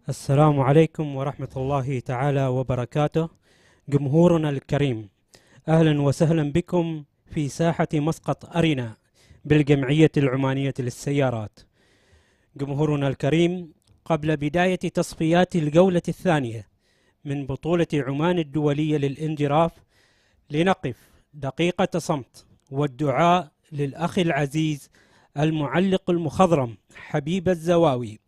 السلام عليكم ورحمة الله تعالى وبركاته. جمهورنا الكريم، أهلا وسهلا بكم في ساحة مسقط أرينا بالجمعية العمانية للسيارات. جمهورنا الكريم، قبل بداية تصفيات الجولة الثانية من بطولة عمان الدولية للانجراف، لنقف دقيقة صمت والدعاء للأخ العزيز المعلق المخضرم حبيب الزواوي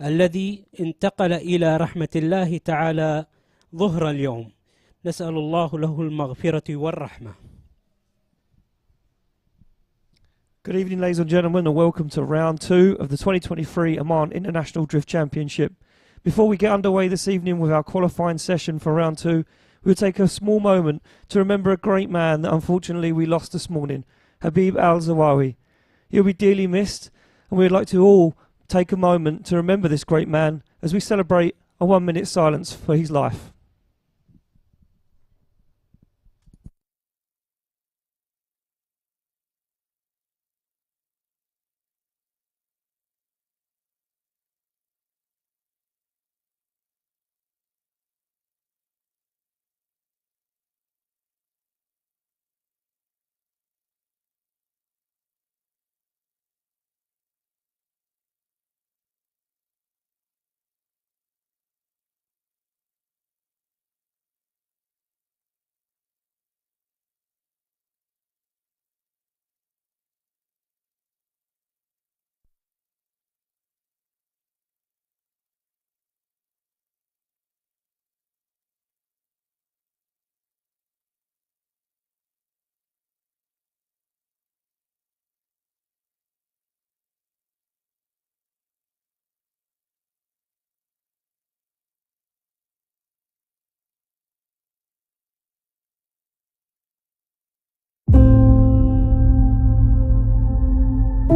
الذي انتقل إلى رحمة الله تعالى ظهر اليوم. نسأل الله له المغفرة والرحمة. Good evening, ladies and gentlemen, and welcome to round 2 of the 2023 Oman International Drift Championship. Before we get underway this evening with our qualifying session for round 2, we'll take a small moment to remember a great man that unfortunately we lost this morning, Habib Al-Zawawi. He'll be dearly missed, and we'd like to all take a moment to remember this great man as we celebrate a 1-minute silence for his life.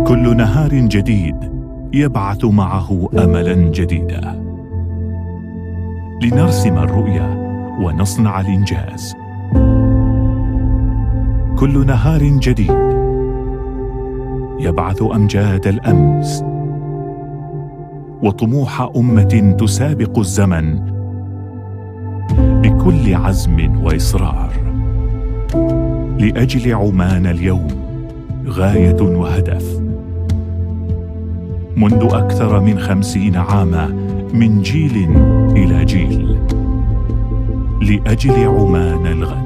كل نهار جديد يبعث معه أملاً جديداً لنرسم الرؤية ونصنع الإنجاز. كل نهار جديد يبعث أمجاد الأمس وطموح أمة تسابق الزمن بكل عزم وإصرار لأجل عمان اليوم غاية وهدف. منذ أكثر من 50 عاما من جيل إلى جيل لأجل عمان الغد.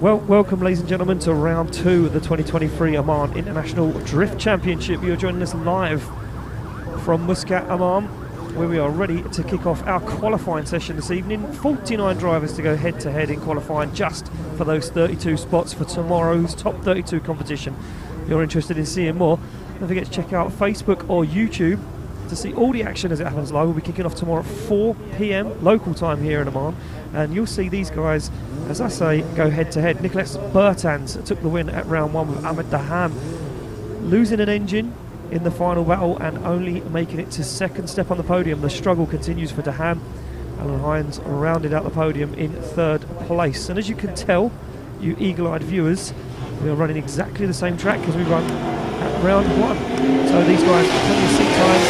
Well, welcome ladies and gentlemen to round 2 of the 2023 Oman International Drift Championship. You're joining us live from Muscat, Oman, where we are ready to kick off our qualifying session this evening. 49 drivers to go head to head in qualifying just for those 32 spots for tomorrow's top 32 competition. If you're interested in seeing more, don't forget to check out Facebook or YouTube to see all the action as it happens live. We'll be kicking off tomorrow at 4 PM local time here in Oman, and you'll see these guys, as I say, go head to head. Nicholas Bertans took the win at round 1 with Ahmed Daham losing an engine in the final battle and only making it to second step on the podium. The struggle continues for Daham. Alan Hines rounded out the podium in 3rd place, and as you can tell, you eagle-eyed viewers, we are running exactly the same track as we run at round 1. So these guys have plenty of seat time.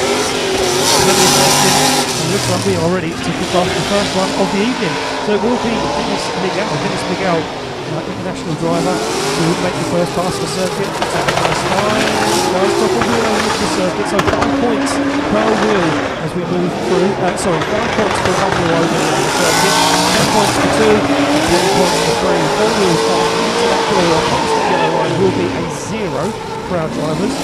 It looks like we are ready to kick off the first one of the evening. So it will be Dennis Miguel, international driver, who will make the first pass for circuit. First time, goes top of wheel over the circuit. So 5 points per wheel as we move through. 5 points for 1 wheel over the circuit. 10 points for 2, 10 points for 3. 4 wheels off into that door. Past the yellow line will be a 0 for our drivers.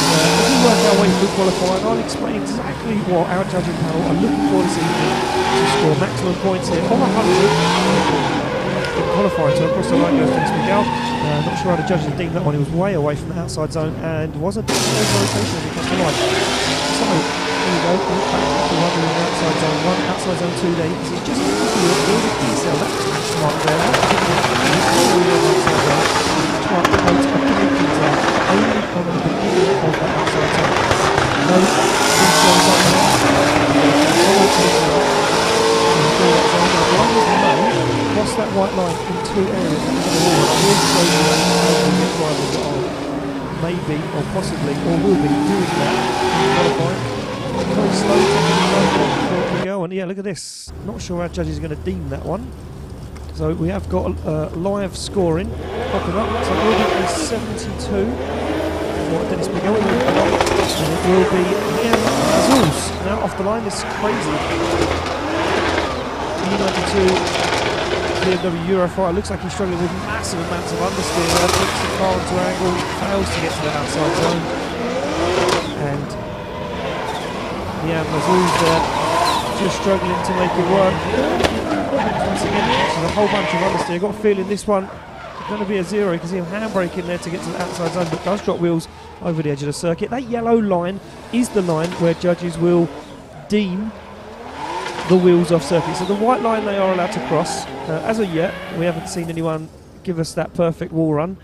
As we work our way through qualifying, I'll explain exactly what our judging panel are looking for this evening to score maximum points here of 100 in qualifying. So across the line goes Dennis Miguel. Not sure how the judges deemed that one. He was way away from the outside zone and wasn't in rotation as he crossed the line. So here we go. Back to the one in the outside zone 1, outside zone 2 there. You can see just here's a key cell. That catch mark there. Only on the beginning of that outside zone. No cells up there. Cross that white line in 2 areas. I will show you how we get drivers that are maybe or possibly or will be doing that in qualifying. Very slow taking the go, and yeah, look at this. Not sure how judges are going to deem that one. So we have got live scoring popping up. So it will be a 72 for Dennis Miguel, and it will be Niam Mazus. Now off the line, this is crazy. E92 BMW Eurofighter looks like he's struggling with massive amounts of understeer there. Puts the car into angle, fails to get to the outside zone, and Niam Mazus just struggling to make it work. Once again, there's a whole bunch of understeer. I've got a feeling this one is going to be a 0 because he'll handbrake in there to get to the outside zone, but does drop wheels over the edge of the circuit. That yellow line is the line where judges will deem the wheels off circuit. So the white line they are allowed to cross. As of yet, we haven't seen anyone give us that perfect wall run.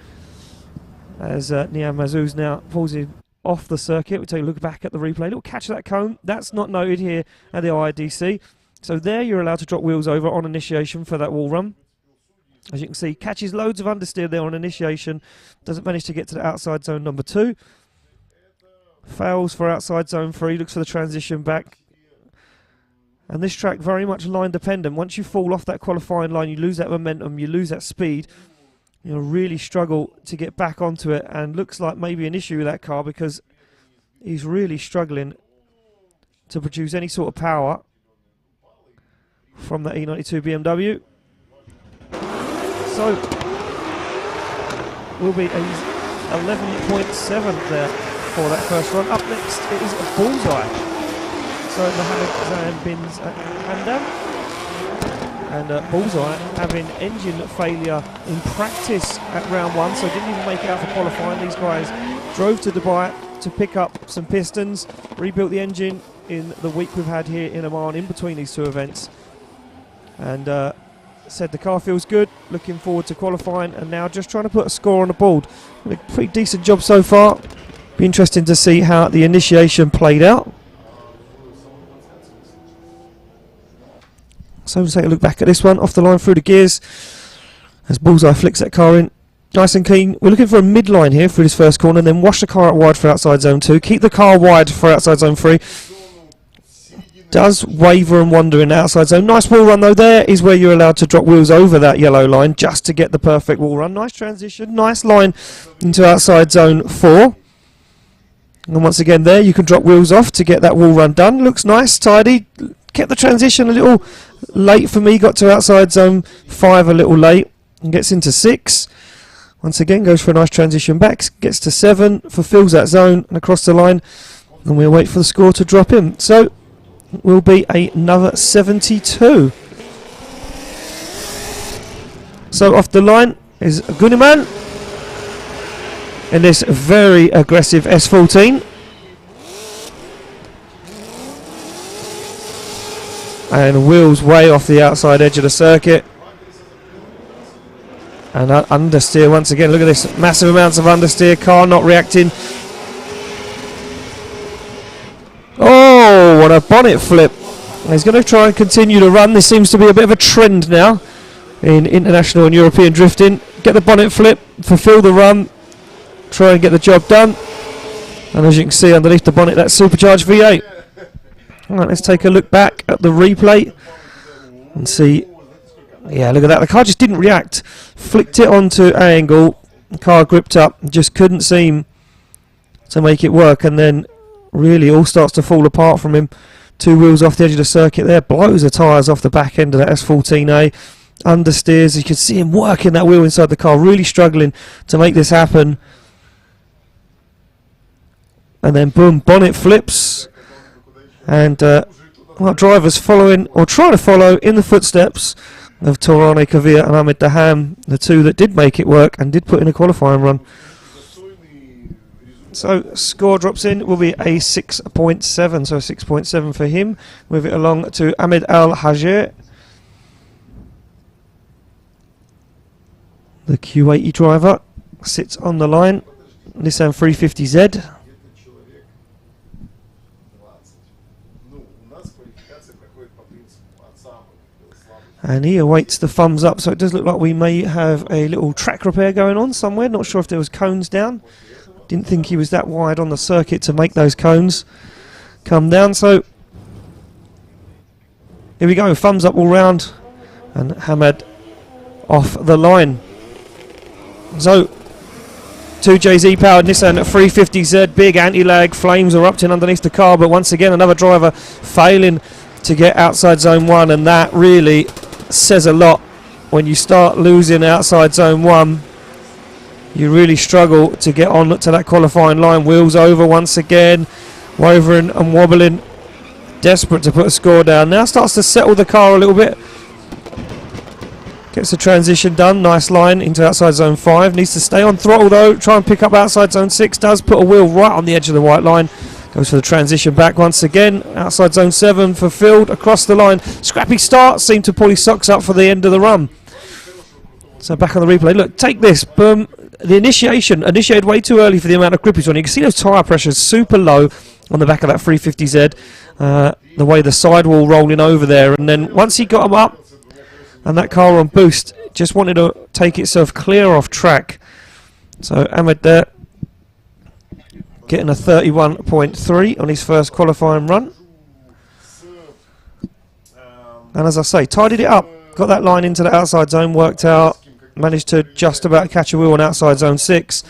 As Niam Mazus now pulls him off the circuit. We'll take a look back at the replay. Little catch of that cone. That's not noted here at the IDC. So there you're allowed to drop wheels over on initiation for that wall run. As you can see, catches loads of understeer there on initiation. Doesn't manage to get to the outside zone number 2. Fails for outside zone 3. Looks for the transition back. And this track very much line dependent. Once you fall off that qualifying line, you lose that momentum, you lose that speed. You'll really struggle to get back onto it, and looks like maybe an issue with that car because he's really struggling to produce any sort of power from that E92 BMW. So will be a 11.7 there for that first run. Up next it is a Bullseye. So Mohammed Bins Handam, and Bullseye having engine failure in practice at round 1, so didn't even make it out for qualifying. These guys drove to Dubai to pick up some pistons, rebuilt the engine in the week we've had here in Oman in between these 2 events, and said the car feels good, looking forward to qualifying, and now just trying to put a score on the board. A pretty decent job so far. Be interesting to see how the initiation played out. So we'll take a look back at this one, off the line through the gears, as Bullseye flicks that car in. Nice and clean. We're looking for a midline here through this first corner, and then wash the car out wide for outside zone 2. Keep the car wide for outside zone 3. Does waver and wander in the outside zone. Nice wall run though. There is where you're allowed to drop wheels over that yellow line just to get the perfect wall run. Nice transition, nice line into outside zone 4. And once again there you can drop wheels off to get that wall run done. Looks nice, tidy. Kept the transition a little late for me, got to outside zone 5 a little late. and gets into 6. Once again, goes for a nice transition back, gets to 7, fulfills that zone and across the line, and we'll wait for the score to drop in. So, it will be another 72. So, off the line is Gunniman in this very aggressive S14. And wheels way off the outside edge of the circuit. And understeer once again. Look at this, massive amounts of understeer. Car not reacting. Oh, what a bonnet flip. He's going to try and continue to run. This seems to be a bit of a trend now in international and European drifting. Get the bonnet flip, fulfill the run, try and get the job done. And as you can see underneath the bonnet, that's supercharged V8. Alright, let's take a look back at the replay and see. Yeah, look at that. The car just didn't react. Flicked it onto angle. The car gripped up. Just couldn't seem to make it work. And then really all starts to fall apart from him. 2 wheels off the edge of the circuit there. Blows the tyres off the back end of that S14A. Understeers. You can see him working that wheel inside the car. Really struggling to make this happen. And then boom, bonnet flips. And our drivers following, or trying to follow, in the footsteps of Thorntica and Ahmed Daham, the 2 that did make it work and did put in a qualifying run. So score drops in, will be a 6.7, so 6.7 for him. Move it along to Ahmed Al-Hajri, the Q80 driver, sits on the line, Nissan 350Z. And he awaits the thumbs up, so it does look like we may have a little track repair going on somewhere. Not sure if there was cones down. Didn't think he was that wide on the circuit to make those cones come down. So here we go, thumbs up all round, and Ahmed off the line. So 2JZ powered Nissan 350Z, big anti-lag, flames erupting underneath the car, but once again another driver failing to get outside zone 1, and that really says a lot. When you start losing outside zone 1, you really struggle to get on to that qualifying line. Wheels over once again, wavering and wobbling, desperate to put a score down. Now starts to settle the car a little bit. Gets the transition done, nice line into outside zone 5. Needs to stay on throttle though, try and pick up outside zone 6. Does put a wheel right on the edge of the white line. Goes for the transition back once again. Outside zone 7 fulfilled, across the line. Scrappy start, seemed to pull his socks up for the end of the run. So back on the replay, look, take this, boom. The initiated way too early for the amount of grip he's on. You can see those tyre pressures super low on the back of that 350Z. The way the sidewall rolling over there. And then once he got him up, and that car on boost, just wanted to take itself clear off track. So Ahmed there, getting a 31.3 on his first qualifying run. And as I say, tidied it up. Got that line into the outside zone, worked out. Managed to just about catch a wheel on outside zone 6.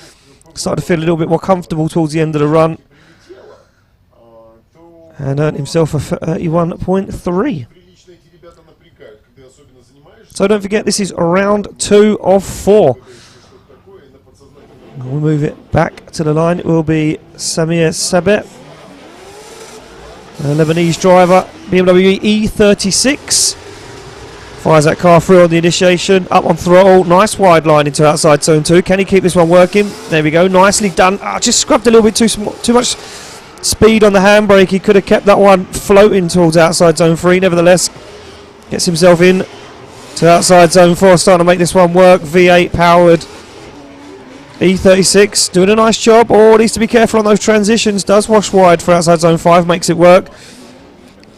Started to feel a little bit more comfortable towards the end of the run. And earned himself a 31.3. So don't forget, this is round 2 of 4. We'll move it back to the line. It will be Samir Samadi, a Lebanese driver, BMW E36. Fires that car through on the initiation, up on throttle, nice wide line into outside zone 2. Can he keep this one working? There we go, nicely done. Just scrubbed a little bit too much speed on the handbrake. He could have kept that one floating towards outside zone 3. Nevertheless, gets himself in to outside zone 4, starting to make this one work. V8 powered E36 doing a nice job. Oh, needs to be careful on those transitions. Does wash wide for outside zone 5, makes it work.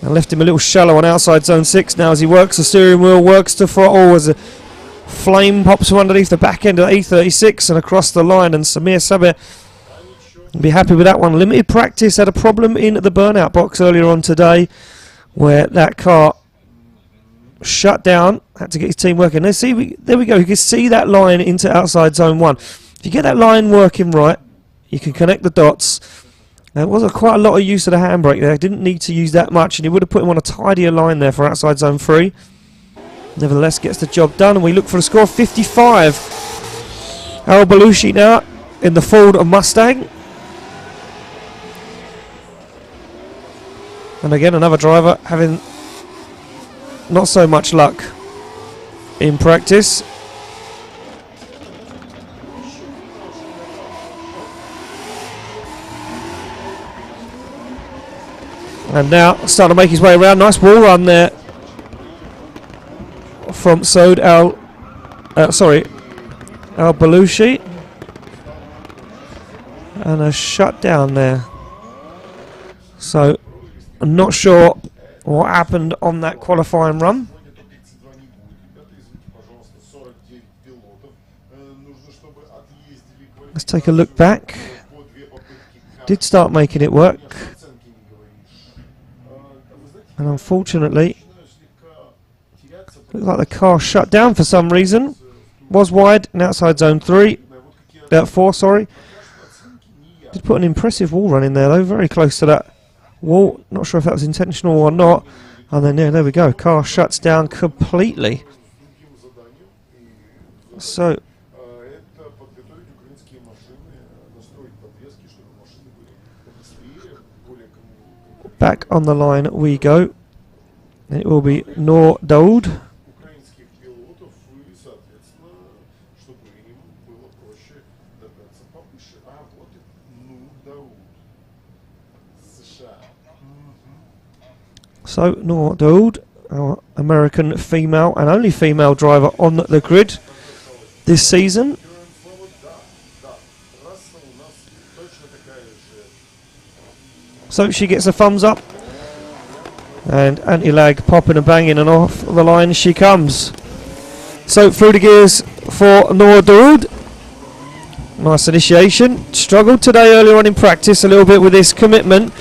And left him a little shallow on outside zone 6 now as he works the steering wheel, works the throttle as a flame pops from underneath the back end of the E36 and across the line. And Samir Samadi will be happy with that one. Limited practice, had a problem in the burnout box earlier on today where that car shut down, had to get his team working. Let's see, there we go, you can see that line into outside zone 1. If you get that line working right, you can connect the dots. There wasn't quite a lot of use of the handbrake there. Didn't need to use that much, and he would have put him on a tidier line there for outside zone 3. Nevertheless, gets the job done, and we look for a score of 55. Al-Belushi now in the Ford Mustang. And again, another driver having not so much luck in practice. And now starting to make his way around. Nice wall run there from Al-Belushi. And a shutdown there. So I'm not sure what happened on that qualifying run. Let's take a look back. Did start making it work. And unfortunately, looked like the car shut down for some reason. Was wide in outside zone 4, sorry. Did put an impressive wall run in there though, very close to that wall. Not sure if that was intentional or not. And then there we go, car shuts down completely. So back on the line we go. And it will be Noor Dawood. So Noor Dawood, our American female and only female driver on the grid this season. So she gets a thumbs up, and anti-lag popping and banging, and off the line she comes. So through the gears for Noor Dawood. Nice initiation. Struggled today earlier on in practice a little bit with this commitment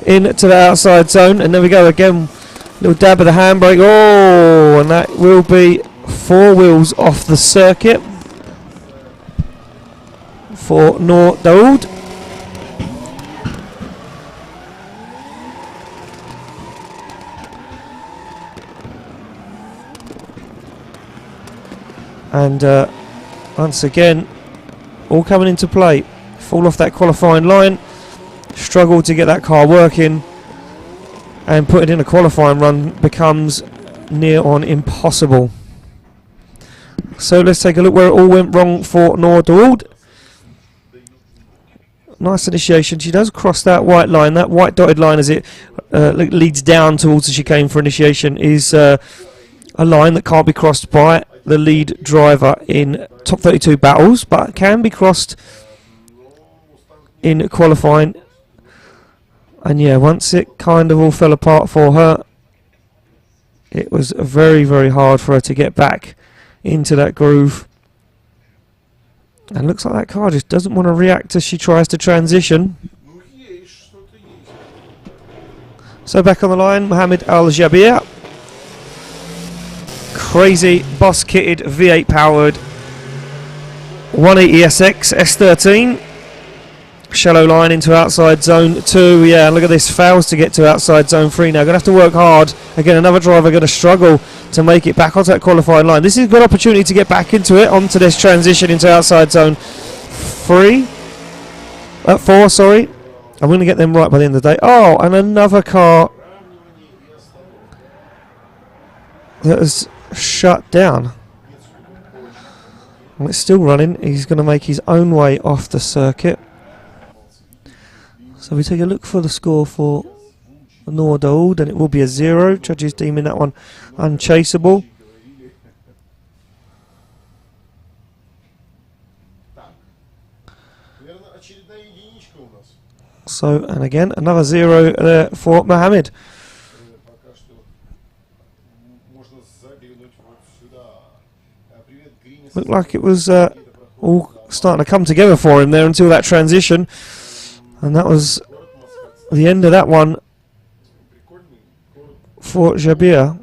into the outside zone, and there we go again. Little dab of the handbrake. Oh, and that will be 4 wheels off the circuit for Noor Dawood. And once again, all coming into play. Fall off that qualifying line, struggle to get that car working, and put it in a qualifying run becomes near on impossible. So let's take a look where it all went wrong for Noor Dawood. Nice initiation. She does cross that white line. That white dotted line as it leads down towards the chicane for initiation is a line that can't be crossed by the lead driver in top 32 battles, but can be crossed in qualifying. And yeah, once it kind of all fell apart for her, it was very, very hard for her to get back into that groove. And looks like that car just doesn't want to react as she tries to transition. So back on the line, Ahmed Al-Jaberi. Crazy boss kitted V8 powered 180 SX S13. Shallow line into outside zone 2. Yeah, look at this, fails to get to outside zone 3 now. Going to have to work hard. Again, another driver going to struggle to make it back onto that qualifying line. This is a good opportunity to get back into it, onto this transition into outside zone 4, sorry. I'm going to get them right by the end of the day. Oh, and another car that is shut down. Well, it's still running. He's going to make his own way off the circuit. So we take a look for the score for Noor Dawood, and it will be a 0. Judges deeming that one unchaseable. So, and again, another 0 there for Mohammed. Looked like it was all starting to come together for him there until that transition. And that was the end of that one for Jabir.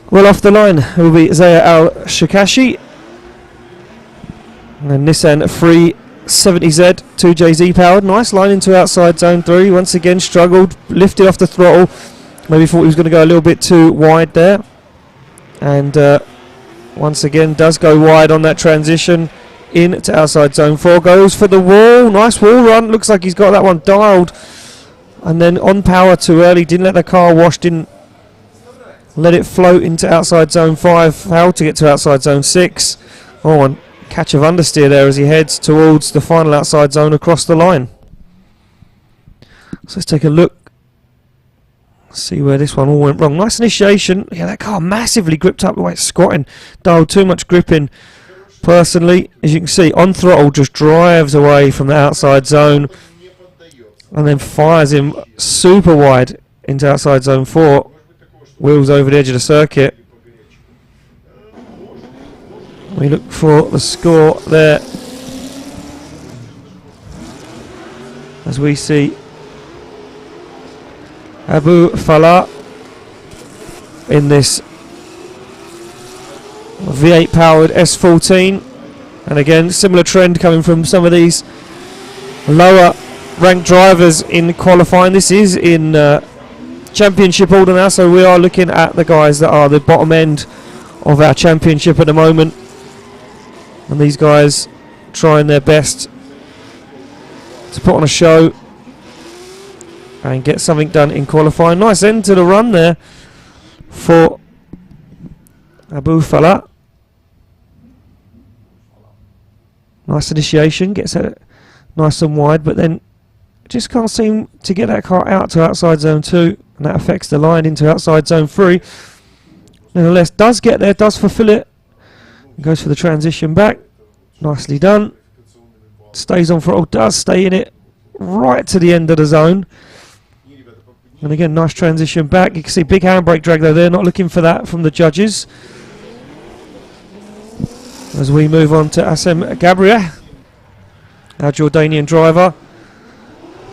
Well, off the line will be Saeed Al-Shikashi. And Nissan 370Z 2JZ powered. Nice line into outside zone 3. Once again struggled, lifted off the throttle. Maybe thought he was going to go a little bit too wide there. And once again does go wide on that transition into outside zone 4. Goes for the wall. Nice wall run. Looks like he's got that one dialed. And then on power too early. Didn't let the car wash. Didn't let it float into outside zone 5. Failed to get to outside zone 6. Oh, and catch of understeer there as he heads towards the final outside zone across the line. So let's take a look. See where this one all went wrong. Nice initiation. Yeah, that car massively gripped up the way it's squatting. Dialed too much gripping. Personally, as you can see, on throttle just drives away from the outside zone and then fires him super wide into outside zone 4. Wheels over the edge of the circuit. We look for the score there as we see Abu Falah in this V8 powered S14, and again similar trend coming from some of these lower ranked drivers in qualifying. This is in championship order now, so we are looking at the guys that are the bottom end of our championship at the moment, and these guys trying their best to put on a show and get something done in qualifying. Nice end to the run there for Abu Falah. Nice initiation, gets it nice and wide, but then just can't seem to get that car out to outside zone 2, and that affects the line into outside zone 3. Nevertheless, does get there, does fulfill it, goes for the transition back. Nicely done. Stays on throttle, does stay in it right to the end of the zone. And again, nice transition back. You can see big handbrake drag though. They're not looking for that from the judges. As we move on to Assem Gabr, our Jordanian driver.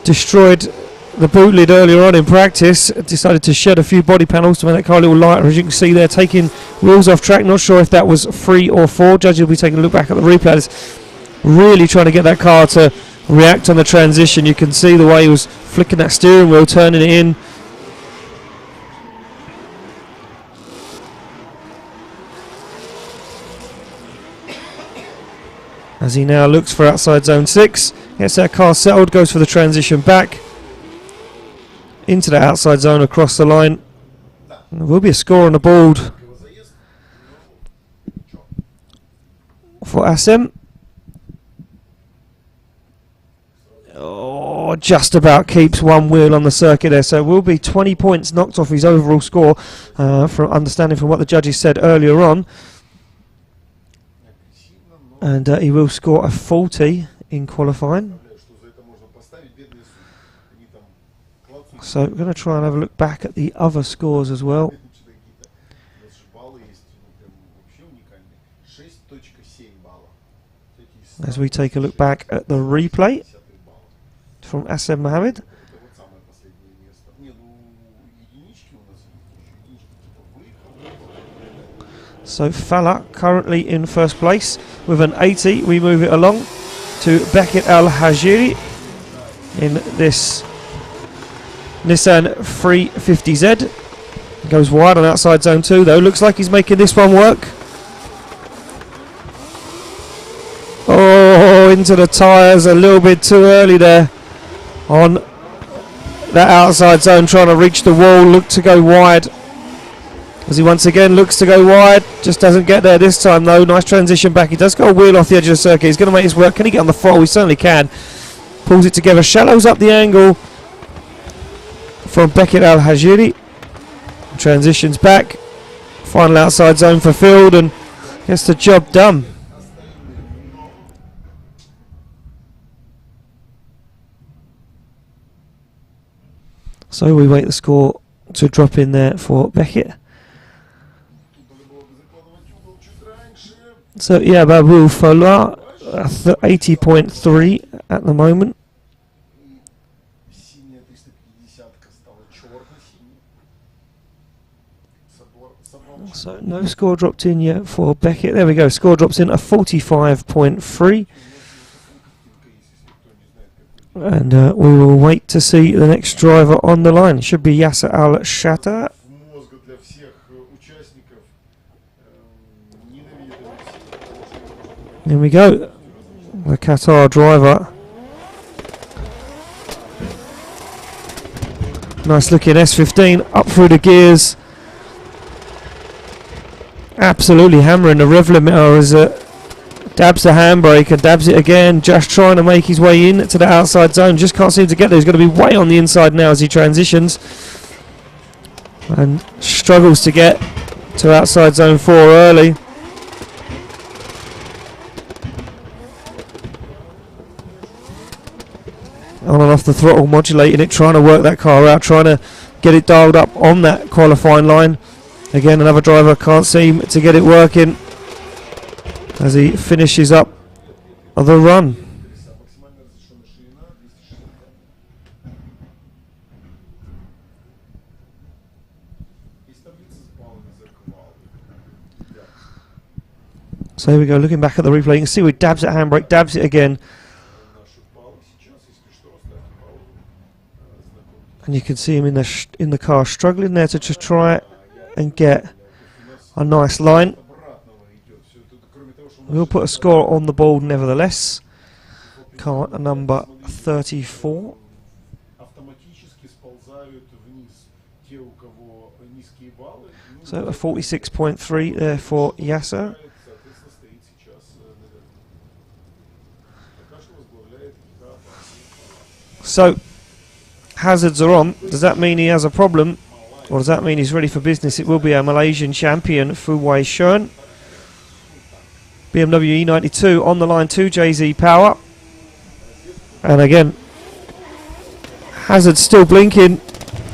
Destroyed the boot lid earlier on in practice. Decided to shed a few body panels to make that car a little lighter. As you can see there, taking wheels off track. Not sure if that was 3 or 4. Judges will be taking a look back at the replay. It's really trying to get that car to react on the transition. You can see the way he was flicking that steering wheel, turning it in. As he now looks for outside zone 6, gets that car settled, goes for the transition back into the outside zone across the line. There will be a score on the board for Assem. Oh, just about keeps one wheel on the circuit there, so it will be 20 points knocked off his overall score, from understanding from what the judges said earlier on. And he will score a 40 in qualifying. So we're going to try and have a look back at the other scores as well. As we take a look back at the replay from Assem Mohammed. So Falah currently in first place with an 80. We move it along to Ahmed Al-Hajri in this Nissan 350Z. Goes wide on outside zone 2 though. Looks like he's making this one work. Oh, into the tyres a little bit too early there on that outside zone, trying to reach the wall. Looked to go wide. As he once again looks to go wide, just doesn't get there this time though. Nice transition back. He does go a wheel off the edge of the circuit. He's going to make this work. Can he get on the throttle? He certainly can. Pulls it together, shallows up the angle from Ahmed Al-Hajri. Transitions back. Final outside zone fulfilled and gets the job done. So we wait the score to drop in there for Beckett. So yeah, Abu Falah 80.3 at the moment. So no score dropped in yet for Beckett. There we go. Score drops in a 45.3. And we will wait to see the next driver on the line. It should be Yasser Al-Shahrani. Here we go. The Qatar driver. Nice looking S15 up through the gears. Absolutely hammering the rev limiter as dabs the handbrake and dabs it again, just trying to make his way in to the outside zone. Just can't seem to get there. He's going to be way on the inside now as he transitions and struggles to get to outside zone 4 early. On and off the throttle, modulating it, trying to work that car out, trying to get it dialed up on that qualifying line. Again, another driver can't seem to get it working as he finishes up the run. So here we go, looking back at the replay, you can see he dabs at handbrake, dabs it again. And you can see him in the car struggling there to just try and get a nice line. We'll put a score on the board nevertheless. Car number 34. So a 46.3 there for Yasser. So hazards are on. Does that mean he has a problem, or does that mean he's ready for business? It will be our Malaysian champion, Fu Wei Shun. BMW E92 on the line, 2JZ power. And again, hazard still blinking.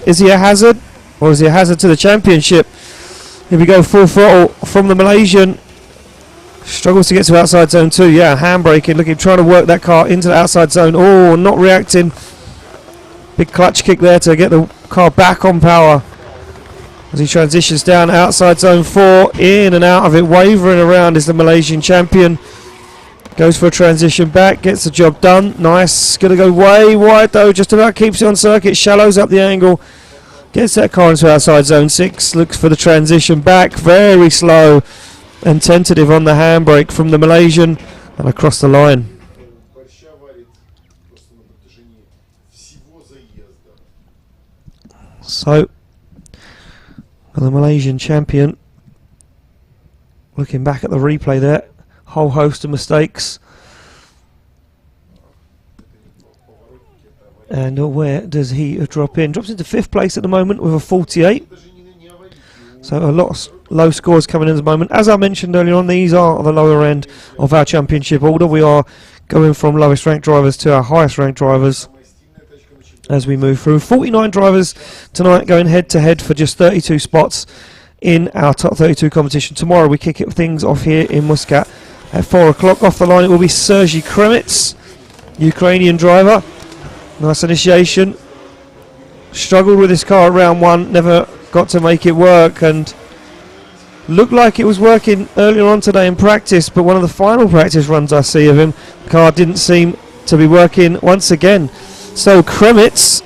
Is he a hazard, or is he a hazard to the championship? Here we go, full throttle from the Malaysian. Struggles to get to outside zone 2. Yeah, handbraking, looking, trying to work that car into the outside zone. Oh, not reacting. Big clutch kick there to get the car back on power as he transitions down outside zone 4, in and out of it, wavering around is the Malaysian champion. Goes for a transition back, gets the job done. Nice, going to go way wide though, just about keeps it on circuit, shallows up the angle, gets that car into outside zone 6, looks for the transition back, very slow and tentative on the handbrake from the Malaysian, and across the line. So, the Malaysian champion, looking back at the replay there, whole host of mistakes. And where does he drop in? Drops into 5th place at the moment with a 48. So a lot of low scores coming in at the moment. As I mentioned earlier on, these are the lower end of our championship order. We are going from lowest ranked drivers to our highest ranked drivers as we move through. 49 drivers tonight going head to head for just 32 spots in our top 32 competition. Tomorrow we kick things off here in Muscat at 4 o'clock. Off the line it will be Sergey Krumits, Ukrainian driver. Nice initiation. Struggled with his car at round 1, never got to make it work, and looked like it was working earlier on today in practice, but one of the final practice runs I see of him, the car didn't seem to be working once again. So Krumits,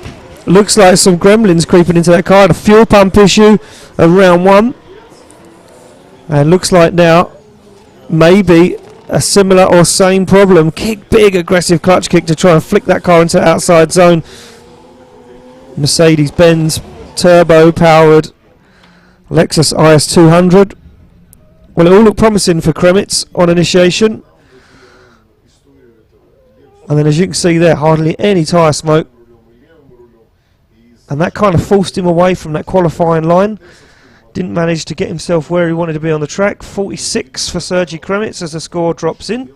looks like some gremlins creeping into that car. A fuel pump issue at round 1, and looks like now maybe a similar or same problem. Big aggressive clutch kick to try and flick that car into the outside zone. Mercedes-Benz turbo powered Lexus IS 200. Well, it all looked promising for Krumits on initiation. And then as you can see there, hardly any tyre smoke. And that kind of forced him away from that qualifying line. Didn't manage to get himself where he wanted to be on the track. 46 for Sergey Krumits as the score drops in.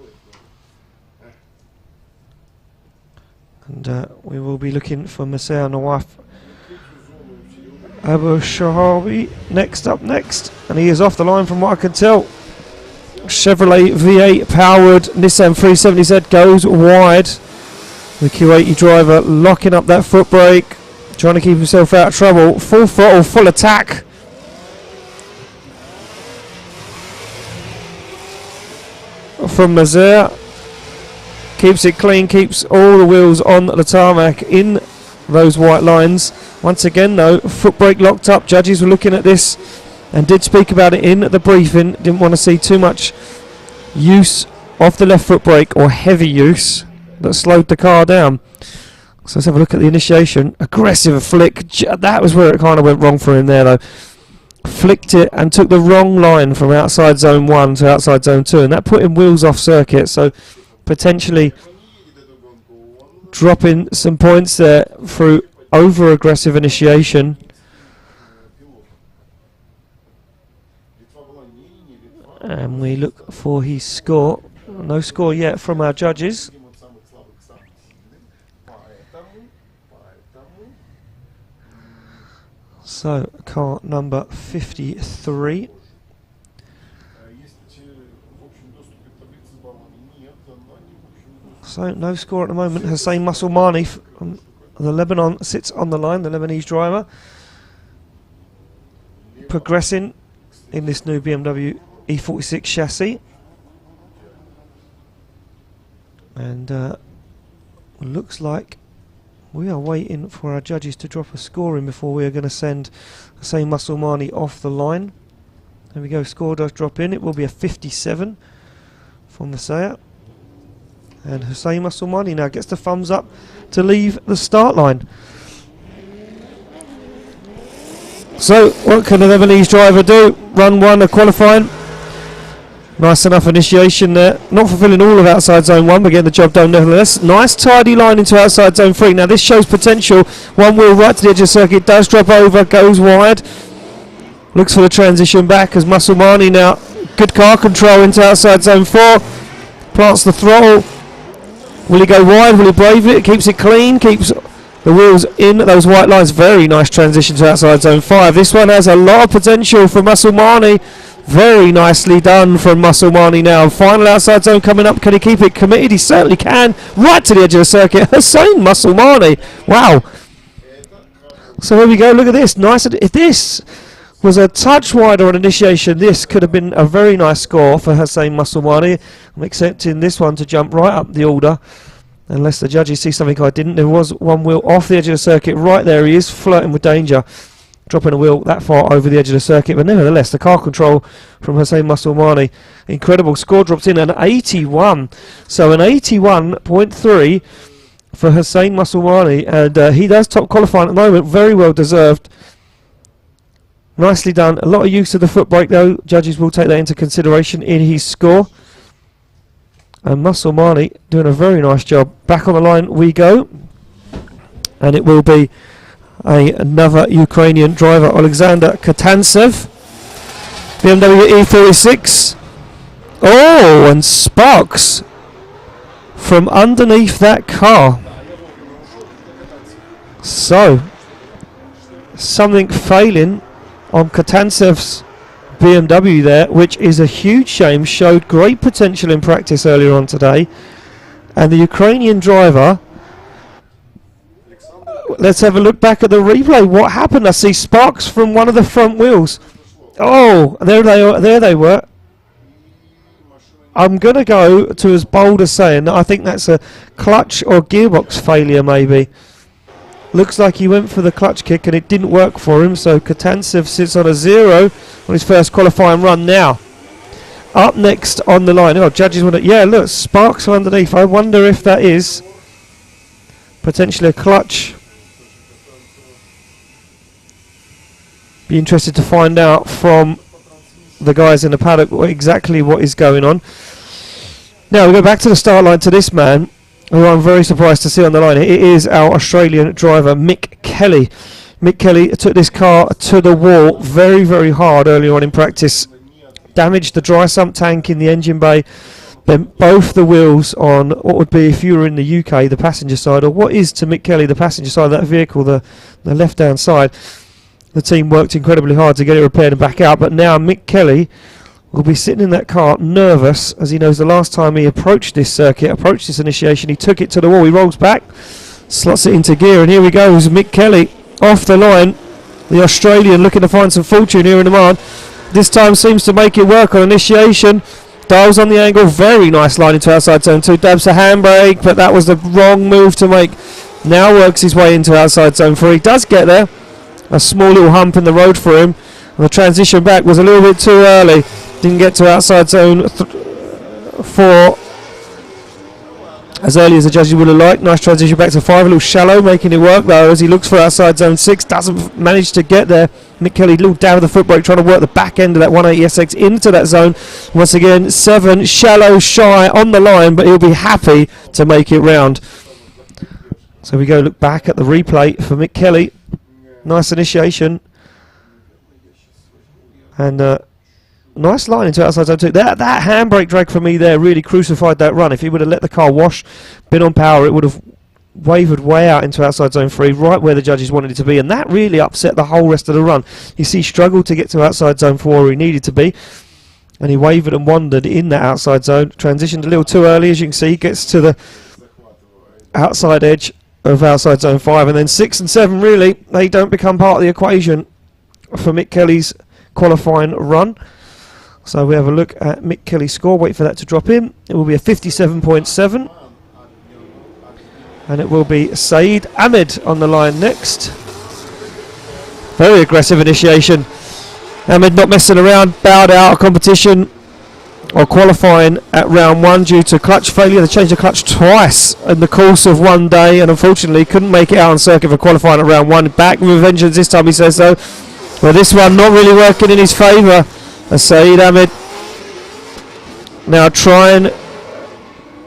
And we will be looking for Messiah Nawaf Abu Shahabi next. And he is off the line from what I can tell. Chevrolet V8 powered Nissan 370Z goes wide. The Q80 driver locking up that foot brake, trying to keep himself out of trouble. Full throttle, full attack. From Mazir. keeps it clean, keeps all the wheels on the tarmac in those white lines. Once again though, foot brake locked up. Judges were looking at this and did speak about it in the briefing. Didn't want to see too much use of the left foot brake or heavy use that slowed the car down. So let's have a look at the initiation. Aggressive flick. That was where it kind of went wrong for him there though. Flicked it and took the wrong line from outside zone 1 to outside zone 2, and that put him wheels off circuit, so potentially dropping some points there through over aggressive initiation. And we look for his score. No score yet from our judges. So, car number 53. So, no score at the moment. Hussein Musselmani from the Lebanon sits on the line, the Lebanese driver. Progressing in this new BMW E46 chassis. And looks like we are waiting for our judges to drop a score in before we are going to send Hussein Musselmani off the line. There we go, score does drop in. It will be a 57 from the Seat. And Hussein Musselmani now gets the thumbs up to leave the start line. So, what can the Lebanese driver do? Run 1 of qualifying. Nice enough initiation there. Not fulfilling all of outside zone 1, but getting the job done nevertheless. Nice tidy line into outside zone 3. Now this shows potential. One wheel right to the edge of the circuit. Does drop over. Goes wide. Looks for the transition back as Musselmani now. Good car control into outside zone 4. Plants the throttle. Will he go wide? Will he brave it? Keeps it clean. Keeps the wheels in those white lines. Very nice transition to outside zone 5. This one has a lot of potential for Musselmani. Very nicely done from Musselmani now. Final outside zone coming up. Can he keep it committed? He certainly can. Right to the edge of the circuit. Hussein Musselmani. Wow. So here we go. Look at this. Nice. If this was a touch wider on initiation, this could have been a very nice score for Hussein Musselmani. I'm expecting this one to jump right up the order. Unless the judges see something I didn't. There was one wheel off the edge of the circuit. Right there he is, flirting with danger. Dropping a wheel that far over the edge of the circuit, but nevertheless the car control from Hussein Musselmani, incredible. Score drops in an 81, so an 81.3 for Hussein Musselmani, and he does top qualifying at the moment. Very well deserved. Nicely done. A lot of use of the foot brake though. Judges will take that into consideration in his score. And Musselmani doing a very nice job. Back on the line we go, and it will be another Ukrainian driver, Alexander Katansev, BMW E46. Oh, and sparks from underneath that car. So, something failing on Katansev's BMW there, which is a huge shame. Showed great potential in practice earlier on today. And the Ukrainian driver, let's have a look back at the replay. What happened? I see sparks from one of the front wheels. Oh, there they were. I'm going to go to as bold as saying that I think that's a clutch or gearbox failure maybe. Looks like he went for the clutch kick and it didn't work for him, so Katansev sits on a 0 on his first qualifying run now. Up next on the line. Oh, judges want to... Yeah, look, sparks from underneath. I wonder if that is potentially a clutch. Be interested to find out from the guys in the paddock exactly what is going on. Now we go back to the start line to this man, who I'm very surprised to see on the line. It is our Australian driver, Mick Kelly. Mick Kelly took this car to the wall very, very hard earlier on in practice. Damaged the dry sump tank in the engine bay. Bent both the wheels on what would be, if you were in the UK, the passenger side, or what is to Mick Kelly the passenger side of that vehicle, the left-hand side. The team worked incredibly hard to get it repaired and back out, but now Mick Kelly will be sitting in that car nervous, as he knows the last time he approached this circuit, approached this initiation, he took it to the wall. He rolls back, slots it into gear, and here he goes. Mick Kelly off the line, the Australian looking to find some fortune here in Oman. This time seems to make it work on initiation. Dials on the angle, very nice line into outside zone 2. Dabs a handbrake, but that was the wrong move to make. Now works his way into outside zone 3. Does get there. A small little hump in the road for him. And the transition back was a little bit too early. Didn't get to outside zone 4 as early as the judges would have liked. Nice transition back to 5, a little shallow, making it work though as he looks for outside zone 6. Doesn't manage to get there. Mick Kelly, little down with the foot brake, trying to work the back end of that 180SX into that zone. Once again, 7, shallow, shy on the line, but he'll be happy to make it round. So we go look back at the replay for Mick Kelly. Nice initiation. And nice line into outside zone 2. That handbrake drag for me there really crucified that run. If he would have let the car wash, been on power, it would have wavered way out into outside zone 3, right where the judges wanted it to be, and that really upset the whole rest of the run. You see, struggled to get to outside zone 4 where he needed to be, and he wavered and wandered in that outside zone. Transitioned a little too early, as you can see, gets to the outside edge of outside zone 5, and then 6 and 7 really, they don't become part of the equation for Mick Kelly's qualifying run. So we have a look at Mick Kelly's score. Wait for that to drop in. It will be a 57.7. And it will be Saeed Ahmed on the line next. Very aggressive initiation. Ahmed not messing around. Bowed out of competition or qualifying at round 1 due to clutch failure. They changed the clutch twice in the course of one day, and unfortunately couldn't make it out on circuit for qualifying at round 1. Back with a vengeance this time, he says so. Well, this one not really working in his favour. Saeed Ahmed now trying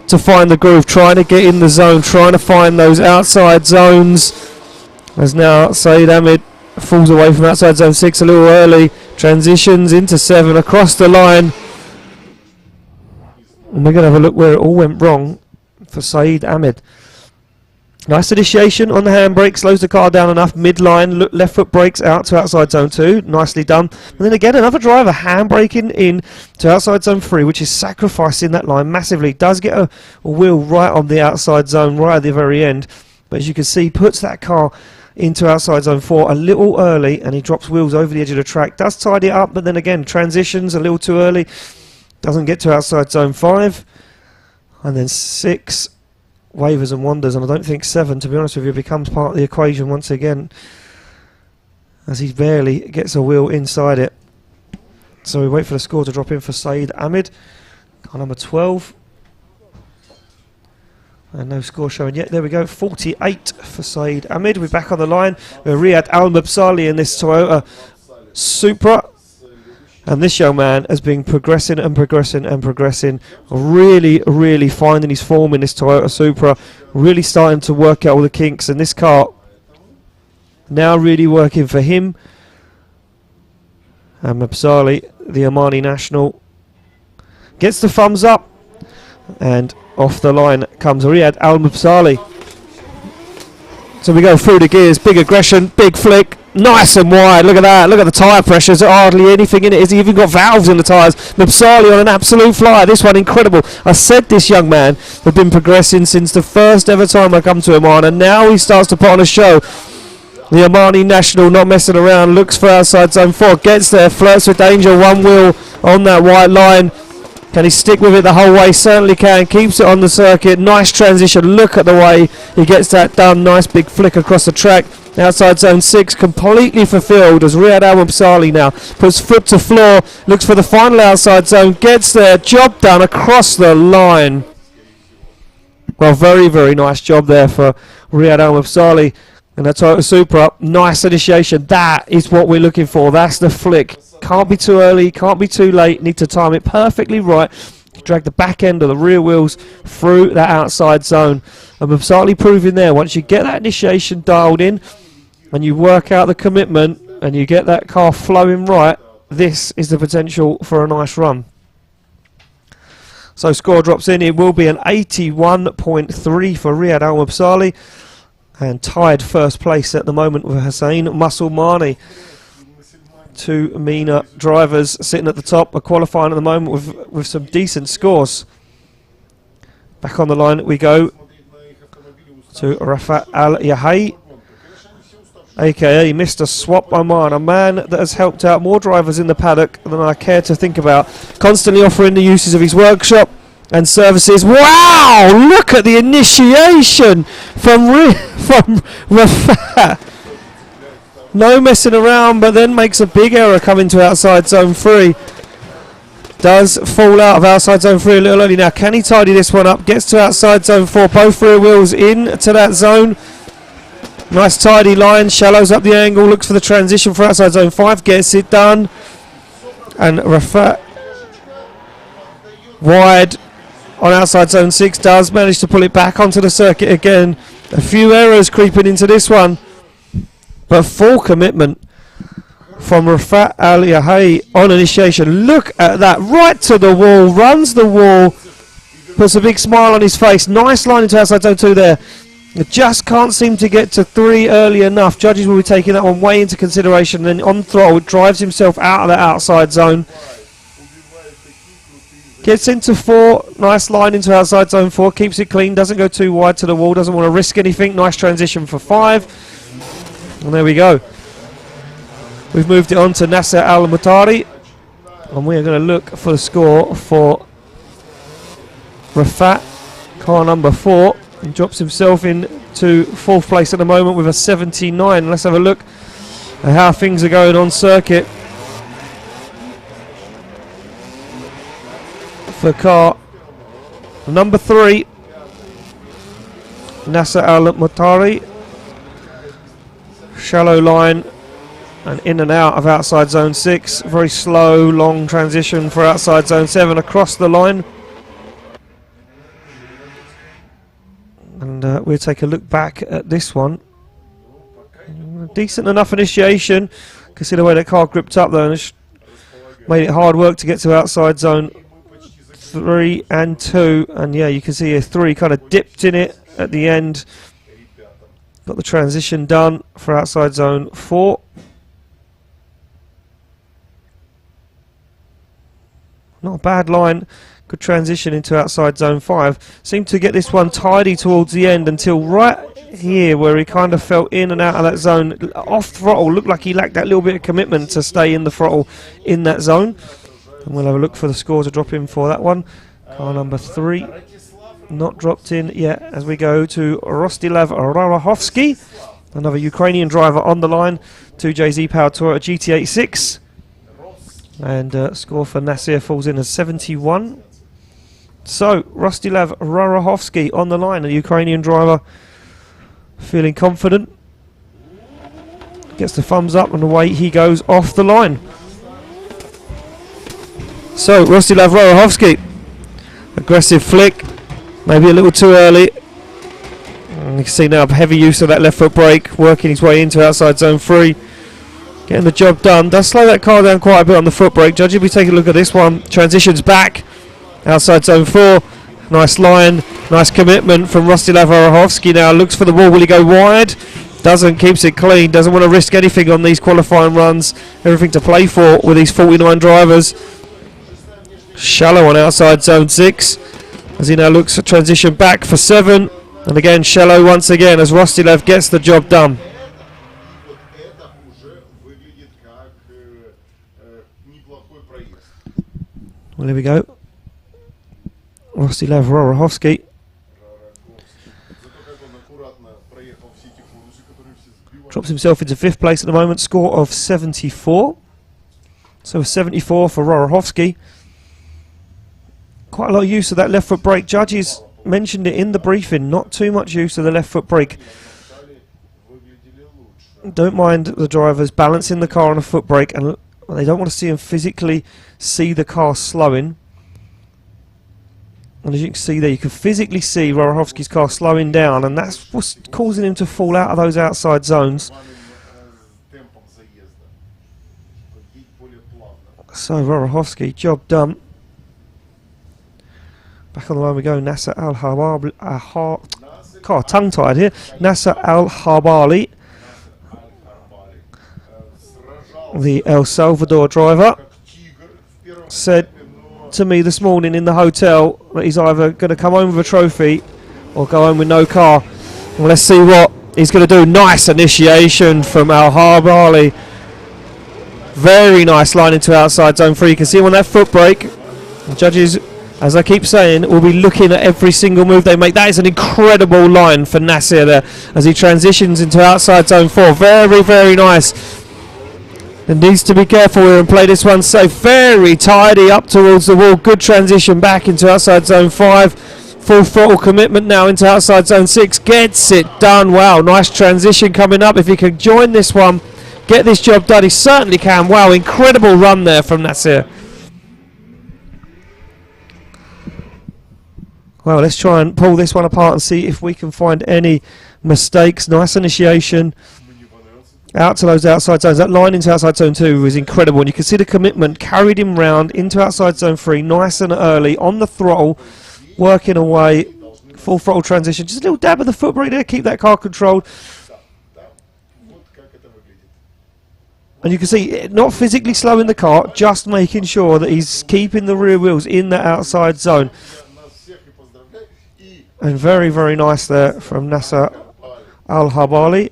to find the groove, trying to get in the zone, trying to find those outside zones. As now Saeed Ahmed falls away from outside zone 6 a little early, transitions into 7 across the line. And we're going to have a look where it all went wrong for Saeed Ahmed. Nice initiation on the handbrake, slows the car down enough, midline, left foot brakes out to outside zone 2, nicely done. And then again, another driver handbraking in to outside zone 3, which is sacrificing that line massively. Does get a wheel right on the outside zone, right at the very end. But as you can see, puts that car into outside zone 4 a little early, and he drops wheels over the edge of the track. Does tidy it up, but then again, transitions a little too early. Doesn't get to outside zone 5. And then 6. Wavers and wanders, and I don't think 7, to be honest with you, becomes part of the equation once again, as he barely gets a wheel inside it. So we wait for the score to drop in for Saeed Ahmed, car number 12, and no score showing yet. There we go, 48 for Saeed Ahmed. We're back on the line with Riyad Al-Mabsali in this Toyota Supra. And this young man has been progressing and progressing and progressing, really, really finding his form in this Toyota Supra, really starting to work out all the kinks, and this car now really working for him. And Mabsali, the Omani national, gets the thumbs up, and off the line comes Riyad Al-Mabsali. So we go through the gears, big aggression, big flick. Nice and wide, look at that, look at the tyre pressures, hardly anything in it. He's even got valves in the tyres. Mabsali on an absolute flyer, this one incredible. I said this young man had been progressing since the first ever time I come to Oman, and now he starts to put on a show. The Omani national not messing around, looks for outside zone 4, gets there, flirts with danger, one wheel on that white line. Can he stick with it the whole way? Certainly can, keeps it on the circuit. Nice transition, look at the way he gets that done. Nice big flick across the track. Outside zone 6 completely fulfilled as Riyad Al-Mabsali now puts foot to floor, looks for the final outside zone, gets there, job done across the line. Well, very, very nice job there for Riyad Al-Mabsali and that Toyota Supra. Nice initiation, that is what we're looking for, that's the flick. Can't be too early, can't be too late, need to time it perfectly right. Drag the back end of the rear wheels through that outside zone. And Mabsali proving there, once you get that initiation dialed in, and you work out the commitment and you get that car flowing right, this is the potential for a nice run. So score drops in, it will be an 81.3 for Riyad Al-Mabsali, and tied first place at the moment with Hussein Musulmani. 2 MENA drivers sitting at the top, are qualifying at the moment with some decent scores. Back on the line we go to Rafa Al-Yahay. aka Mr. Swap Oman, a man that has helped out more drivers in the paddock than I care to think about, constantly offering the uses of his workshop and services. Wow! Look at the initiation from Rafat. No messing around, but then makes a big error coming to outside zone 3. Does fall out of outside zone 3 a little early. Now, can he tidy this one up? Gets to outside zone 4. Both rear wheels in to that zone. Nice tidy line. Shallows up the angle. Looks for the transition for outside zone 5. Gets it done. And Rafat wide on outside zone 6 does manage to pull it back onto the circuit again. A few errors creeping into this one, but full commitment from Rafat Al-Yahay on initiation. Look at that, right to the wall, runs the wall, puts a big smile on his face. Nice line into outside zone 2 there. Just can't seem to get to 3 early enough. Judges will be taking that one way into consideration. Then on throttle, drives himself out of that outside zone. Gets into 4, nice line into outside zone 4, keeps it clean, doesn't go too wide to the wall, doesn't want to risk anything. Nice transition for 5. And there we go. We've moved it on to Yasser Al-Matari. And we are going to look for the score for Rafat, car number 4. He drops himself into 4th place at the moment with a 79. Let's have a look at how things are going on circuit. For car number 3, Yasser Al-Matari. Shallow line and in and out of outside zone 6. Very slow, long transition for outside zone 7 across the line. And we'll take a look back at this one. Decent enough initiation. Consider the way that car gripped up though, and made it hard work to get to outside zone 3 and 2, and yeah, you can see here 3 kind of dipped in it at the end. Got the transition done for outside zone 4. Not a bad line. Good transition into outside zone 5. Seemed to get this one tidy towards the end until right here where he kind of fell in and out of that zone. Off throttle, looked like he lacked that little bit of commitment to stay in the throttle in that zone. And we'll have a look for the score to drop in for that one. Car number 3, not dropped in yet as we go to Lev-Rohovsky, another Ukrainian driver on the line. 2JZ powered Toyota GT86. And score for Yasser falls in as 71. So, Lev-Rohovsky on the line, a Ukrainian driver, feeling confident. Gets the thumbs up and away he goes off the line. So, Lev-Rohovsky, aggressive flick, maybe a little too early. And you can see now heavy use of that left foot brake, working his way into outside zone 3. Getting the job done. Does slow that car down quite a bit on the foot brake. Judge, if we take a look at this one, transitions back, outside zone 4. Nice line, nice commitment from Lev-Rohovsky now. Looks for the wall, will he go wide? Doesn't, keeps it clean, doesn't want to risk anything on these qualifying runs. Everything to play for with these 49 drivers. Shallow on outside zone 6 as he now looks to transition back for 7, and again shallow once again as Lev gets the job done. Well, here we go. Lev-Rohovsky drops himself into 5th place at the moment, score of 74. So a 74 for Rohovsky. Quite a lot of use of that left foot brake. Judges mentioned it in the briefing, not too much use of the left foot brake. Don't mind the drivers balancing the car on a foot brake, and they don't want to see him physically see the car slowing. And as you can see there, you can physically see Rohovsky's car slowing down, and that's what's causing him to fall out of those outside zones. So Rohovsky, job done. Back on the line we go, Yasser Al-Habali, tongue-tied here, Yasser Al-Habali, the El Salvador driver, said to me this morning in the hotel that he's either going to come home with a trophy or go home with no car. Well, let's see what he's going to do. Nice initiation from Al-Habali. Very nice line into outside zone 3. You can see him on that foot brake. The judges, as I keep saying, will be looking at every single move they make. That is an incredible line for Nasser there as he transitions into outside zone 4. Very, very nice. And needs to be careful here and play this one safe. Very tidy up towards the wall. Good transition back into outside zone 5. Full throttle commitment now into outside zone 6. Gets it done. Wow, nice transition coming up. If he can join this one, get this job done, he certainly can. Wow, incredible run there from Nasser. Well, let's try and pull this one apart and see if we can find any mistakes. Nice initiation out to those outside zones. That line into outside zone 2 was incredible, and you can see the commitment carried him round into outside zone 3 nice and early on the throttle, working away. Full throttle transition, just a little dab of the foot brake there, keep that car controlled. And you can see, not physically slowing the car, just making sure that he's keeping the rear wheels in the outside zone. And very, very nice there from Yasser Al-Habali.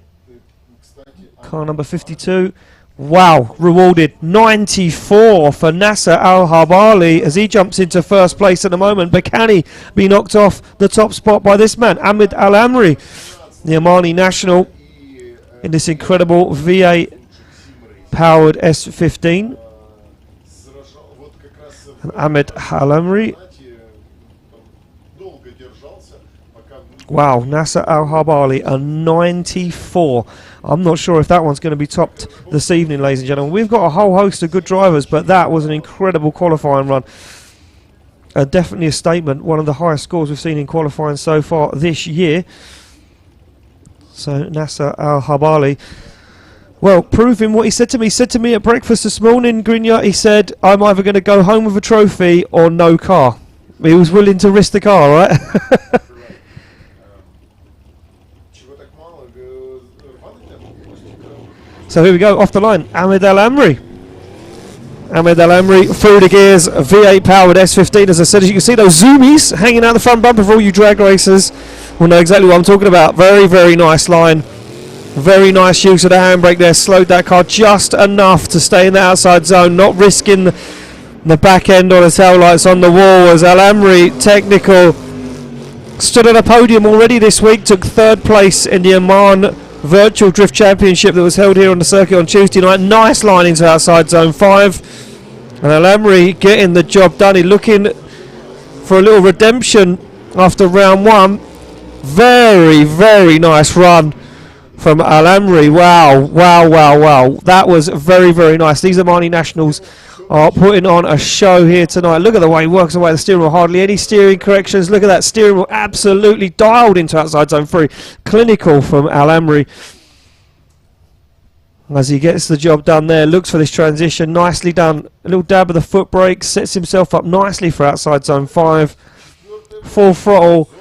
Car number 52. Wow, rewarded 94 for Yasser Al-Habali as he jumps into first place at the moment. But can he be knocked off the top spot by this man, Ahmed Al-Amri, the Omani national, in this incredible V8 powered S15. And Ahmed Al-Amri. Wow, Yasser Al-Habali, a 94. I'm not sure if that one's going to be topped this evening, ladies and gentlemen. We've got a whole host of good drivers, but that was an incredible qualifying run. Definitely a statement, one of the highest scores we've seen in qualifying so far this year. So Yasser Al-Habali, well, proving what he said to me. He said to me at breakfast this morning, Grinya, he said, I'm either going to go home with a trophy or no car. He was willing to risk the car, right? So here we go, off the line, Ahmed Al-Amri. Ahmed Al-Amri through the gears, V8 powered S15. As I said, as you can see, those zoomies hanging out the front bumper for all you drag racers will know exactly what I'm talking about. Very, very nice line. Very nice use of the handbrake there. Slowed that car just enough to stay in the outside zone, not risking the back end or the tail lights on the wall. As Al-Amri, technical, stood at a podium already this week, took third place in the Oman Virtual Drift Championship that was held here on the circuit on Tuesday night. Nice line into outside zone 5. And Al-Amri getting the job done. He's looking for a little redemption after round 1. Very, very nice run from Al-Amri. Wow, wow, wow, wow. That was very, very nice. These Omani nationals are putting on a show here tonight. Look at the way he works away the steering wheel. Hardly any steering corrections. Look at that steering wheel, absolutely dialed into outside zone 3. Clinical from Al-Amri as he gets the job done there. Looks for this transition, nicely done. A little dab of the foot brake, sets himself up nicely for outside zone 5. Full throttle,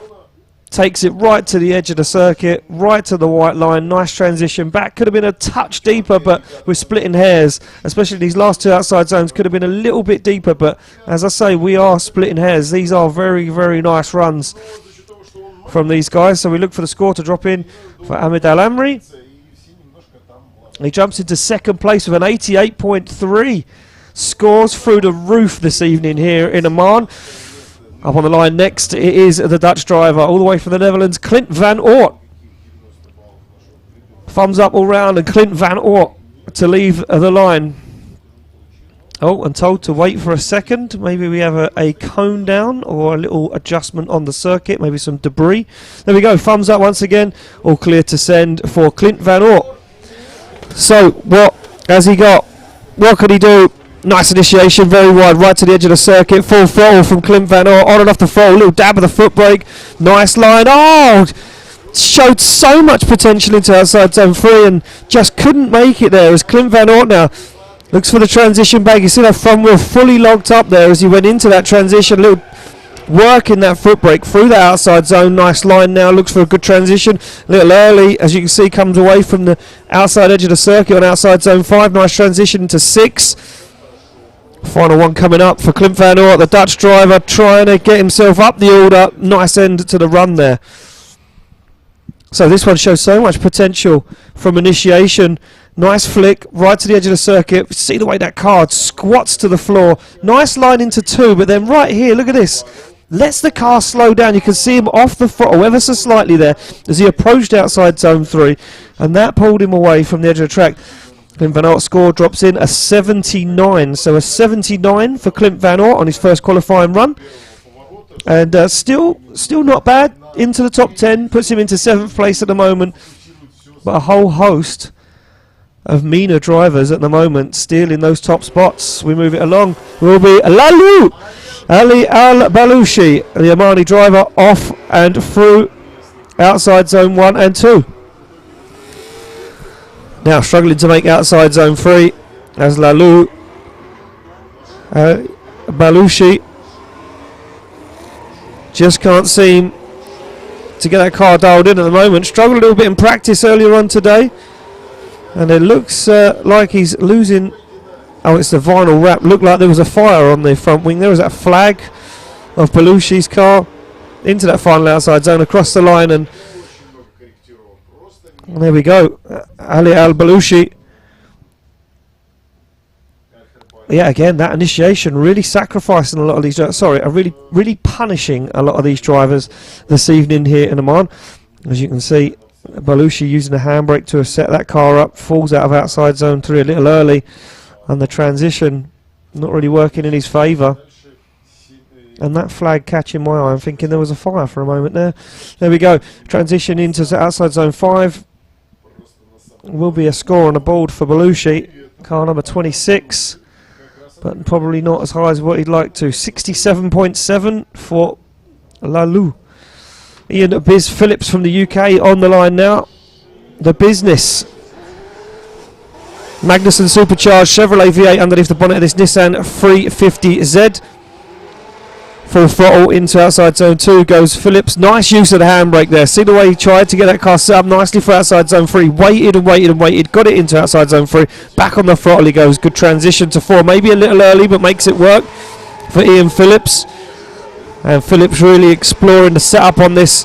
takes it right to the edge of the circuit, right to the white line. Nice transition back. Could have been a touch deeper, but we're splitting hairs, especially these last two outside zones. Could have been a little bit deeper, but as I say, we are splitting hairs. These are very, very nice runs from these guys. So we look for the score to drop in for Ahmed Al-Amri. He jumps into second place with an 88.3. Scores through the roof this evening here in Oman. Up on the line next, it is the Dutch driver, all the way from the Netherlands, Clint Van Oort. Thumbs up all round, and Clint Van Oort to leave the line. Oh, and told to wait for a second. Maybe we have a cone down or a little adjustment on the circuit, maybe some debris. There we go, thumbs up once again, all clear to send for Clint Van Oort. So, what has he got? What could he do? Nice initiation, very wide, right to the edge of the circuit. Full throttle from Clint Van Oort, on and off the throttle, little dab of the foot brake. Nice line. Oh, showed so much potential into outside zone 3 and just couldn't make it there as Clint Van Oort now looks for the transition back. You see that front wheel fully locked up there as he went into that transition. Little work in that foot brake through the outside zone. Nice line now, looks for a good transition. A little early, as you can see, comes away from the outside edge of the circuit on outside zone 5. Nice transition into 6. Final one coming up for Clint Van Oort, the Dutch driver, trying to get himself up the order. Nice end to the run there. So this one shows so much potential from initiation. Nice flick right to the edge of the circuit. See the way that car squats to the floor. Nice line into 2, but then right here, look at this. Lets the car slow down. You can see him off the throttle ever so slightly there as he approached outside zone 3, and that pulled him away from the edge of the track. Clint Van Oort's score drops in a 79. So a 79 for Clint Van Oort on his first qualifying run. And still not bad. Into the top 10, puts him into 7th place at the moment. But a whole host of meaner drivers at the moment stealing those top spots. We move it along. Will be Lalu Ali Al-Belushi, the Omani driver, off and through outside zone 1 and 2. Now struggling to make outside zone 3 as Lalu Belushi just can't seem to get that car dialed in at the moment. Struggled a little bit in practice earlier on today, and it looks like he's losing. Oh, it's the vinyl wrap. Looked like there was a fire on the front wing. There was that flag of Belushi's car into that final outside zone, across the line, and there we go. Ali Al-Belushi. Yeah, again, that initiation really sacrificing a lot of these drivers. Sorry, really punishing a lot of these drivers this evening here in Oman. As you can see, Belushi using the handbrake to set that car up, falls out of outside zone 3 a little early, and the transition not really working in his favour. And that flag catching my eye, I'm thinking there was a fire for a moment there. There we go, transition into outside zone 5. Will be a score on the board for Belushi, car number 26. But probably not as high as what he'd like to. 67.7 for Lalu. Ian Biz Phillips from the UK on the line now. The business. Magnussen supercharged Chevrolet V8 underneath the bonnet of this Nissan 350Z. Full throttle into outside zone 2 goes Phillips. Nice use of the handbrake there. See the way he tried to get that car set up nicely for outside zone 3. Waited and waited and waited. Got it into outside zone 3. Back on the throttle he goes. Good transition to 4. Maybe a little early, but makes it work for Ian Phillips. And Phillips really exploring the setup on this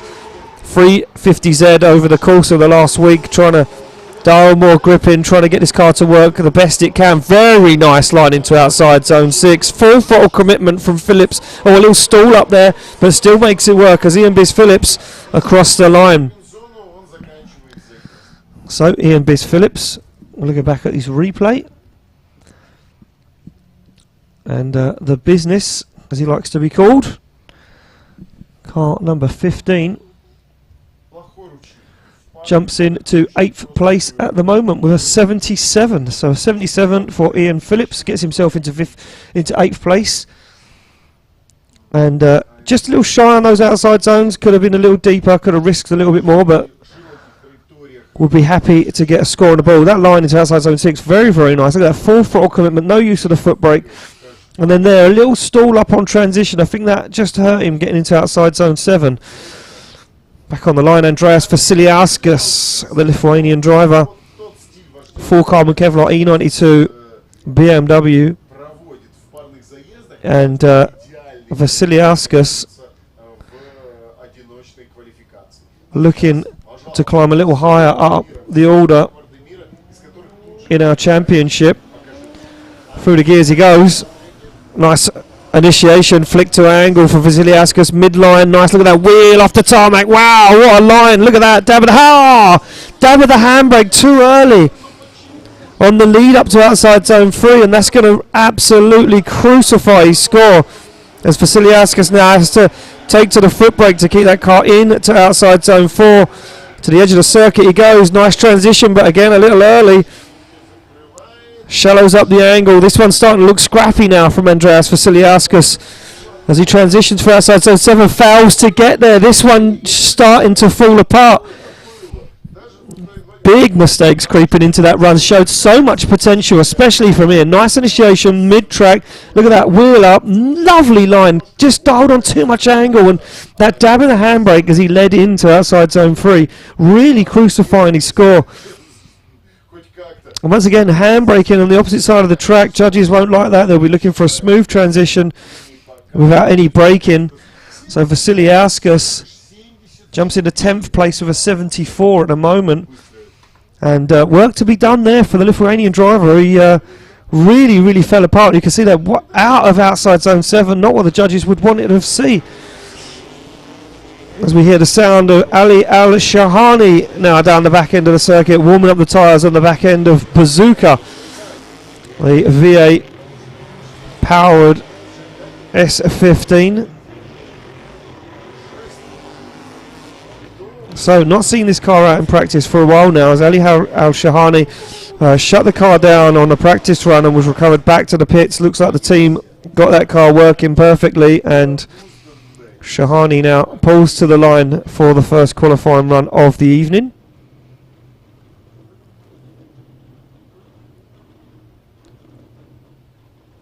350Z over the course of the last week. Trying to dial more grip in, trying to get this car to work the best it can. Very nice line into outside zone 6. Full throttle commitment from Phillips. Oh, a little stall up there, but still makes it work as Ian Biz Phillips across the line. So Ian Biz Phillips, looking back at his replay. And the business, as he likes to be called, car number 15, jumps in to 8th place at the moment with a 77. So a 77 for Ian Phillips, gets himself into 8th place. And just a little shy on those outside zones. Could have been a little deeper, could have risked a little bit more, but would be happy to get a score on the ball. That line into outside zone 6, very, very nice. Look at that full throttle commitment, no use of the foot brake. And then there, a little stall up on transition. I think that just hurt him getting into outside zone 7. Back on the line, Andreas Vasiliauskas, the Lithuanian driver. Full carbon Kevlar E92 BMW. And Vasiliauskas looking to climb a little higher up the order in our championship. Through the gears he goes. Nice initiation, flick to angle for Vasiliauskas, midline, nice, look at that wheel off the tarmac, wow, what a line, look at that, dab of the handbrake too early on the lead up to outside zone 3, and that's going to absolutely crucify his score, as Vasiliauskas now has to take to the foot brake to keep that car in to outside zone 4, to the edge of the circuit he goes, nice transition, but again a little early. Shallows up the angle. This one's starting to look scrappy now from Andreas Vasiliauskas as he transitions for outside zone 7. Fails to get there. This one starting to fall apart. Big mistakes creeping into that run. Showed so much potential, especially from here. Nice initiation, mid-track. Look at that wheel up. Lovely line. Just dialed on too much angle. And that dab in the handbrake as he led into outside zone 3. Really crucifying his score. And once again, handbraking on the opposite side of the track. Judges won't like that. They'll be looking for a smooth transition without any braking. So Vasiliauskas Jumps into 10th place with a 74 at the moment. And work to be done there for the Lithuanian driver. He really, really fell apart. You can see that out of outside zone 7, not what the judges would want it to see. As we hear the sound of Ali Al-Shahani now down the back end of the circuit, warming up the tyres on the back end of Bazooka, the V8 powered S15. So not seen this car out in practice for a while now, as Ali Al-Shahani shut the car down on a practice run and was recovered back to the pits. Looks like the team got that car working perfectly, and Shahani now pulls to the line for the first qualifying run of the evening.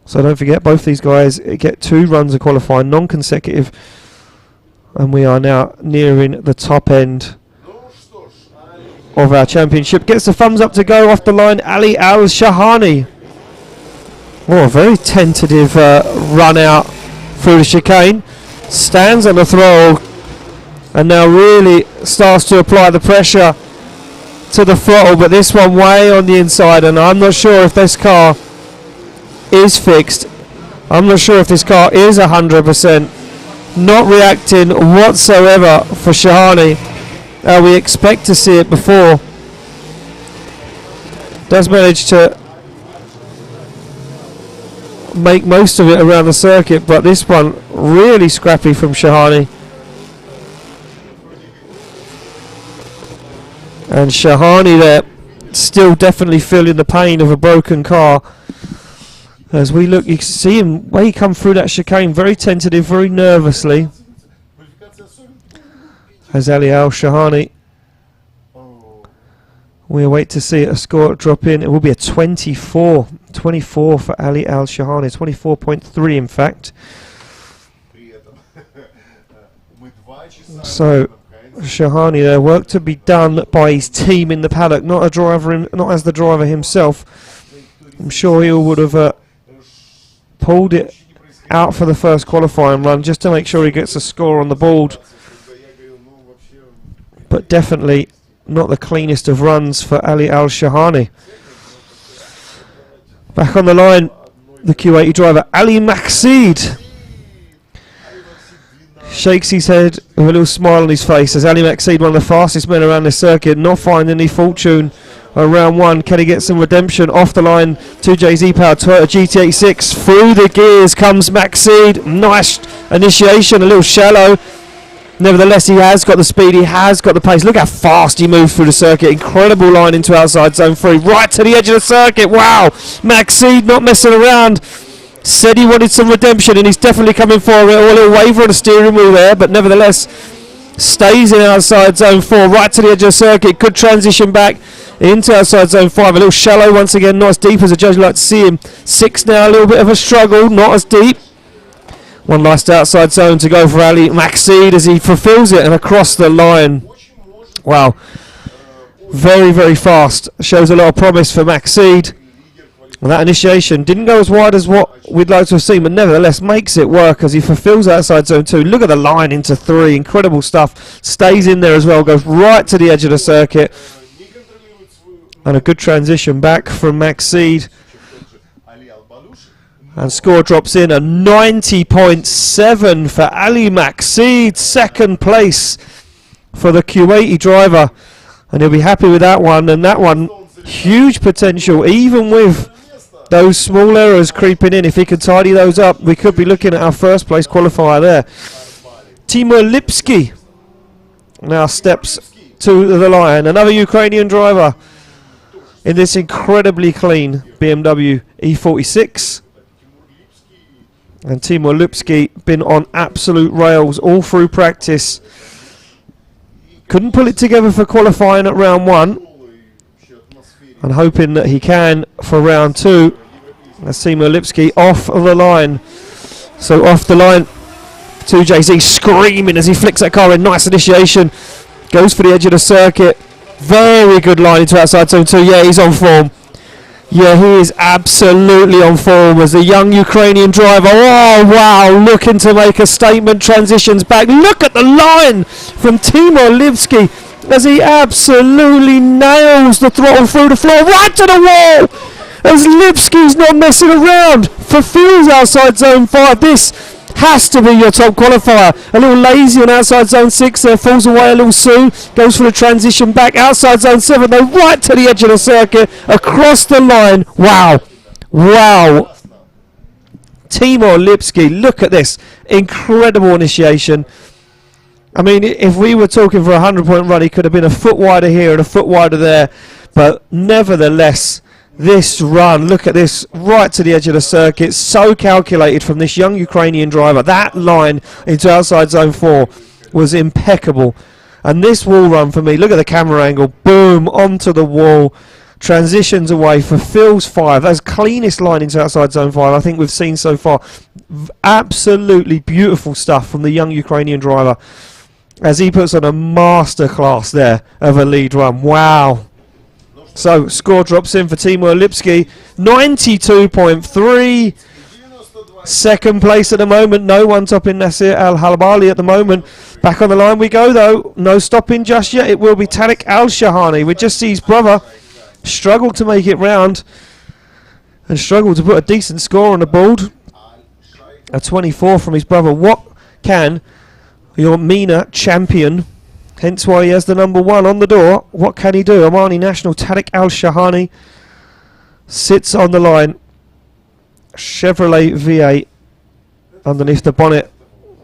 So don't forget, both these guys get 2 runs of qualifying, non-consecutive, and we are now nearing the top end of our championship. Gets the thumbs up to go off the line, Ali Al-Shahani. Oh, a very tentative run out through the chicane. Stands on the throttle and now really starts to apply the pressure to the throttle, but this one way on the inside, and I'm not sure if this car is fixed. I'm not sure if this car is 100%. Not reacting whatsoever for Shahani. We expect to see it before. Does manage to make most of it around the circuit, but this one really scrappy from Shahani. And Shahani there still definitely feeling the pain of a broken car. As we look, you can see him way he come through that chicane, very tentative, very nervously. As Ali Al-Shahani, we await to see a score drop in. It will be a 24 for Ali Al-Shahani, 24.3 in fact. So Shahani there, work to be done by his team in the paddock, not as the driver himself. I'm sure he would have pulled it out for the first qualifying run just to make sure he gets a score on the board, but definitely not the cleanest of runs for Ali Al-Shahani. Back on the line, the Q80 driver Ali Maxid shakes his head with a little smile on his face as Ali Maxid, one of the fastest men around this circuit, not finding any fortune around 1. Can he get some redemption? Off the line, 2JZ power Toyota GT86. Through the gears comes Maxid. Nice initiation, a little shallow. Nevertheless, he has got the speed, he has got the pace. Look how fast he moves through the circuit. Incredible line into outside zone 3, right to the edge of the circuit. Wow, Maxid not messing around. Said he wanted some redemption, and he's definitely coming for it. A little waver on the steering wheel there, but nevertheless stays in outside zone 4, right to the edge of the circuit. Good transition back into outside zone 5. A little shallow once again, not as deep as a judge would like to see him. 6 now, a little bit of a struggle, not as deep. One last outside zone to go for Ali Maxid as he fulfills it and across the line. Wow. Very, very fast. Shows a lot of promise for Maxid. And that initiation didn't go as wide as what we'd like to have seen, but nevertheless makes it work as he fulfills outside zone 2. Look at the line into 3. Incredible stuff. Stays in there as well. Goes right to the edge of the circuit. And a good transition back from Maxid. And score drops in a 90.7 for Ali Maxid. Second place for the Q80 driver. And he'll be happy with that one. And that one, huge potential, even with those small errors creeping in. If he can tidy those up, we could be looking at our first place qualifier there. Timo Lipsky now steps to the line. Another Ukrainian driver in this incredibly clean BMW E46. And Timo Lipsky been on absolute rails all through practice. Couldn't pull it together for qualifying at round 1. And hoping that he can for round 2. That's Timo Lipsky off of the line. So off the line, 2JZ screaming as he flicks that car in. Nice initiation. Goes for the edge of the circuit. Very good line into outside zone 2. Yeah, he's on form. Yeah, he is absolutely on form as a young Ukrainian driver. Oh, wow, looking to make a statement. Transitions back. Look at the line. from Timo Lipsky as he absolutely nails the throttle through the floor, right to the wall, as Lipsky's not messing around. Fulfills outside zone 5. This has to be your top qualifier. A little lazy on outside zone 6 there, falls away a little soon, goes for the transition back, outside zone 7 though, right to the edge of the circuit, across the line. Wow, wow. Timo Lipsky, look at this, incredible initiation. I mean, if we were talking for a 100-point run, he could have been a foot wider here and a foot wider there, but nevertheless, this run, look at this, right to the edge of the circuit, so calculated from this young Ukrainian driver. That line into outside zone 4 was impeccable. And this wall run for me, look at the camera angle, boom, onto the wall, transitions away, fulfills 5. That's cleanest line into outside zone 5 I think we've seen so far. Absolutely beautiful stuff from the young Ukrainian driver, as he puts on a masterclass there of a lead run. Wow. So, score drops in for Timo Lipsky, 92.3. Second place at the moment. No one topping Yasser Al-Habali at the moment. Back on the line we go, though. No stopping just yet. It will be Tariq Al-Shahani. We just see his brother struggle to make it round and struggle to put a decent score on the board. A 24 from his brother. What can your MENA champion, hence why he has the number 1 on the door, what can he do? Omani national Tariq Al-Shahani sits on the line. Chevrolet V8 underneath the bonnet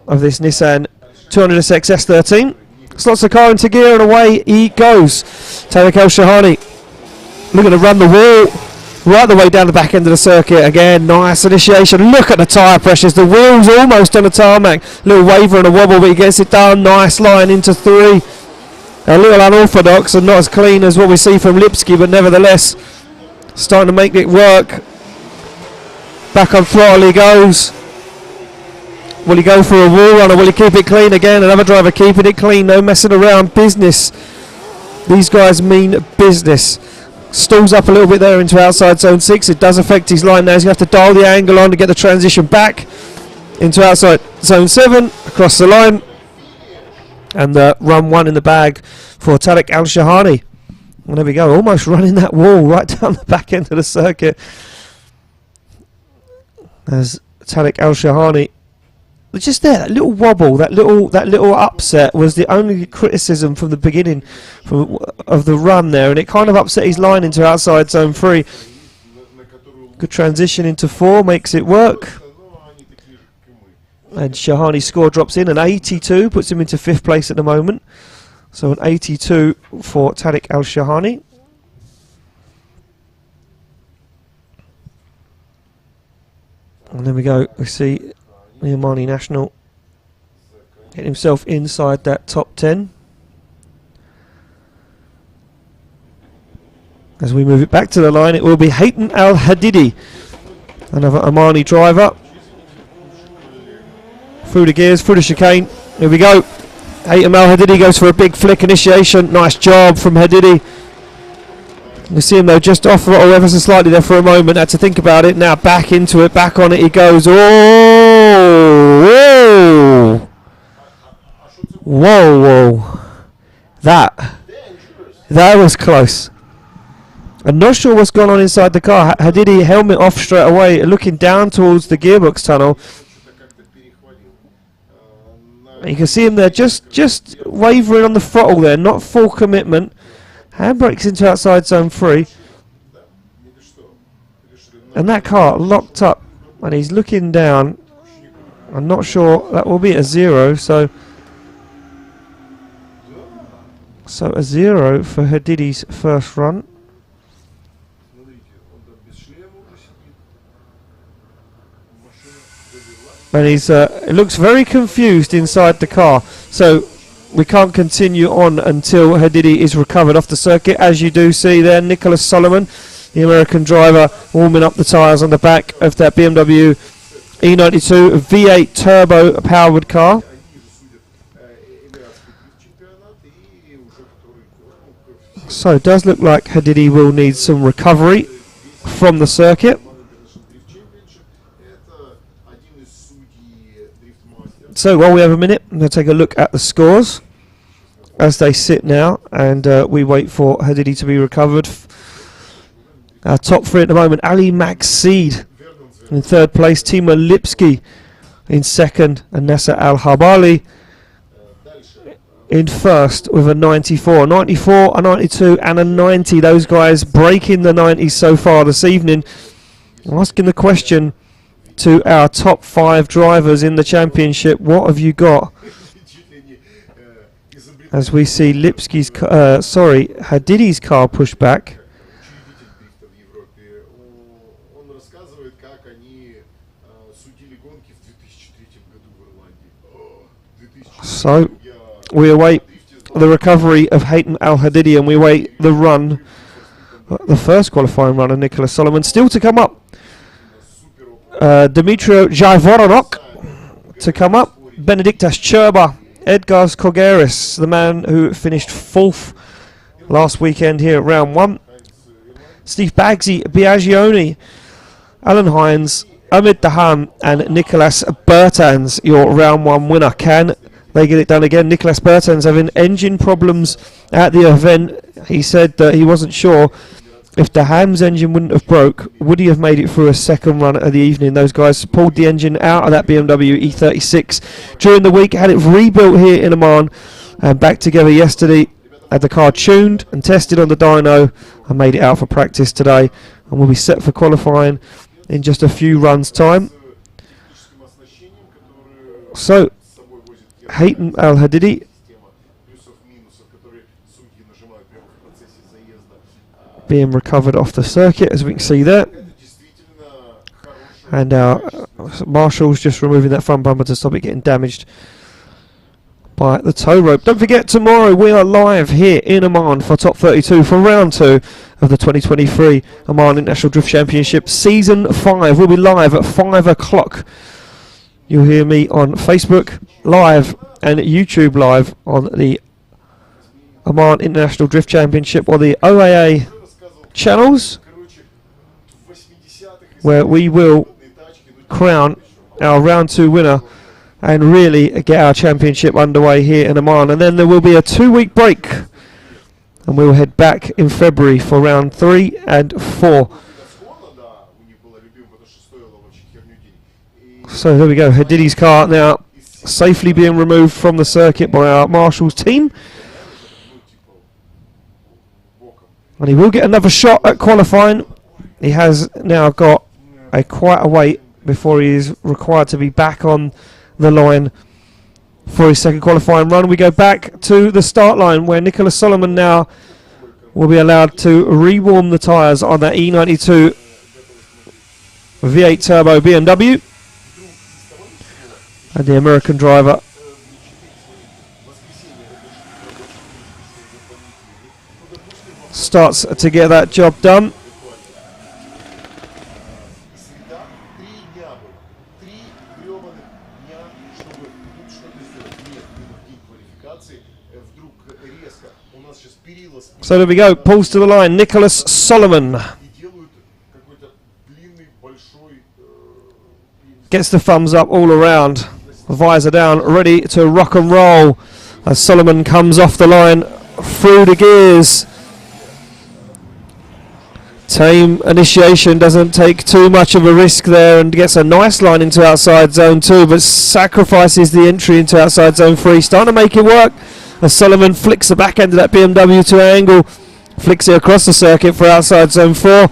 of this Nissan 200SX S13. Slots the car into gear and away he goes. Tariq Al-Shahani looking to run the wall right the way down the back end of the circuit. Again, nice initiation. Look at the tyre pressures. The wheel's almost on the tarmac. Little waver and a wobble, but he gets it done. Nice line into 3. A little unorthodox and not as clean as what we see from Lipsky, but nevertheless starting to make it work. Back on throttle he goes. Will he go for a wall run or will he keep it clean again? Another driver keeping it clean, no messing around. Business. These guys mean business. Stalls up a little bit there into outside zone 6. It does affect his line now. He's going to have to dial the angle on to get the transition back into outside zone 7. Across the line. And run 1 in the bag for Tariq Al-Shahani. And there we go. Almost running that wall right down the back end of the circuit. As Tariq Al-Shahani, just there, that little wobble, that little upset was the only criticism from the beginning of the run there, and it kind of upset his line into outside zone 3. Good transition into 4, makes it work. And Shahani's score drops in, an 82, puts him into 5th place at the moment. So an 82 for Tariq Al-Shahani. And there we go, we see the Omani national getting himself inside that top 10. As we move it back to the line, it will be Hussein Al-Hadidi, another Omani driver. Through the gears, through the chicane. Here we go. Hussein Al-Hadidi goes for a big flick initiation. Nice job from Hadidi. You see him though just off throttle ever so slightly there for a moment. Had to think about it. Now back into it, back on it he goes. Oh! Whoa! Whoa! That was close. I'm not sure what's gone on inside the car. Hadidi helmet off straight away, looking down towards the gearbox tunnel. You can see him there just wavering on the throttle there, not full commitment. Handbrakes into outside zone 3. And that car locked up and he's looking down. I'm not sure, that will be a 0, so a 0 for Hadidi's first run. And he's it looks very confused inside the car, so we can't continue on until Hadidi is recovered off the circuit. As you do see there, Nicholas Solomon, the American driver, warming up the tyres on the back of that BMW E92 V8 turbo powered car. So it does look like Hadidi will need some recovery from the circuit. So while we have a minute, I'm going to take a look at the scores. as they sit now, and we wait for Hadidi to be recovered. Our top three at the moment: Ali Saeed in third place, Timo Lipsky in second, and Yasser Al-Habali in first with a 94. 94, a 92 and a 90. Those guys breaking the 90s so far this evening. I'm asking the question to our top 5 drivers in the championship: what have you got? As we see Lipsky's Hadidi's car pushed back. So we await the recovery of Ahmed Al-Hajri, and we wait the run, the first qualifying run of Nicholas Solomon still to come up. Dimitro Jaivoronok to come up. Benediktas Cherba, Edgars Kogeris, the man who finished 4th last weekend here at round 1. Steve Bagsy, Biagioni, Alan Hines, Ahmed Daham and Nicolas Bertans, your round 1 winner. Can they get it done again? Nicolas Bertans having engine problems at the event. He said that he wasn't sure if Daham's engine wouldn't have broke, would he have made it through a second run of the evening. Those guys pulled the engine out of that BMW E36 during the week, had it rebuilt here in Oman, and back together yesterday. Had the car tuned and tested on the dyno and made it out for practice today, and will be set for qualifying in just a few runs time. So Ahmed Al-Hajri being recovered off the circuit, as we can see there, and our marshals just removing that front bumper to stop it getting damaged by the tow rope. Don't forget, tomorrow we are live here in Oman for Top 32 for round 2 of the 2023 Oman International Drift Championship Season 5. We'll be live at 5 o'clock. You'll hear me on Facebook Live and YouTube Live on the Oman International Drift Championship, or the OAA channels, where we will crown our round 2 winner and really get our championship underway here in Oman. And then there will be a 2-week break, and we will head back in February for round 3 and 4. So there we go, Hadidi's car now safely being removed from the circuit by our marshals team, and he will get another shot at qualifying. He has now got quite a wait before he is required to be back on the line for his second qualifying run. We go back to the start line, where Nicholas Solomon now will be allowed to rewarm the tyres on that E92 V8 Turbo BMW. And the American driver starts to get that job done. So there we go, pulls to the line, Nicholas Solomon. Gets the thumbs up all around. Visor down, ready to rock and roll as Solomon comes off the line through the gears. Tame initiation, doesn't take too much of a risk there and gets a nice line into outside zone 2, but sacrifices the entry into outside zone 3. Starting to make it work as Solomon flicks the back end of that BMW to angle, flicks it across the circuit for outside zone 4.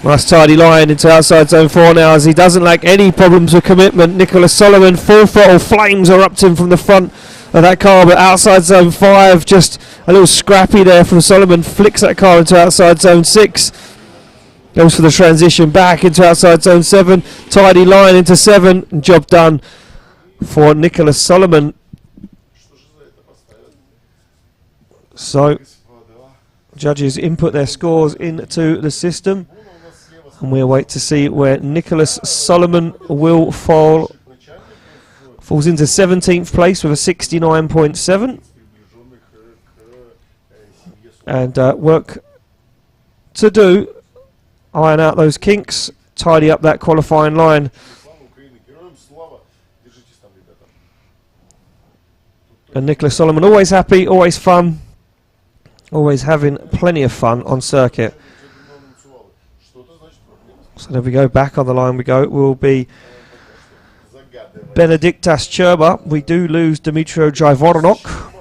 Nice tidy line into outside zone 4 now, as he doesn't lack any problems with commitment. Nicholas Solomon, full throttle, flames erupting from the front of that car, but outside zone 5, just a little scrappy there from Solomon, flicks that car into outside zone 6. Goes for the transition back into outside zone 7, tidy line into 7, and job done for Nicholas Solomon. So, judges input their scores into the system, and we'll wait to see where Nicholas Solomon will fall. Falls into 17th place with a 69.7. And work to do. Iron out those kinks, tidy up that qualifying line. and Nicholas Solomon. Always happy, always fun, always having plenty of fun on circuit. So there we go, back on the line we go. It will be Benediktas Cherba. We do lose Dimitro Jaivornok.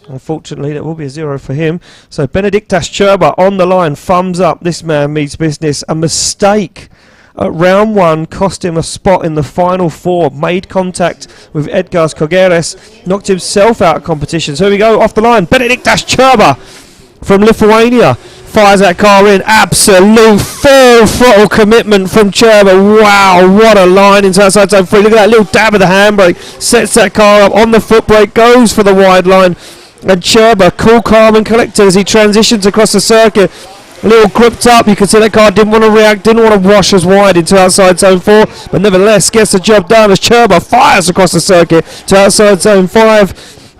Unfortunately, that will be a 0 for him. So Benediktas Cherba on the line, thumbs up. This man means business. A mistake at round 1 cost him a spot in the final 4. Made contact with Edgars Kogeres, knocked himself out of competition. So here we go, off the line. Benediktas Cherba from Lithuania fires that car in. Absolute full throttle commitment from Cherba. Wow, what a line into outside zone 3. Look at that little dab of the handbrake. Sets that car up on the foot brake, goes for the wide line. And Cherba, cool, calm and collected as he transitions across the circuit. A little gripped up. You can see that car didn't want to react, didn't want to wash as wide into outside zone 4, but nevertheless gets the job done as Cherba fires across the circuit to outside zone 5.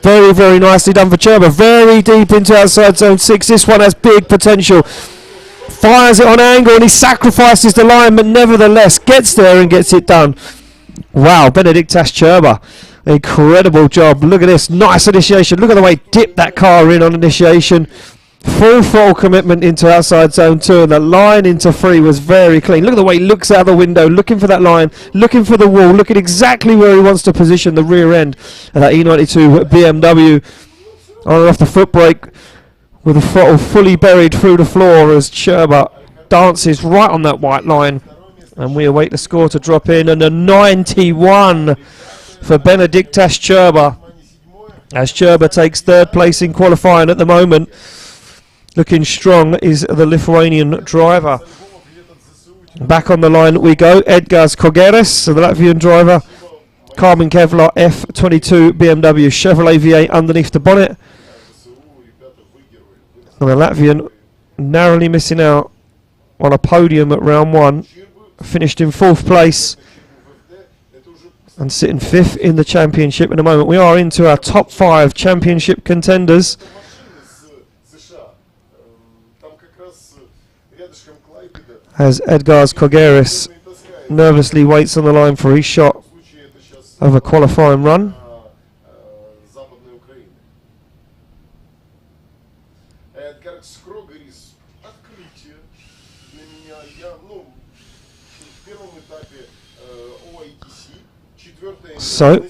Very, very nicely done for Cherba. Very deep into outside zone 6. This one has big potential. Fires it on angle and he sacrifices the line, but nevertheless gets there and gets it done. Wow, Benediktas Cherba. Incredible job. Look at this. Nice initiation. Look at the way he dipped that car in on initiation. Full throttle commitment into outside zone 2, and the line into 3 was very clean. Look at the way he looks out the window, looking for that line, looking for the wall, looking exactly where he wants to position the rear end of that E92 BMW. On and off the foot brake with the throttle fully buried through the floor as Cherba dances right on that white line. And we await the score to drop in, and a 91 for Benediktas Cherba, as Cherba takes 3rd place in qualifying at the moment. Looking strong is the Lithuanian driver. Back on the line we go. Edgars Kogeres, so the Latvian driver. Carbon Kevlar F22 BMW Chevrolet V8 underneath the bonnet. And the Latvian narrowly missing out on a podium at round 1. Finished in 4th place and sitting 5th in the championship at the moment. We are into our top 5 championship contenders. As Edgars Kogeres nervously waits on the line for his shot of a qualifying run. So,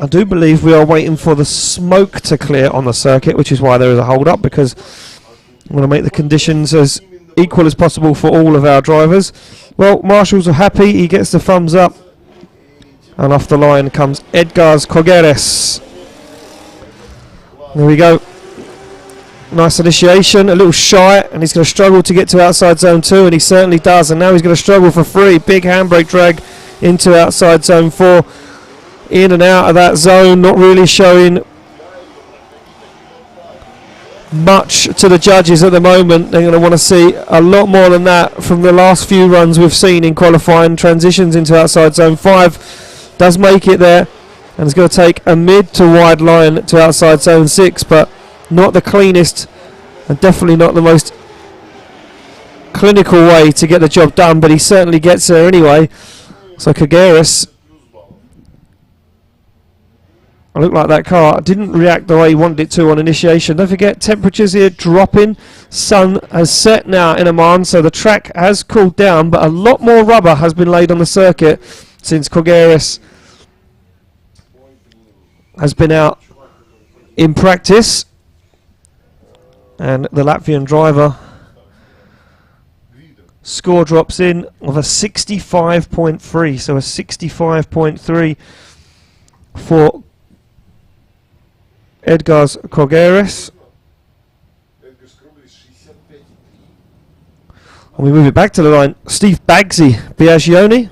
I do believe we are waiting for the smoke to clear on the circuit, which is why there is a hold up, because I'm going to make the conditions as equal as possible for all of our drivers. Well, marshals are happy, he gets the thumbs up, and off the line comes Edgars Kogeres. There we go. Nice initiation, a little shy, and he's going to struggle to get to outside zone 2, and he certainly does, and now he's going to struggle for 3. Big handbrake drag into outside zone 4. In and out of that zone, not really showing much to the judges at the moment. They're going to want to see a lot more than that from the last few runs we've seen in qualifying. Transitions into outside zone 5, does make it there, and it's going to take a mid to wide line to outside zone 6, but not the cleanest and definitely not the most clinical way to get the job done, but he certainly gets there anyway. So Kogeres, I look like that car didn't react the way he wanted it to on initiation. Don't forget, temperatures here dropping. Sun has set now in Oman, so the track has cooled down, but a lot more rubber has been laid on the circuit since Kogeres has been out in practice. And the Latvian driver score drops in of a 65.3, so a 65.3 for Edgars Kogeres. And we move it back to the line. Steve Bagsy, Biagioni.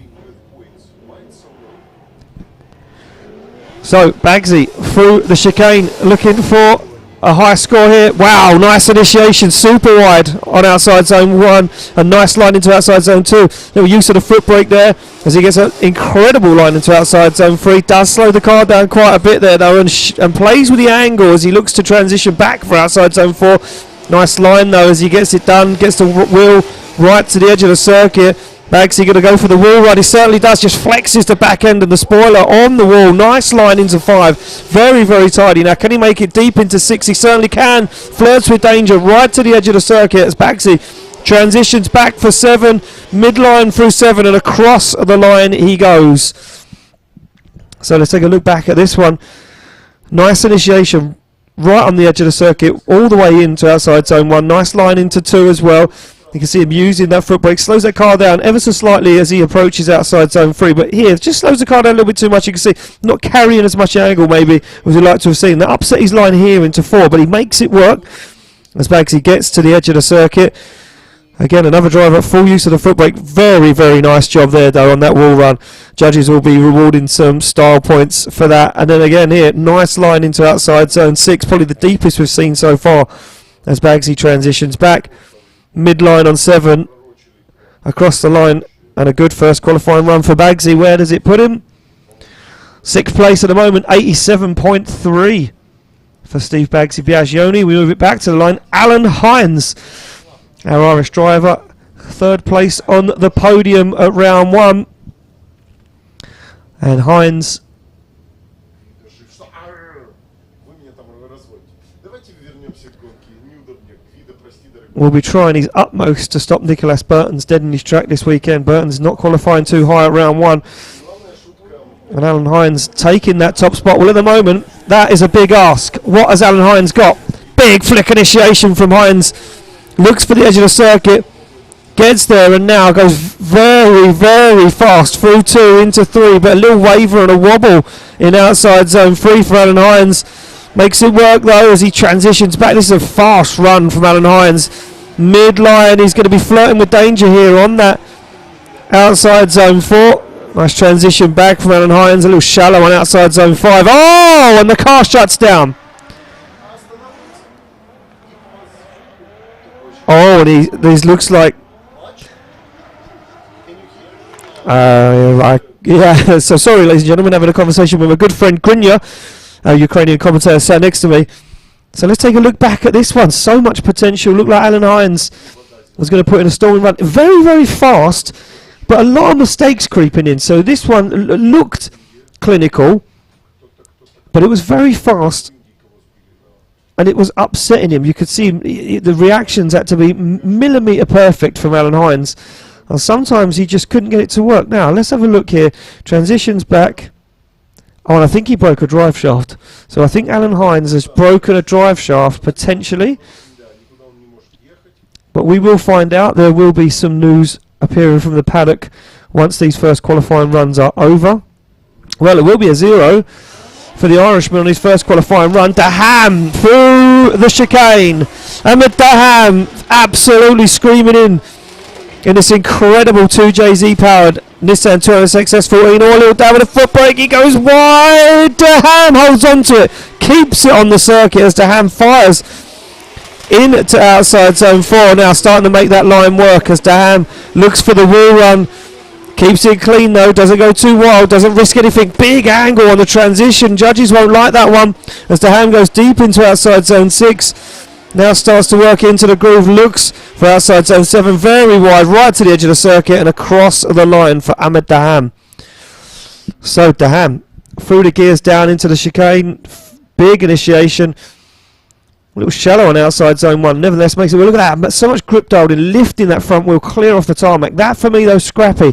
So Bagsy through the chicane, looking for a high score here. Wow, nice initiation, super wide on outside zone 1. A nice line into outside zone 2. Little use of the foot brake there as he gets an incredible line into outside zone 3. Does slow the car down quite a bit there though, and plays with the angle as he looks to transition back for outside zone 4. Nice line though as he gets it done, gets the wheel right to the edge of the circuit. Bagsy going to go for the wall run. He certainly does. Just flexes the back end of the spoiler on the wall. Nice line into 5. Very, very tidy. Now, can he make it deep into 6? He certainly can. Flirts with danger right to the edge of the circuit as Bagsy transitions back for 7. Midline through 7 and across the line he goes. So let's take a look back at this one. Nice initiation right on the edge of the circuit all the way into outside zone 1. Nice line into 2 as well. You can see him using that foot brake, slows that car down ever so slightly as he approaches outside zone 3, but here just slows the car down a little bit too much. You can see not carrying as much angle maybe as we'd like to have seen. That upset his line here into 4, but he makes it work as Bagsy gets to the edge of the circuit. Again, another driver at full use of the foot brake. Very, very nice job there though on that wall run. Judges will be rewarding some style points for that. And then again here, nice line into outside zone 6, probably the deepest we've seen so far as Bagsy transitions back. Midline on 7, across the line, and a good first qualifying run for Bagsy. Where does it put him? 6th place at the moment, 87.3 for Steve Bagsy Biagioni. We move it back to the line. Alan Hines, our Irish driver, 3rd place on the podium at round 1. And Hines will be trying his utmost to stop Nicholas Burton's dead in his track this weekend. Burton's not qualifying too high at round 1. And Alan Hines taking that top spot. Well, at the moment, that is a big ask. What has Alan Hines got? Big flick initiation from Hines. Looks for the edge of the circuit. Gets there and now goes very, very fast through 2 into 3. But a little waver and a wobble in outside zone 3 for Alan Hines. Makes it work though as he transitions back. This is a fast run from Alan Hines. Midline, he's going to be flirting with danger here on that outside zone 4. Nice transition back from Alan Hines. A little shallow on outside zone 5. Oh, and the car shuts down. Oh, and this looks like... yeah, so sorry ladies and gentlemen, having a conversation with my good friend Grinya. Ukrainian commentator sat next to me. So let's take a look back at this one. So much potential. Looked like Alan Hines was going to put in a storming run. Very, very fast, but a lot of mistakes creeping in. So this one looked clinical, but it was very fast, and it was upsetting him. You could see the reactions had to be millimetre perfect from Alan Hines. And sometimes he just couldn't get it to work. Now, let's have a look here. Transitions back. Oh, and I think he broke a drive shaft. So I think Alan Hines has broken a drive shaft, potentially. But we will find out. There will be some news appearing from the paddock once these first qualifying runs are over. Well, it will be a 0 for the Irishman on his first qualifying run. Daham through the chicane. Ahmed Daham absolutely screaming in this incredible 2JZ powered Nissan Touareg XS14. All little down with a foot brake. He goes wide. Daham holds on to it. Keeps it on the circuit as Daham fires into outside zone 4. Now starting to make that line work as Daham looks for the wall run. Keeps it clean though. Doesn't go too wild. Doesn't risk anything. Big angle on the transition. Judges won't like that one as Daham goes deep into outside zone 6. Now starts to work into the groove, looks for outside zone 7, very wide, right to the edge of the circuit and across the line for Ahmed Daham. So Daham through the gears down into the chicane, big initiation, a little shallow on outside zone 1, nevertheless makes it, well, look at that, but so much grip dialed in, lifting that front wheel clear off the tarmac. That for me though, scrappy,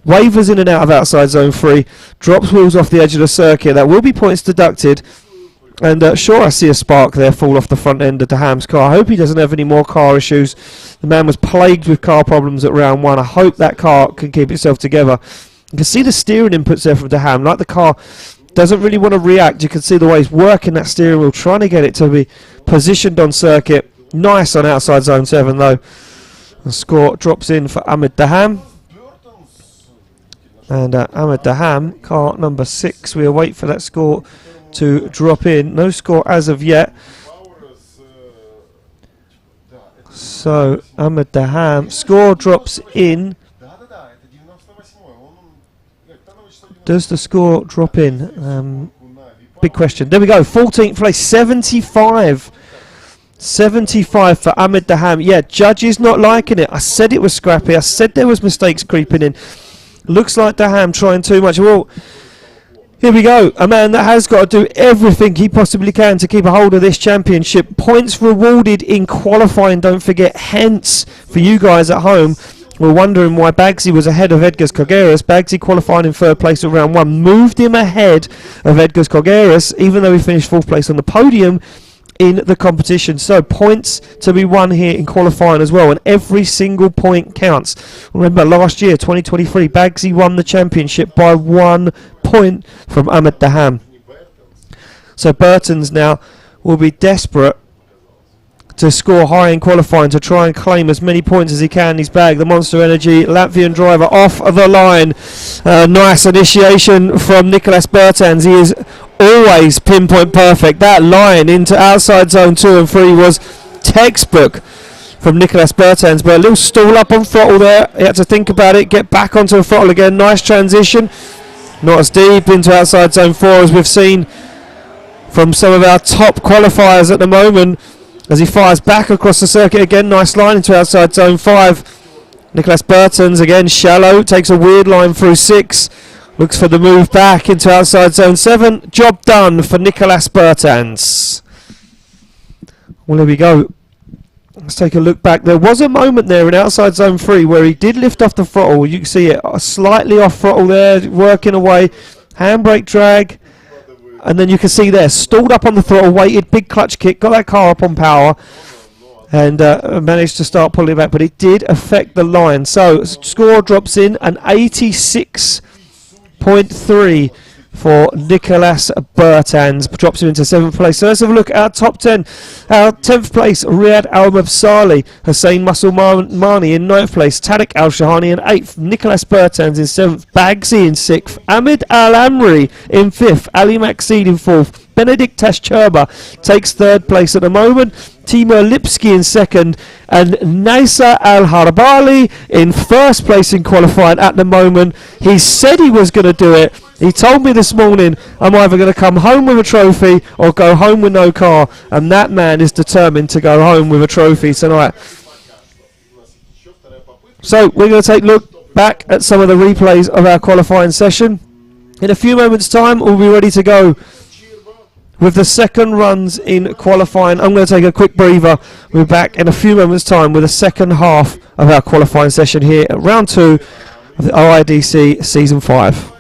wavers in and out of outside zone 3, drops wheels off the edge of the circuit. That will be points deducted. And sure, I see a spark there fall off the front end of Daham's car. I hope he doesn't have any more car issues. The man was plagued with car problems at round 1. I hope that car can keep itself together. You can see the steering inputs there from Daham. Like the car doesn't really want to react. You can see the way he's working that steering wheel, trying to get it to be positioned on circuit. Nice on outside zone 7 though. The score drops in for Ahmed Daham. And Ahmed Daham, car number 6. We await for that score to drop in. No score as of yet. So Ahmed Daham, score drops in. Does the score drop in? Big question. There we go. 14th place, 75 75 for Ahmed Daham. Yeah, judges not liking it. I said it was scrappy. I said there was mistakes creeping in. Looks like Daham trying too much. Well, here we go. A man that has got to do everything he possibly can to keep a hold of this championship. Points rewarded in qualifying, don't forget. Hence, for you guys at home, we're wondering why Bagsy was ahead of Edgars Kogeras. Bagsy qualifying in third place at round one moved him ahead of Edgars Kogeras, even though he finished fourth place on the podium in the competition. So points to be won here in qualifying as well, and every single point counts. Remember last year, 2023, Bagsy won the championship by 1 point from Ahmed Daham. So Burton's now will be desperate to score high in qualifying to try and claim as many points as he can in his bag. The Monster Energy Latvian driver off the line. Nice initiation from Nicolas Bertans. He is always pinpoint perfect. That line into outside zone 2 and 3 was textbook from Nicolas Bertans, but a little stall up on throttle there. He had to think about it, get back onto the throttle again. Nice transition. Not as deep into outside zone 4 as we've seen from some of our top qualifiers at the moment. As he fires back across the circuit again, nice line into outside zone 5. Nicolas Bertans again shallow, takes a weird line through 6, looks for the move back into outside zone 7. Job done for Nicolas Bertans. Well, there we go. Let's take a look back. There was a moment there in outside zone 3 where he did lift off the throttle. You can see it slightly off throttle there, working away. Handbrake drag. And then you can see there, stalled up on the throttle, waited, big clutch kick, got that car up on power, and managed to start pulling it back. But it did affect the line. So score drops in an 86.3 for Nicolas Bertans, drops him into 7th place. So let's have a look at our top 10. Our 10th place, Riyad Al-Mabsali, Hussein Musulmani in 9th place, Tariq Al-Shahani in 8th, Nicolas Bertans in 7th, Bagsy in 6th, Ahmed Al-Amri in 5th, Ali Maxid in 4th, Benedict Tashcherba takes 3rd place at the moment, Timo Lipsky in 2nd, and Yasser Al-Habali in 1st place in qualifying at the moment. He said he was going to do it. He told me this morning, I'm either going to come home with a trophy or go home with no car, and that man is determined to go home with a trophy tonight. So we're going to take a look back at some of the replays of our qualifying session. In a few moments' time, we'll be ready to go with the second runs in qualifying. I'm going to take a quick breather. We'll be back in a few moments' time with the second half of our qualifying session here at round 2 of the OIDC Season 5.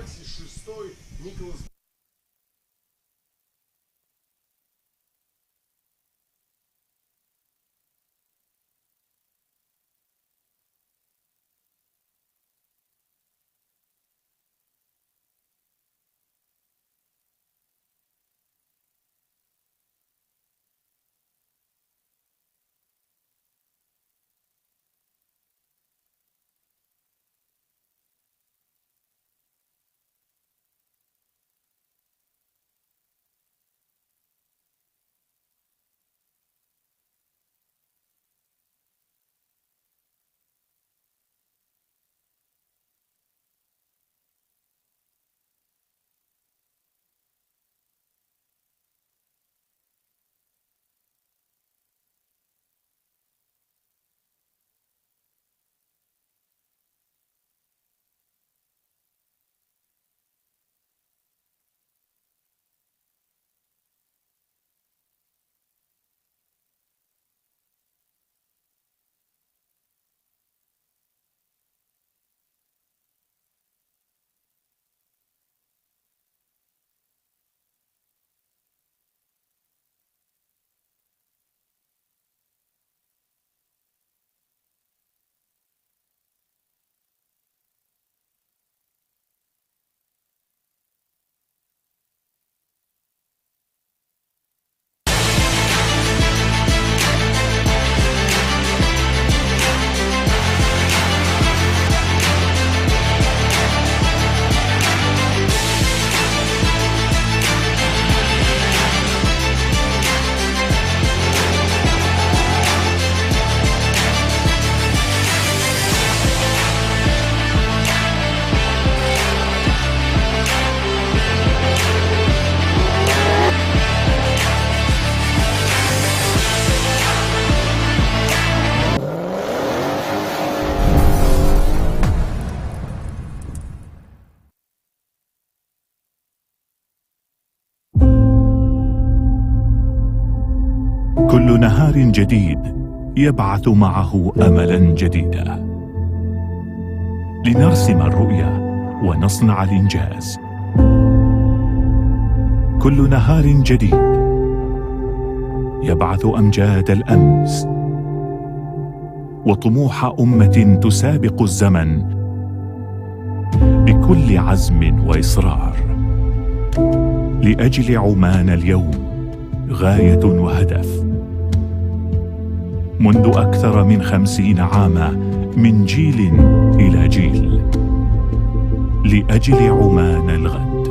كل نهار جديد يبعث معه أملا جديدا لنرسم الرؤيا ونصنع الإنجاز. كل نهار جديد يبعث أمجاد الأمس وطموح أمة تسابق الزمن بكل عزم وإصرار لأجل عمان اليوم غاية وهدف. منذ أكثر من 50 عاما من جيل إلى جيل لأجل عمان الغد.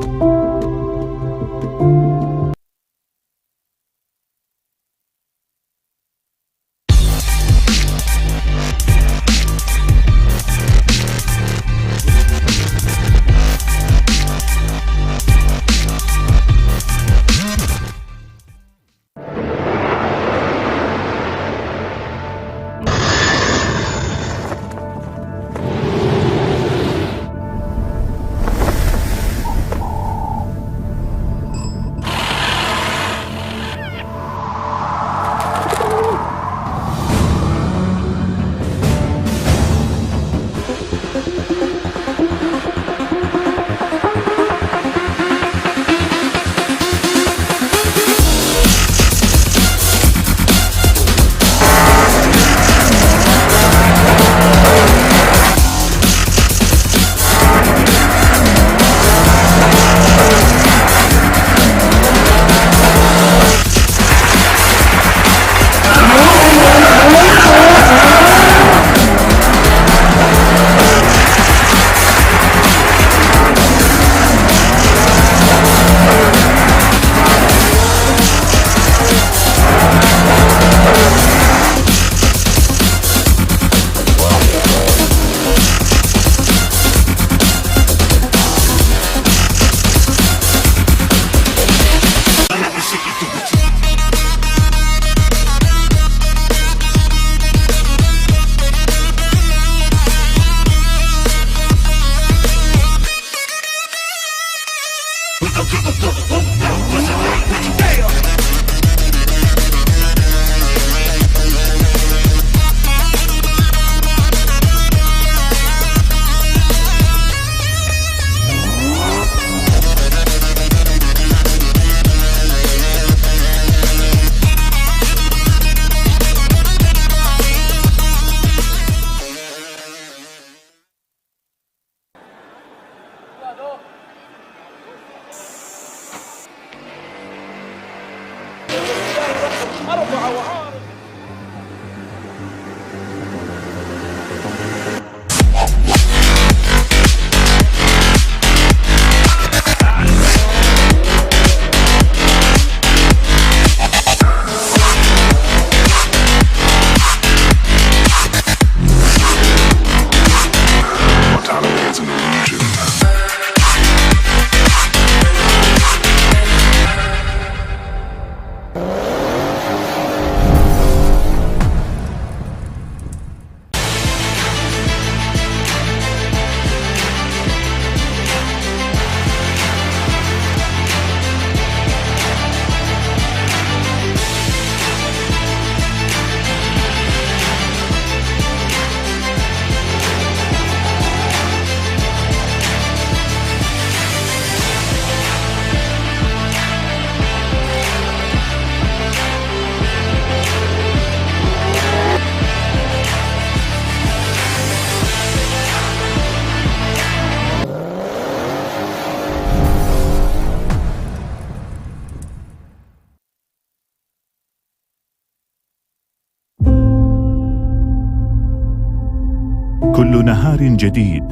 كل نهار جديد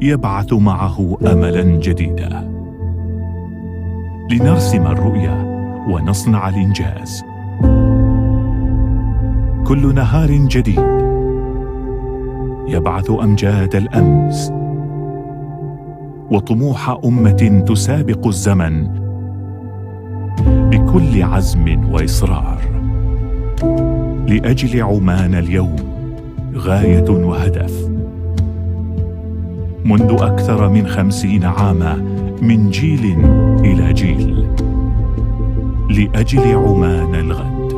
يبعث معه أملا جديدا لنرسم الرؤيا ونصنع الإنجاز. كل نهار جديد يبعث أمجاد الأمس وطموح أمة تسابق الزمن بكل عزم وإصرار لأجل عمان اليوم غاية وهدف. منذ أكثر من 50 عاما من جيل إلى جيل لأجل عمان الغد.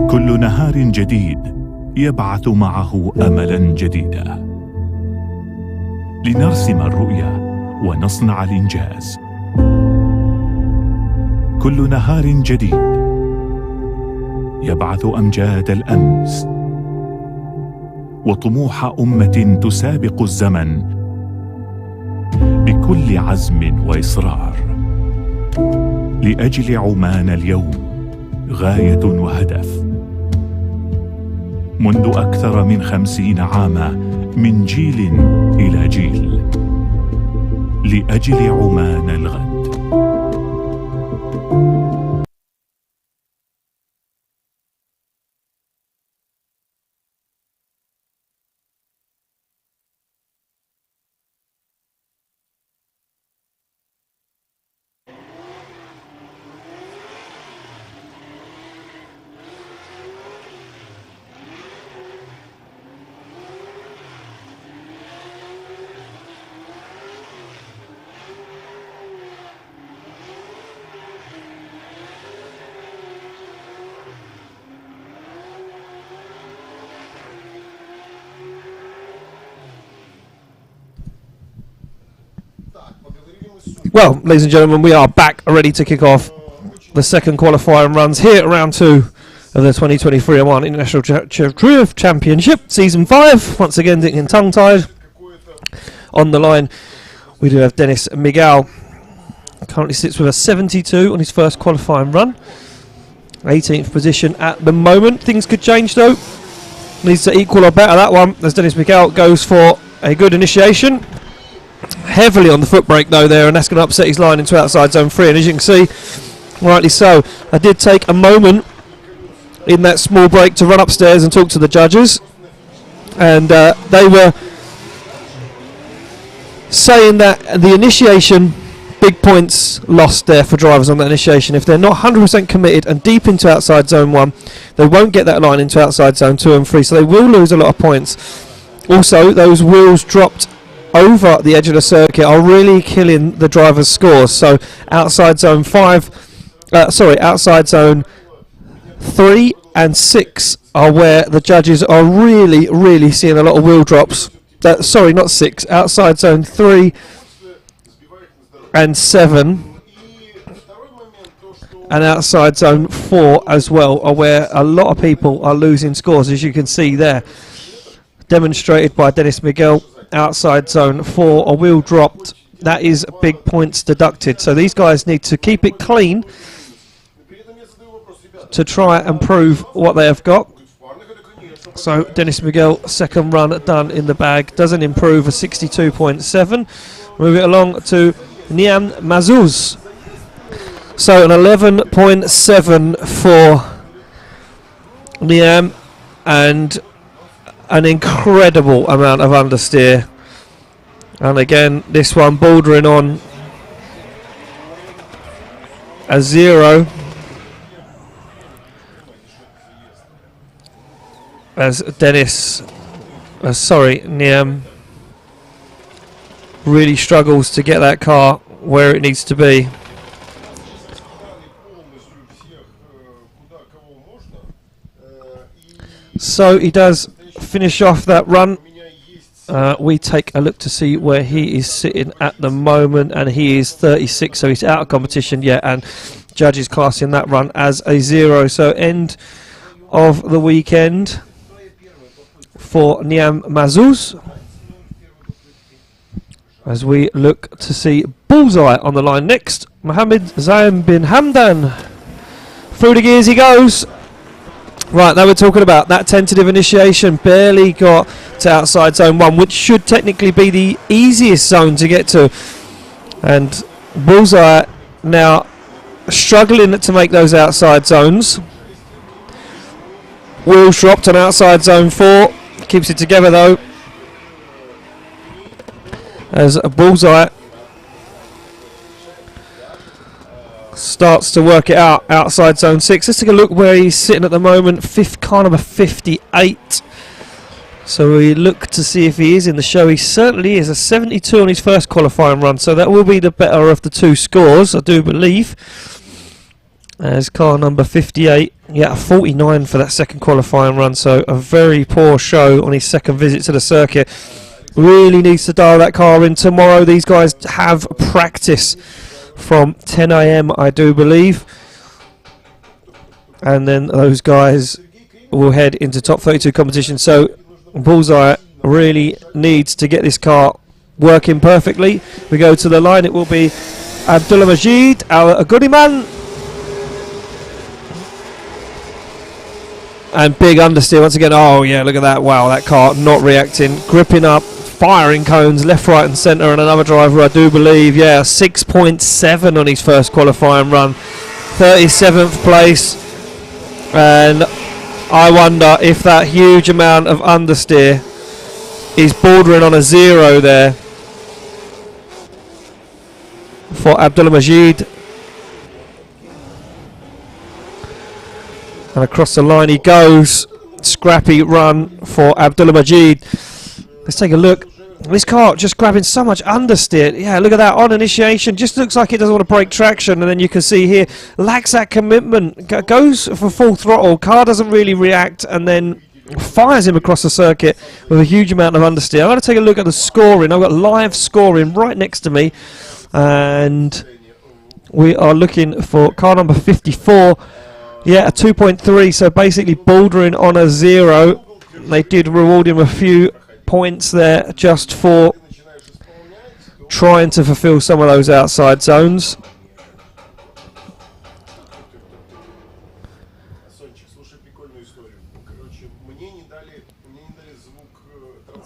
كل نهار جديد يبعث معه أملا جديدا لنرسم الرؤية ونصنع الإنجاز. كل نهار جديد يبعث أمجاد الأمس وطموح أمة تسابق الزمن بكل عزم وإصرار لأجل عمان اليوم غاية وهدف. منذ أكثر من 50 عاما من جيل إلى جيل لأجل عمان الغد. Well, ladies and gentlemen, we are back ready to kick off the second qualifying runs here at round 2 of the 2023 Oman International Drift Championship, Season 5. Once again, getting tongue-tied. On the line, we do have Dennis Miguel. Currently sits with a 72 on his first qualifying run. 18th position at the moment. Things could change, though. Needs to equal or better that one, as Dennis Miguel goes for a good initiation. Heavily on the foot brake though there, and that's going to upset his line into outside zone 3, and as you can see, rightly so. I did take a moment in that small break to run upstairs and talk to the judges, and they were saying that the initiation, big points lost there for drivers on that initiation. If they're not 100% committed and deep into outside zone 1, they won't get that line into outside zone 2 and 3, so they will lose a lot of points. Also, those wheels dropped over the edge of the circuit are really killing the driver's scores. So outside zone 3 and 6 are where the judges are really seeing a lot of wheel drops. Sorry, not 6. Outside zone 3 and 7 and outside zone 4 as well are where a lot of people are losing scores, as you can see there. Demonstrated by Dennis Miguel. Outside zone 4, a wheel dropped. That is big points deducted. So these guys need to keep it clean to try and prove what they have got. So Dennis Miguel, second run done in the bag. Doesn't improve, a 62.7. Move it along to Niam Mazus. So an 11.7 for Niam, and an incredible amount of understeer, and again this one bordering on a 0, as Niam really struggles to get that car where it needs to be. So he does finish off that run. We take a look to see where he is sitting at the moment, and he is 36, so he's out of competition yet, and judges classing that run as a 0. So end of the weekend for Niam Mazus, as we look to see Bullseye on the line next. Mohammed Zaim bin Hamdan. Through the gears he goes. Right, now we're talking about that tentative initiation. Barely got to outside zone 1, which should technically be the easiest zone to get to. And Bullseye now struggling to make those outside zones. Wheels dropped on outside zone 4. Keeps it together though, as a Bullseye starts to work it out outside zone 6. Let's take a look where he's sitting at the moment. Car number 58. So we look to see if he is in the show. He certainly is. A 72 on his first qualifying run, so that will be the better of the two scores, I do believe. As car number 58, yeah, a 49 for that second qualifying run, so a very poor show on his second visit to the circuit. Really needs to dial that car in tomorrow. These guys have practice from 10 AM, I do believe, and then those guys will head into top 32 competition. So Bullseye really needs to get this car working perfectly. We go to the line. It will be Abdulmajid Al-Guriman. And big understeer once again. Oh yeah, look at that. Wow, that car not reacting. Gripping up, firing cones left, right and centre. And another driver, I do believe, yeah, 6.7 on his first qualifying run. 37th place. And I wonder if that huge amount of understeer is bordering on a 0 there for Abdulmajid. And across the line he goes. Scrappy run for Abdulmajid. Let's take a look. This car just grabbing so much understeer. Yeah, look at that on initiation. Just looks like it doesn't want to break traction. And then you can see here, lacks that commitment. Goes for full throttle. Car doesn't really react, and then fires him across the circuit with a huge amount of understeer. I'm going to take a look at the scoring. I've got live scoring right next to me. And we are looking for car number 54. Yeah, a 2.3, so basically bordering on a 0. They did reward him a few points there just for trying to fulfill some of those outside zones.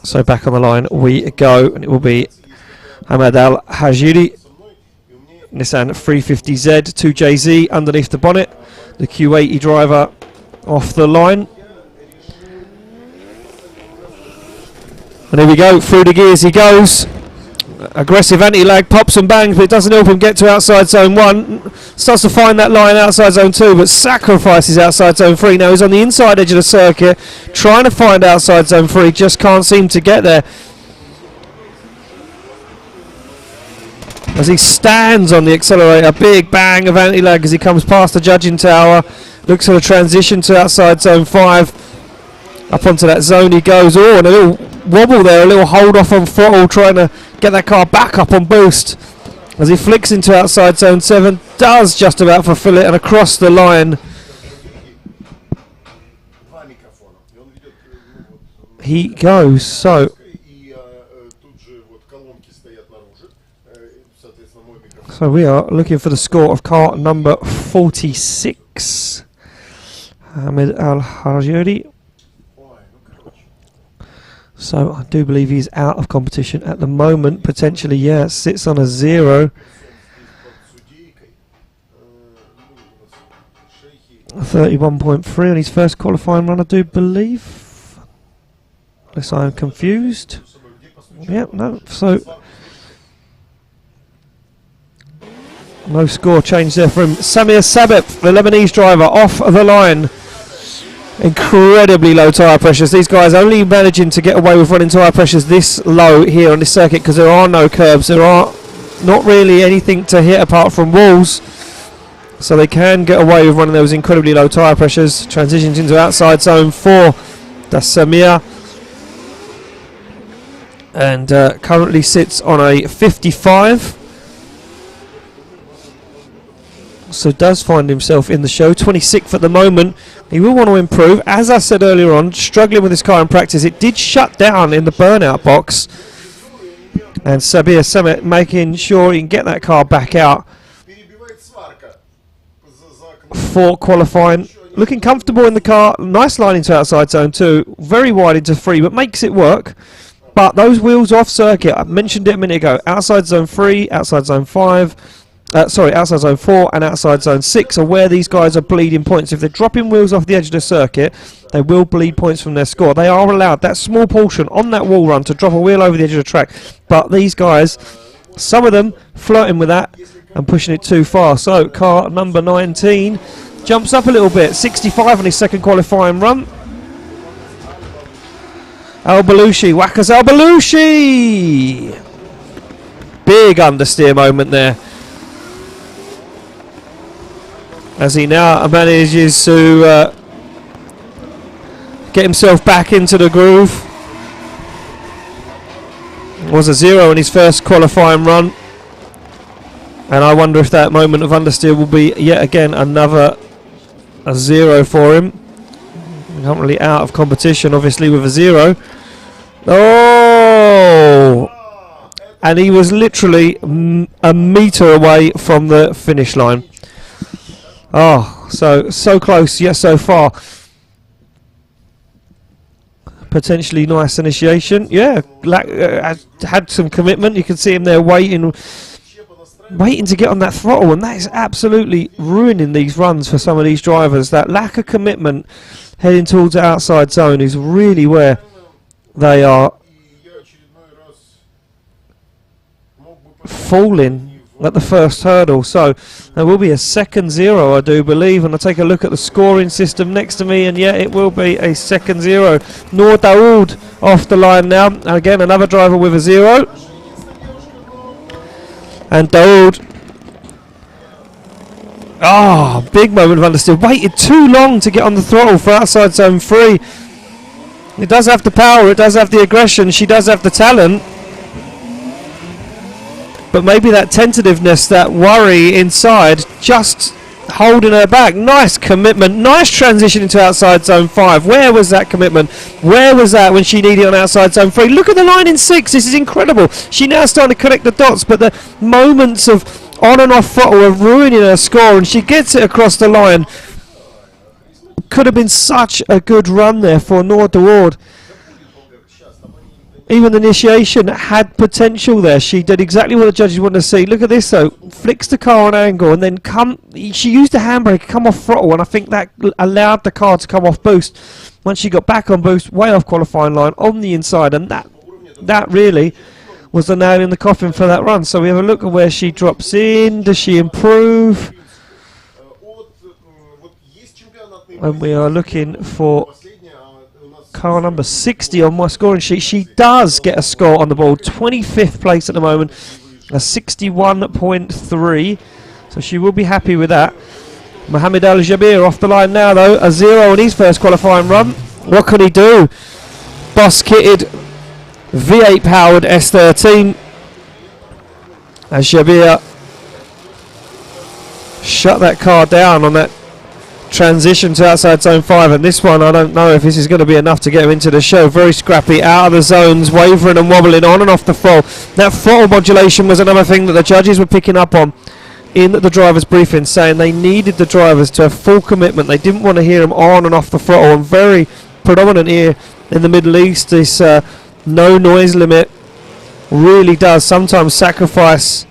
So back on the line we go, and it will be Ahmed Al-Hajri, Nissan 350Z 2JZ underneath the bonnet. The Q80 driver off the line. And here we go, through the gears he goes. Aggressive anti-lag, pops and bangs, but it doesn't help him get to outside zone 1. Starts to find that line outside zone 2, but sacrifices outside zone 3. Now he's on the inside edge of the circuit, trying to find outside zone 3, just can't seem to get there. As he stands on the accelerator, big bang of anti-lag as he comes past the judging tower. Looks for the transition to outside zone 5. Up onto that zone he goes. Oh, and a little wobble there, a little hold off on throttle, trying to get that car back up on boost. As he flicks into outside zone 7, does just about fulfill it, and across the line he goes. So we are looking for the score of car number 46, Ahmed Al-Hajri. So I do believe he's out of competition at the moment. Potentially, yeah, sits on a 0. 31.3 on his first qualifying run, I do believe. Unless I am confused. Yep, no. So no score change there from Samir Samadi, the Lebanese driver, off the line. Incredibly low tyre pressures. These guys only managing to get away with running tyre pressures this low here on this circuit because there are no curbs. There are not really anything to hit apart from walls. so they can get away with running those incredibly low tyre pressures. Transitions into outside zone 4. That's Samir. And currently sits on a 55. So does find himself in the show. 26th at the moment. He will want to improve. As I said earlier on, struggling with his car in practice. It did shut down in the burnout box. And Samir Samadi making sure he can get that car back out for qualifying. Looking comfortable in the car. Nice line into outside zone 2. Very wide into 3, but makes it work. But those wheels off circuit, I mentioned it a minute ago. Outside zone 3, outside zone 5. Outside zone 4 and outside zone 6 are where these guys are bleeding points. If they're dropping wheels off the edge of the circuit, they will bleed points from their score. They are allowed that small portion on that wall run to drop a wheel over the edge of the track. But these guys, some of them flirting with that and pushing it too far. So car number 19 jumps up a little bit. 65 on his second qualifying run. Al-Belushi, whackers Al-Belushi! Big understeer moment there. As he now manages to get himself back into the groove. It was a 0 in his first qualifying run. And I wonder if that moment of understeer will be yet again a 0 for him. Currently out of competition, obviously, with a 0. Oh! And he was literally a metre away from the finish line. Oh, so close, yet so far. Potentially nice initiation. Yeah, had some commitment. You can see him there waiting to get on that throttle, and that is absolutely ruining these runs for some of these drivers. That lack of commitment heading towards the outside zone is really where they are falling at the first hurdle. So there will be a second 0, I do believe, and I'll take a look at the scoring system next to me, and yeah, it will be a second 0. Noor Dawood off the line now. Again, another driver with a 0. And Dawood, big moment of understeer. Waited too long to get on the throttle for outside zone 3. It does have the power, it does have the aggression, she does have the talent. But maybe that tentativeness, that worry inside, just holding her back. Nice commitment, nice transition into outside zone 5. Where was that commitment? Where was that when she needed it on outside zone 3? Look at the line in 6, this is incredible. She now starting to connect the dots, but the moments of on and off throttle are ruining her score, and she gets it across the line. Could have been such a good run there for Noor Dawood. Even the initiation had potential there. She did exactly what the judges wanted to see. Look at this though. Flicks the car on angle and then she used the handbrake, come off throttle, and I think that allowed the car to come off boost. Once she got back on boost, way off qualifying line, on the inside, and that really was the nail in the coffin for that run. So we have a look at where she drops in. Does she improve? And we are looking for car number 60 on my scoring sheet. She does get a score on the board. 25th place at the moment, a 61.3. So she will be happy with that. Ahmed Al-Jaberi off the line now though. A 0 in his first qualifying run. What can he do? Boss kitted V8 powered S13. As Jabir shut that car down on that transition to outside zone 5, and this one I don't know if this is going to be enough to get him into the show. Very scrappy, out of the zones, wavering and wobbling on and off the throttle. That throttle modulation was another thing that the judges were picking up on in the drivers' briefing, saying they needed the drivers to have full commitment. They didn't want to hear them on and off the throttle, and very predominant here in the Middle East. This no noise limit really does sometimes sacrifice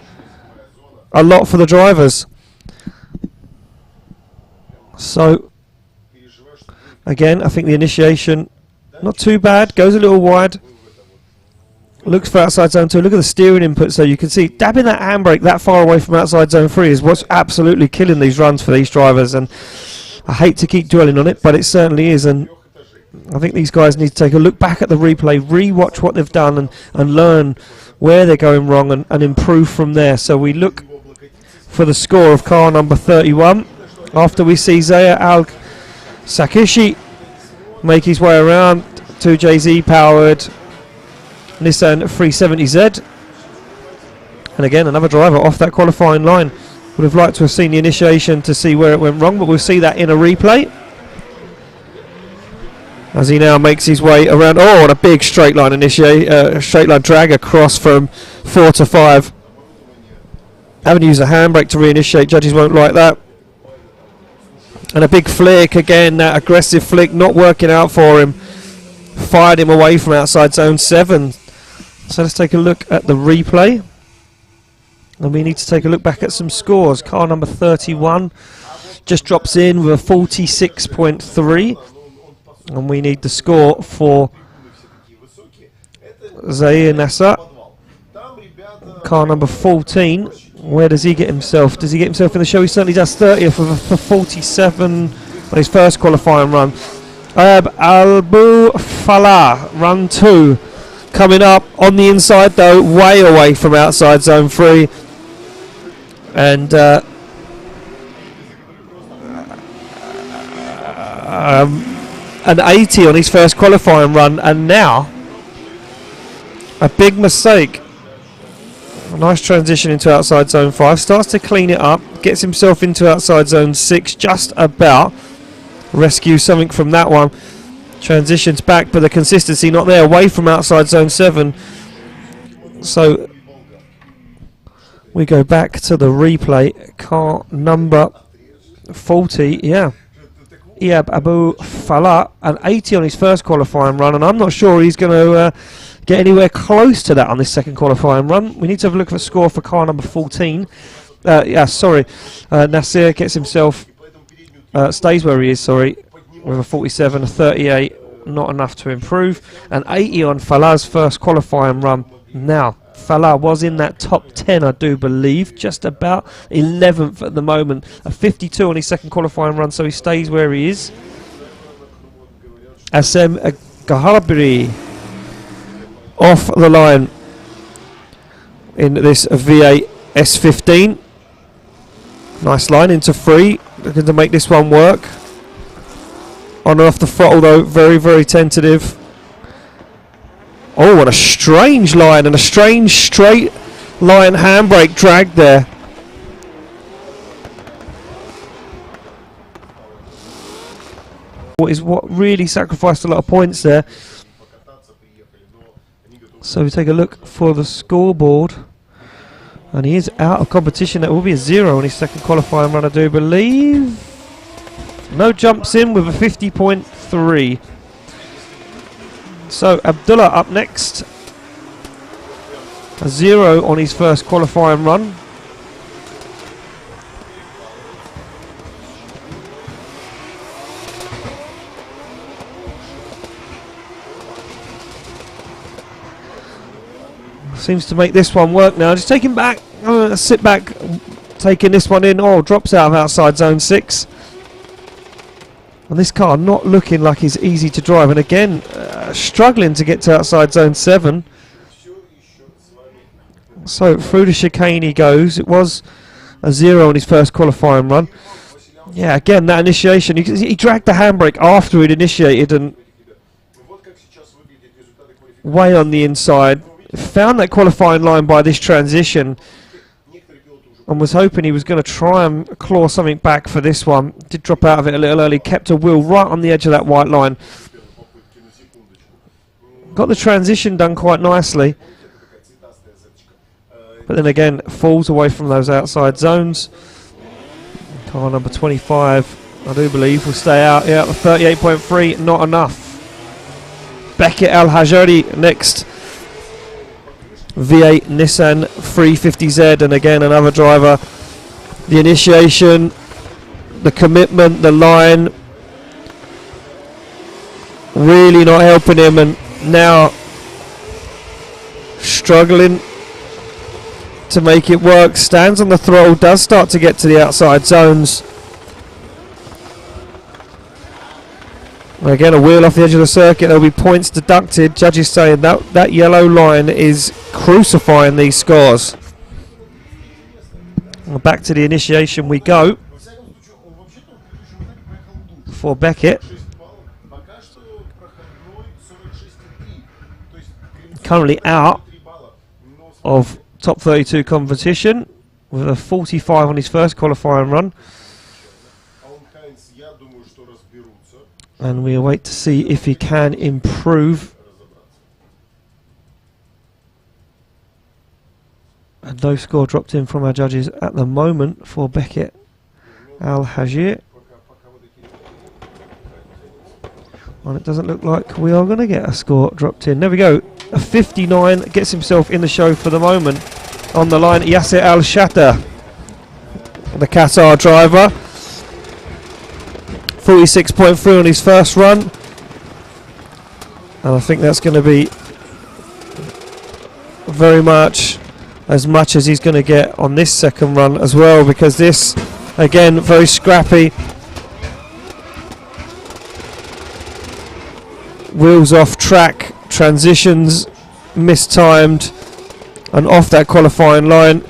a lot for the drivers. So again, I think the initiation not too bad, goes a little wide, looks for outside zone 2. Look at the steering input, so you can see dabbing that handbrake that far away from outside zone 3 is what's absolutely killing these runs for these drivers, and I hate to keep dwelling on it, but it certainly is. And I think these guys need to take a look back at the replay, re-watch what they've done, and learn where they're going wrong and improve from there. So we look for the score of car number 31. After we see Zaire Al-Shikashi make his way around 2JZ powered Nissan 370Z. And again, another driver off that qualifying line. Would have liked to have seen the initiation to see where it went wrong, but we'll see that in a replay. As he now makes his way around, oh, on a big straight line straight line drag across from 4 to 5. Having to use a handbrake to reinitiate, judges won't like that. And a big flick again, that aggressive flick not working out for him. Fired him away from outside zone 7. So let's take a look at the replay. And we need to take a look back at some scores. Car number 31 just drops in with a 46.3. And we need the score for Zaire Nasser. Car number 14. Where does he get himself? Does he get himself in the show? He certainly does. 30th for 47 on his first qualifying run. Falah, run 2. Coming up on the inside though, way away from outside zone 3. And an 80 on his first qualifying run, and now a big mistake. A nice transition into outside zone 5, starts to clean it up, gets himself into outside zone 6, just about rescue something from that one. Transitions back, but the consistency not there, away from outside zone 7. So we go back to the replay. Car number 40, Iyab Abu Falah, an 80 on his first qualifying run, and I'm not sure he's going to get anywhere close to that on this second qualifying run. We need to have a look at the score for car number 14. Nasser gets himself, stays where he is, with a 47, a 38, not enough to improve. An 80 on Falah's first qualifying run. Now, Falah was in that top 10, I do believe, just about 11th at the moment. A 52 on his second qualifying run, so he stays where he is. Assem Gabr off the line in this V8 S15. Nice line into 3, looking to make this one work. On and off the throttle though, very, very tentative. Oh, what a strange line, and a strange straight line handbrake drag there. Is what really sacrificed a lot of points there. So we take a look for the scoreboard, and he is out of competition. That will be a 0 on his second qualifying run, I do believe. No jumps in with a 50.3. So Abdullah up next, a 0 on his first qualifying run. Seems to make this one work now. Just taking back, sit back, taking this one in. Oh, drops out of outside zone 6. And this car not looking like it's easy to drive, and again struggling to get to outside zone 7. So through the chicane he goes. It was a 0 on his first qualifying run. Yeah, again that initiation, he dragged the handbrake after he'd initiated and way on the inside. Found that qualifying line by this transition and was hoping he was going to try and claw something back for this one. Did drop out of it a little early, kept a wheel right on the edge of that white line. Got the transition done quite nicely, but then again falls away from those outside zones. Car number 25, I do believe, will stay out. Yeah, 38.3, not enough. Beckett Al-Hajri next. V8 Nissan 350Z, and again another driver. The initiation, the commitment, the line, really not helping him, and now struggling to make it work. Stands on the throttle, does start to get to the outside zones. Again, a wheel off the edge of the circuit. There'll be points deducted. Judges saying that yellow line is crucifying these scores. Back to the initiation we go for Beckett. Currently out of top 32 competition with a 45 on his first qualifying run. And we await to see if he can improve. And no score dropped in from our judges at the moment for Beckett Al-Hajri. And it doesn't look like we are going to get a score dropped in. There we go. A 59 gets himself in the show for the moment. On the line, Yasser Al-Shahrani, the Qatar driver. 46.3 on his first run. And I think that's going to be very much as he's going to get on this second run as well, because this, again, very scrappy. Wheels off track, transitions mistimed, and off that qualifying line.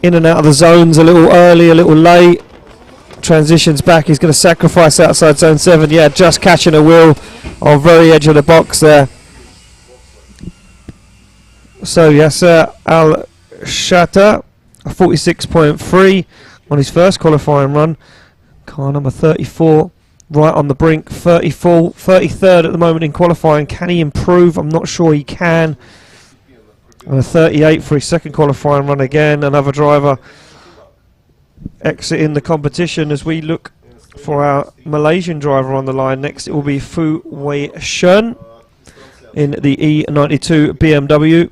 In and out of the zones a little early, a little late. Transitions back, he's going to sacrifice outside zone 7. Yeah, just catching a wheel on very edge of the box there. So Yasser Al-Shahrani, a 46.3 on his first qualifying run. Car number 34, right on the brink, 33rd at the moment in qualifying. Can he improve? I'm not sure he can. And a 38 for his second qualifying run again. Another driver exiting the competition as we look for our Malaysian driver on the line. Next it will be Fu Wei Shen in the E92 BMW,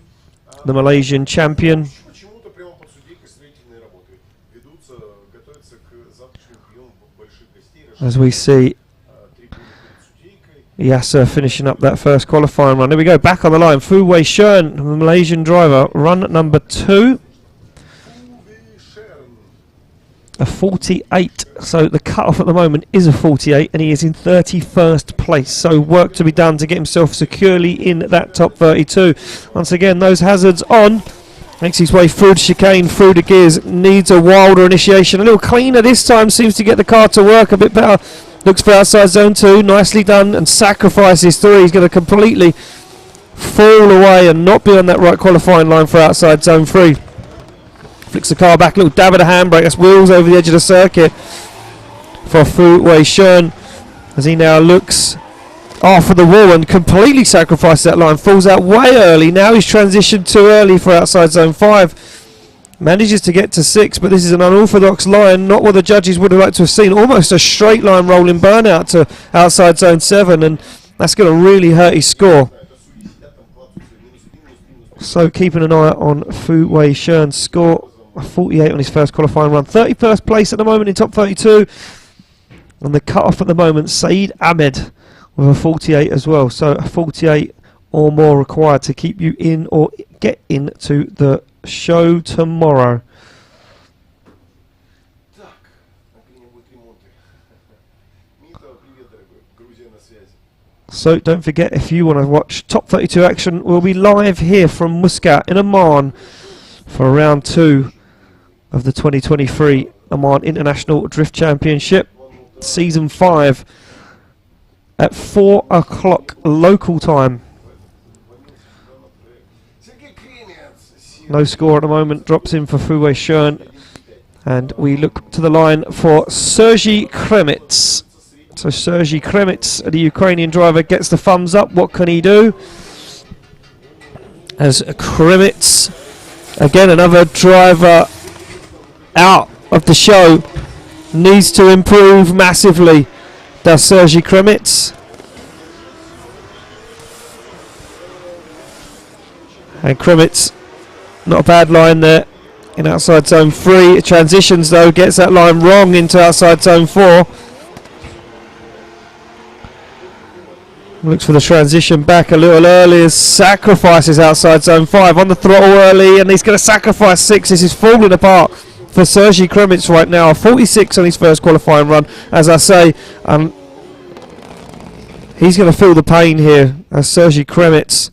the Malaysian champion. As we see Yasser finishing up that first qualifying run. There we go, back on the line, Fu Wei Shen, the Malaysian driver, run number 2. A 48, so the cut-off at the moment is a 48, and he is in 31st place. So work to be done to get himself securely in that top 32. Once again, those hazards on. Makes his way through the chicane, through the gears. Needs a wilder initiation. A little cleaner this time, seems to get the car to work a bit better. Looks for outside zone 2, nicely done, and sacrifices 3. He's going to completely fall away and not be on that right qualifying line for outside zone 3. Flicks the car back, a little dab of the handbrake. That's wheels over the edge of the circuit for Fu Wei Shen as he now looks for the wall and completely sacrifices that line. Falls out way early. Now he's transitioned too early for outside zone 5. Manages to get to 6, but this is an unorthodox line, not what the judges would have liked to have seen. Almost a straight line rolling burnout to outside zone 7, and that's going to really hurt his score. So keeping an eye on Fu Wei Shen's score. A 48 on his first qualifying run. 31st place at the moment in top 32. And the cut-off at the moment, Saeed Ahmed with a 48 as well. So a 48 or more required to keep you in or get into the show tomorrow. So don't forget, if you want to watch top 32 action, we'll be live here from Muscat in Oman for round 2 of the 2023 Oman International Drift Championship, season 5 at 4 o'clock local time. No score at the moment, drops in for Fu Wei Shen, and we look to the line for Sergey Krumits. So Sergey Krumits, the Ukrainian driver, gets the thumbs up. What can he do? As Krumits, again another driver out of the show, needs to improve massively, does Sergey Krumits. And Krumits, not a bad line there in outside zone 3. It transitions though, gets that line wrong into outside zone 4. Looks for the transition back a little early, sacrifices outside zone 5 on the throttle early, and he's going to sacrifice 6. This is falling apart for Sergey Krumits right now. 46 on his first qualifying run. As I say, he's going to feel the pain here as Sergey Krumits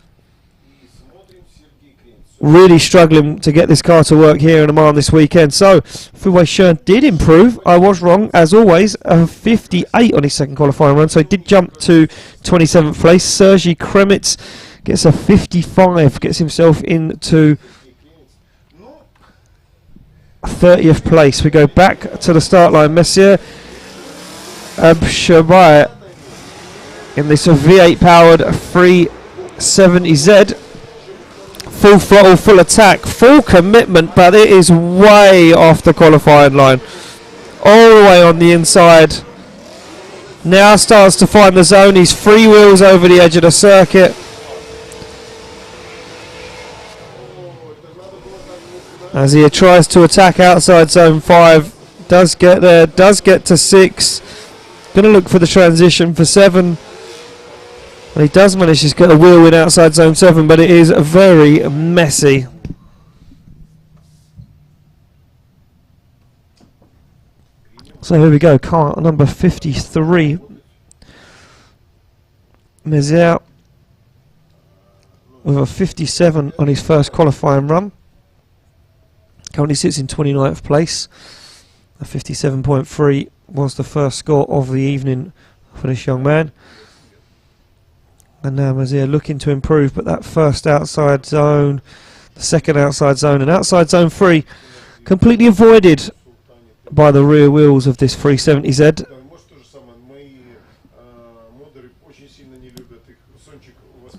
really struggling to get this car to work here in Oman this weekend. So, Fouet Shern did improve. I was wrong, as always. A 58 on his second qualifying run, so he did jump to 27th place. Sergey Krumits gets a 55, gets himself into 30th place. We go back to the start line. Messier Al-Shahani in this V8 powered 370Z. Full throttle, full attack, full commitment, but it is way off the qualifying line. All the way on the inside. Now starts to find the zone. He's free wheels over the edge of the circuit. As he tries to attack outside zone 5. Does get there, does get to 6. Going to look for the transition for 7. And he does manage to get a wheel in outside zone 7, but it is very messy. So here we go, car number 53. Messier with a 57 on his first qualifying run. Currently sits in 29th place. A 57.3 was the first score of the evening for this young man. And now Messier looking to improve, but that first outside zone, the second outside zone, and outside zone 3 completely avoided by the rear wheels of this 370Z.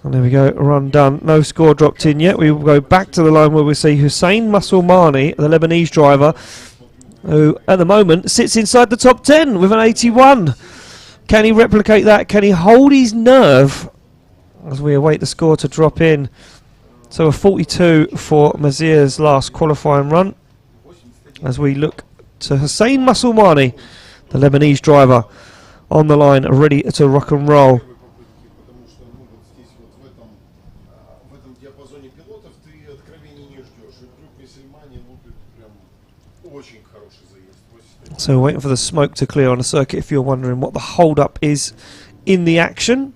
And there we go, run done. No score dropped in yet. We will go back to the line where we see Hussein Musulmani, the Lebanese driver, who at the moment sits inside the top 10 with an 81. Can he replicate that? Can he hold his nerve as we await the score to drop in? So a 42 for Messier's last qualifying run, as we look to Hussein Musulmani, the Lebanese driver, on the line, ready to rock and roll. So waiting for the smoke to clear on the circuit if you're wondering what the hold up is in the action.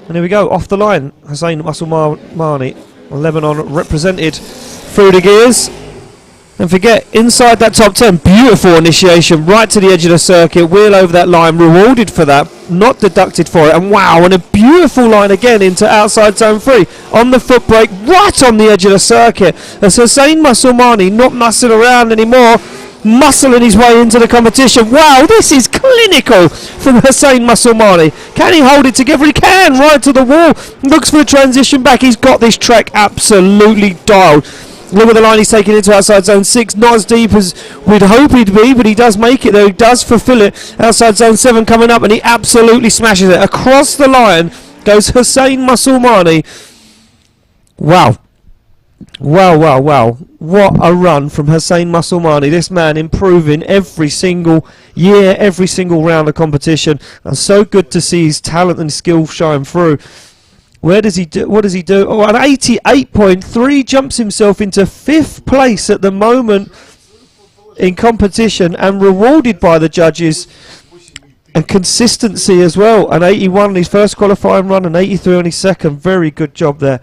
And here we go, off the line, Hussein Musulmani, Lebanon represented through the gears. Don't forget, inside that top 10, beautiful initiation, right to the edge of the circuit, wheel over that line, rewarded for that, not deducted for it, and wow, and a beautiful line again into outside zone 3, on the foot brake, right on the edge of the circuit, as Hussein Musulmani not messing around anymore, muscling his way into the competition. Wow, this is clinical from Hussein Musulmani. Can he hold it together? He can, right to the wall, looks for the transition back. He's got this track absolutely dialed. Look at the line he's taking into outside zone 6, not as deep as we'd hope he'd be, but he does make it there, he does fulfill it. Outside zone 7 coming up, and he absolutely smashes it. Across the line goes Hussein Musulmani. Wow. Wow, wow, wow. What a run from Hussein Musulmani. This man improving every single year, every single round of competition, and so good to see his talent and skill shine through. Where does he do? What does he do? Oh, an 88.3, jumps himself into 5th place at the moment in competition, and rewarded by the judges, and consistency as well. An 81 on his first qualifying run, an 83 on his second. Very good job there.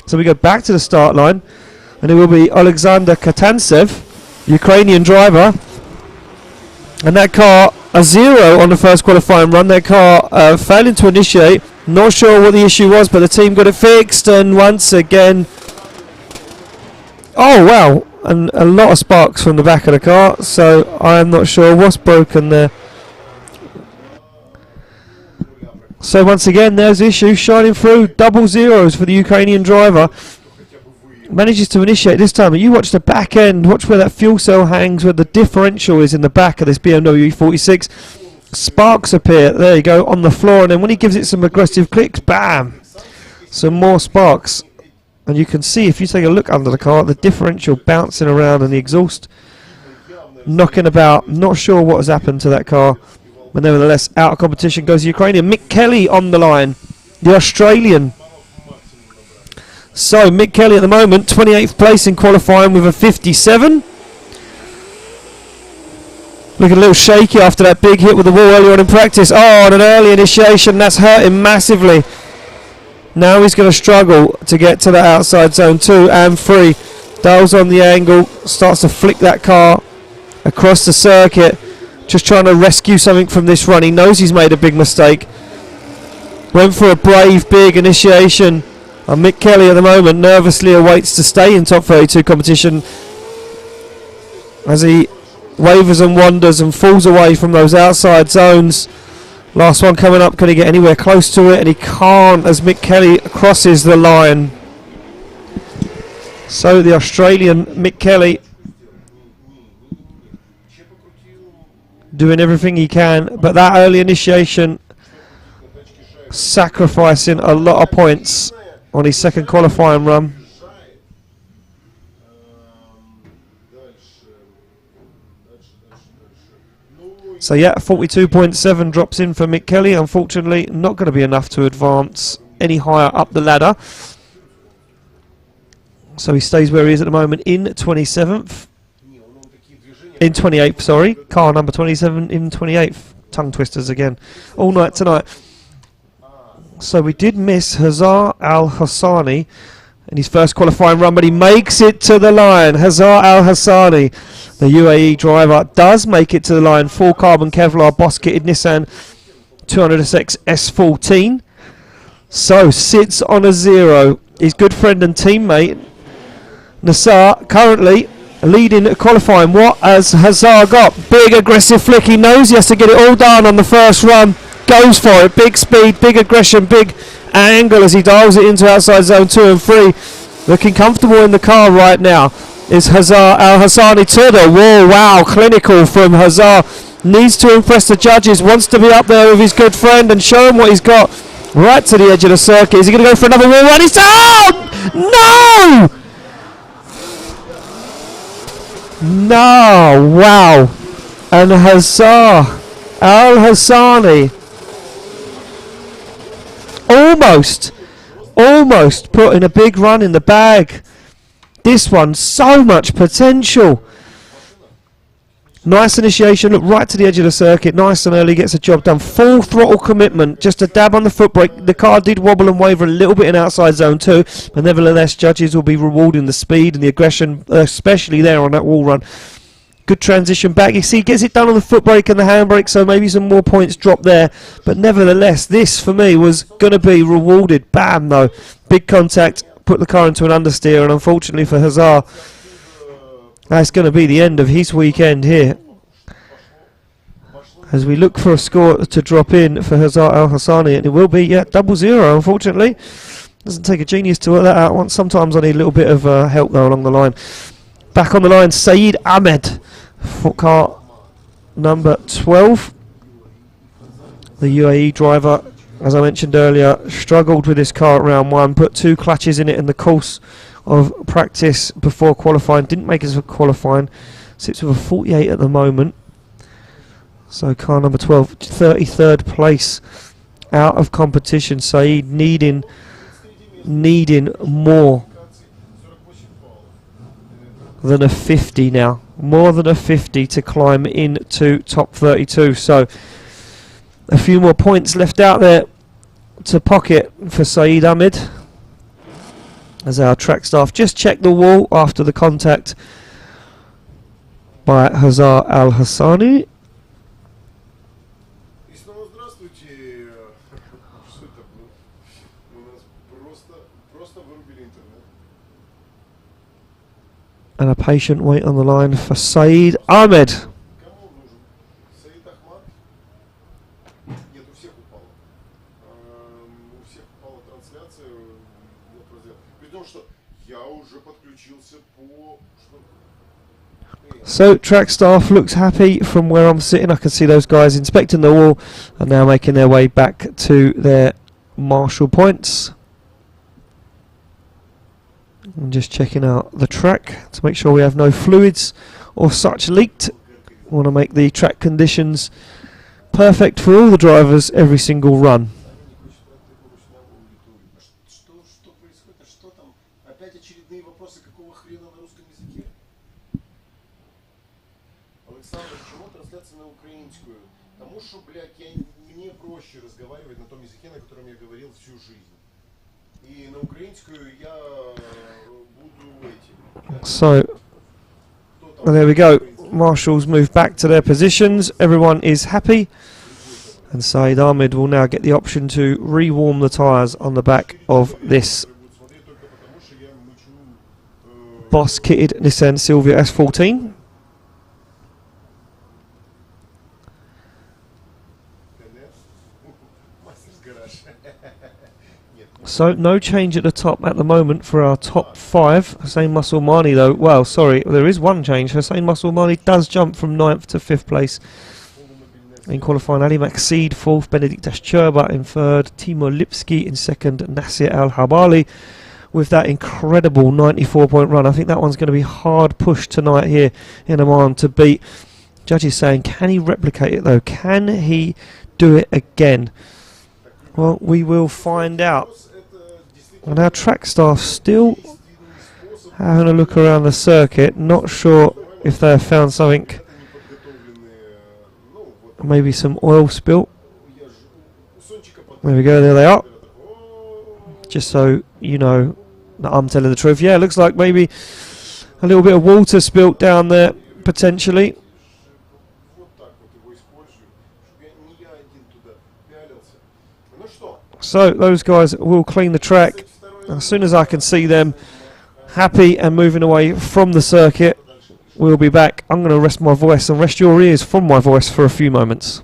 So we go back to the start line, and it will be Alexander Katansev, Ukrainian driver, and that car a 0 on the first qualifying run. That car failing to initiate. Not sure what the issue was, but the team got it fixed, and once again, oh wow, and a lot of sparks from the back of the car, so I'm not sure what's broken there. So once again, there's the issue shining through. Double zeros for the Ukrainian driver. Manages to initiate this time. You watch the back end, watch where that fuel cell hangs, where the differential is in the back of this BMW E46. Sparks appear, there you go, on the floor, and then when he gives it some aggressive clicks, bam, some more sparks. And you can see, if you take a look under the car, the differential bouncing around and the exhaust knocking about. Not sure what has happened to that car, but nevertheless, out of competition goes the Ukrainian. Mick Kelly on the line, the Australian. So Mick Kelly at the moment, 28th place in qualifying with a 57. Looking a little shaky after that big hit with the wall earlier on in practice. Oh, and an early initiation, that's hurt him massively. Now he's going to struggle to get to the outside zone 2 and 3. Dale's on the angle, starts to flick that car across the circuit, just trying to rescue something from this run. He knows he's made a big mistake. Went for a brave, big initiation. And Mick Kelly at the moment nervously awaits to stay in top 32 competition as he wavers and wanders and falls away from those outside zones. Last one coming up, can he get anywhere close to it? And he can't as Mick Kelly crosses the line. So the Australian Mick Kelly doing everything he can, but that early initiation sacrificing a lot of points on his second qualifying run. So yeah, 42.7 drops in for Mick Kelly. Unfortunately, not going to be enough to advance any higher up the ladder. So he stays where he is at the moment in 27th. In 28th, sorry. Car number 27 in 28th. Tongue twisters again. All night tonight. So we did miss Yasser Al-Shahrani in his first qualifying run, but he makes it to the line. Yasser Al-Shahrani, the UAE driver, does make it to the line. Full carbon Kevlar boss kitted Nissan 200SX S14. So sits on a 0. His good friend and teammate Nassar currently leading qualifying. What has Yasser got? Big aggressive flick. He knows he has to get it all done on the first run. Goes for it. Big speed, big aggression, big angle as he dials it into outside zone 2 and 3. Looking comfortable in the car right now is Yasser Al-Shahrani to the wall. Wow, clinical from Yasser. Needs to impress the judges. Wants to be up there with his good friend and show him what he's got. Right to the edge of the circuit. Is he going to go for another wall run? He's out! No! No! Wow. And Yasser Al-Shahrani almost putting a big run in the bag. This one, so much potential. Nice initiation, look right to the edge of the circuit, nice and early, gets the job done. Full throttle commitment, just a dab on the foot brake. The car did wobble and waver a little bit in outside zone 2, but nevertheless judges will be rewarding the speed and the aggression, especially there on that wall run. Good transition back. You see, gets it done on the foot brake and the handbrake, so maybe some more points drop there. But nevertheless, this for me was going to be rewarded. Bam, though. Big contact, put the car into an understeer, and unfortunately for Yasser, that's going to be the end of his weekend here. As we look for a score to drop in for Yasser Al-Shahrani, and it will be, yeah, 0-0, unfortunately. Doesn't take a genius to work that out. Sometimes I need a little bit of help, though, along the line. Back on the line, Saeed Ahmed. Car number 12. The UAE driver, as I mentioned earlier, struggled with this car at round 1, put 2 clutches in it in the course of practice before qualifying, didn't make it for qualifying, sits with a 48 at the moment. So car number 12, 33rd place out of competition. Saeed needing more than a 50 now. More than a 50 to climb into top 32. So a few more points left out there to pocket for Saeed Ahmed. As our track staff just check the wall after the contact by Yasser Al-Shahrani. And a patient wait on the line for Saeed Ahmed. So track staff looks happy from where I'm sitting. I can see those guys inspecting the wall and now making their way back to their marshal points. I'm just checking out the track to make sure we have no fluids or such leaked. We want to make the track conditions perfect for all the drivers every single run. So, well, there we go. Marshals move back to their positions. Everyone is happy. And Saeed Ahmed will now get the option to re-warm the tyres on the back of this Boss kitted Nissan Silvia S14. So no change at the top at the moment for our top 5. Hussein Musulmani though, well sorry, there is one change. Hussein Musulmani does jump from 9th to 5th place in qualifying. Ali Makseed 4th, Benedict Cherba in 3rd, Timo Lipsky in 2nd, Nasir Al-Habali with that incredible 94-point run. I think that one's going to be hard pushed tonight here in Oman to beat. Judges saying, can he replicate it though? Can he do it again? Well, we will find out. And our track staff still having a look around the circuit. Not sure if they have found something. Maybe some oil spilt. There we go, there they are. Just so you know that I'm telling the truth. Yeah, it looks like maybe a little bit of water spilt down there, potentially. So those guys will clean the track. As soon as I can see them happy and moving away from the circuit, we'll be back. I'm going to rest my voice and rest your ears from my voice for a few moments.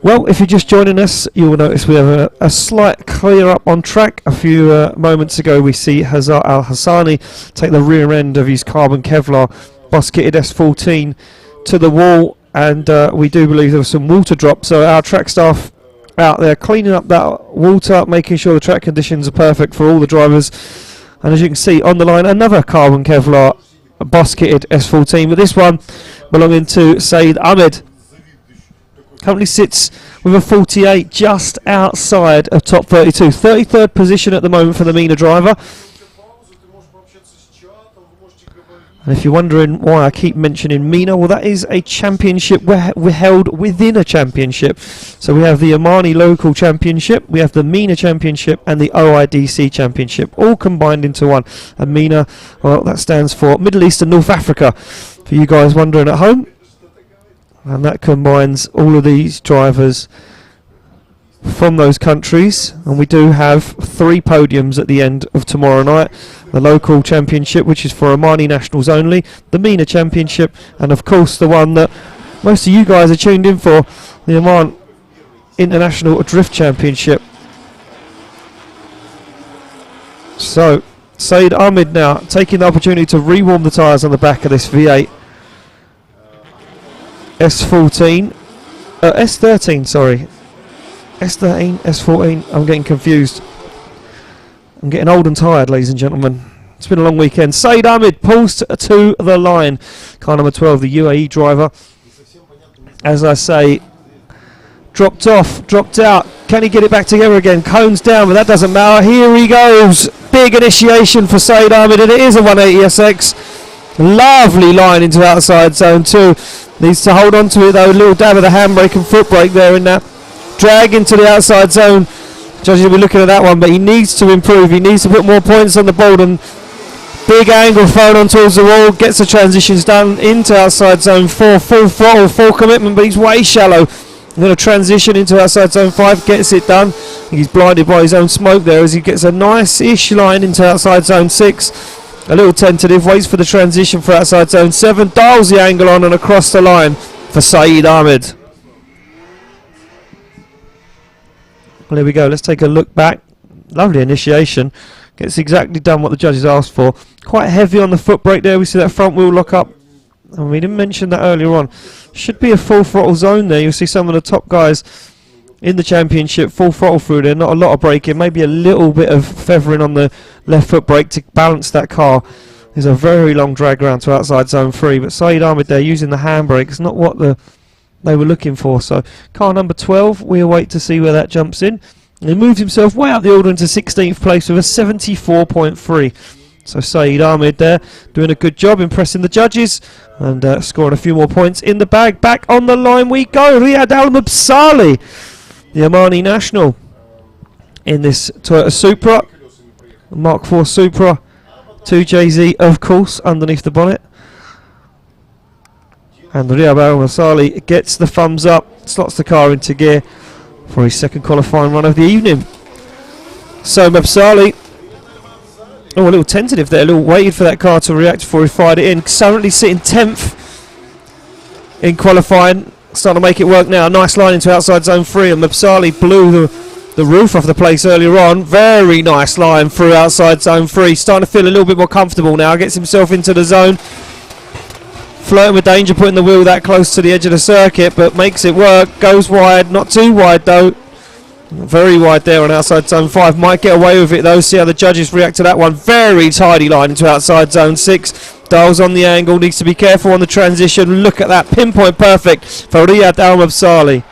Well, if you're just joining us, you will notice we have a slight clear up on track. A few moments ago, we see Al-Hasani take the rear end of his carbon Kevlar boss-kitted S14 to the wall, and we do believe there was some water drop. So our track staff out there cleaning up that water, making sure the track conditions are perfect for all the drivers. And as you can see on the line, another carbon Kevlar boss-kitted S14, but this one belonging to Saeed Ahmed. Currently sits with a 48 just outside of top 32. 33rd position at the moment for the MENA driver. And if you're wondering why I keep mentioning MENA, well, that is a championship we're held within a championship. So we have the Omani local championship, we have the MENA championship, and the OIDC championship, all combined into one. And MENA, well, that stands for Middle East and North Africa, for you guys wondering at home. And that combines all of these drivers from those countries, and we do have 3 podiums at the end of tomorrow night. The local championship, which is for Omani nationals only, the MENA championship, and of course the one that most of you guys are tuned in for, the Oman International Drift Championship. So Saeed Ahmed now taking the opportunity to rewarm the tyres on the back of this V8 S14, S13, sorry. S13, S14, I'm getting confused. I'm getting old and tired, ladies and gentlemen. It's been a long weekend. Saeed Ahmed pulls to the line. Car number 12, the UAE driver. As I say, dropped off, dropped out. Can he get it back together again? Cones down, but that doesn't matter. Here he goes. Big initiation for Saeed Ahmed, and it is a 180SX. Lovely line into outside zone 2. Needs to hold on to it though. A little dab of the handbrake and foot brake there in that. Drag into the outside zone. Judges will be looking at that one, but he needs to improve. He needs to put more points on the board, and big angle thrown on towards the wall. Gets the transitions done into outside zone 4. Full throttle, full commitment, but he's way shallow. I'm going to transition into outside zone 5. Gets it done. He's blinded by his own smoke there as he gets a nice-ish line into outside zone 6. A little tentative, waits for the transition for outside zone 7, dials the angle on and across the line for Saeed Ahmed. Well, here we go, let's take a look back. Lovely initiation, gets exactly done what the judges asked for. Quite heavy on the foot brake there, we see that front wheel lock up. And we didn't mention that earlier on. Should be a full throttle zone there, you'll see some of the top guys in the championship full throttle through there, not a lot of braking, maybe a little bit of feathering on the left foot brake to balance that car. There's a very long drag round to outside zone 3, but Saeed Ahmed there using the handbrake is not what they were looking for. So car number 12, we'll wait to see where that jumps in. And he moves himself way up the order into 16th place with a 74.3. So Saeed Ahmed there doing a good job, impressing the judges, and scoring a few more points in the bag. Back on the line we go. Riyad Al-Mabsali, the Omani national, in this Toyota Supra, Mark IV Supra, 2JZ of course underneath the bonnet. And Riyad Al-Mabsali gets the thumbs up, slots the car into gear for his second qualifying run of the evening. So Mabsali, a little tentative there, a little waited for that car to react before he fired it in. Currently sitting 10th in qualifying. Starting to make it work now. Nice line into outside zone 3, and Mabsali blew the roof off the place earlier on. Very nice line through outside zone 3. Starting to feel a little bit more comfortable now. Gets himself into the zone. Flirting with danger, putting the wheel that close to the edge of the circuit, but makes it work. Goes wide, not too wide though. Very wide there on outside zone 5. Might get away with it though. See how the judges react to that one. Very tidy line into outside zone 6. Dials on the angle, needs to be careful on the transition. Look at that, pinpoint perfect for Riyad Al-Mabsali.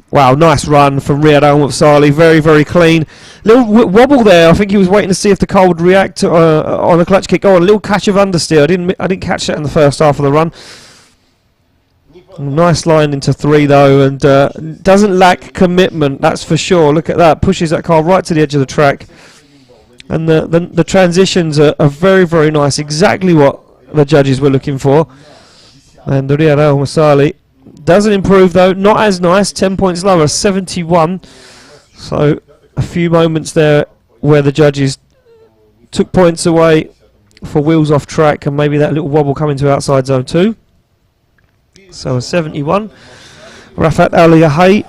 Wow, nice run from Riyad Al-Mabsali, very, very clean. Little wobble there, I think he was waiting to see if the car would react on a clutch kick. Oh, a little catch of understeer, I didn't catch that in the first half of the run. Nice line into 3 though, and doesn't lack commitment, that's for sure. Look at that, pushes that car right to the edge of the track. And the transitions are very, very nice. Exactly what the judges were looking for. And Riyad Al-Mabsali doesn't improve though. Not as nice. 10 points lower. 71. So a few moments there where the judges took points away for wheels off track, and maybe that little wobble coming to outside zone 2. So a 71. Rafat Al-Yahai,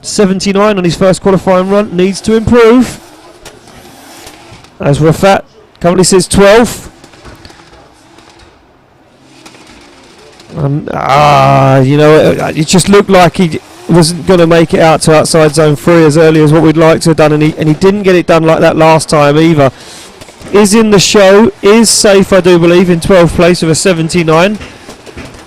79 on his first qualifying run, needs to improve. As Rafat currently sits 12th. You know, it just looked like he wasn't going to make it out to outside zone 3 as early as what we'd like to have done, and he didn't get it done like that last time either. Is in the show, is safe, I do believe, in 12th place with a 79.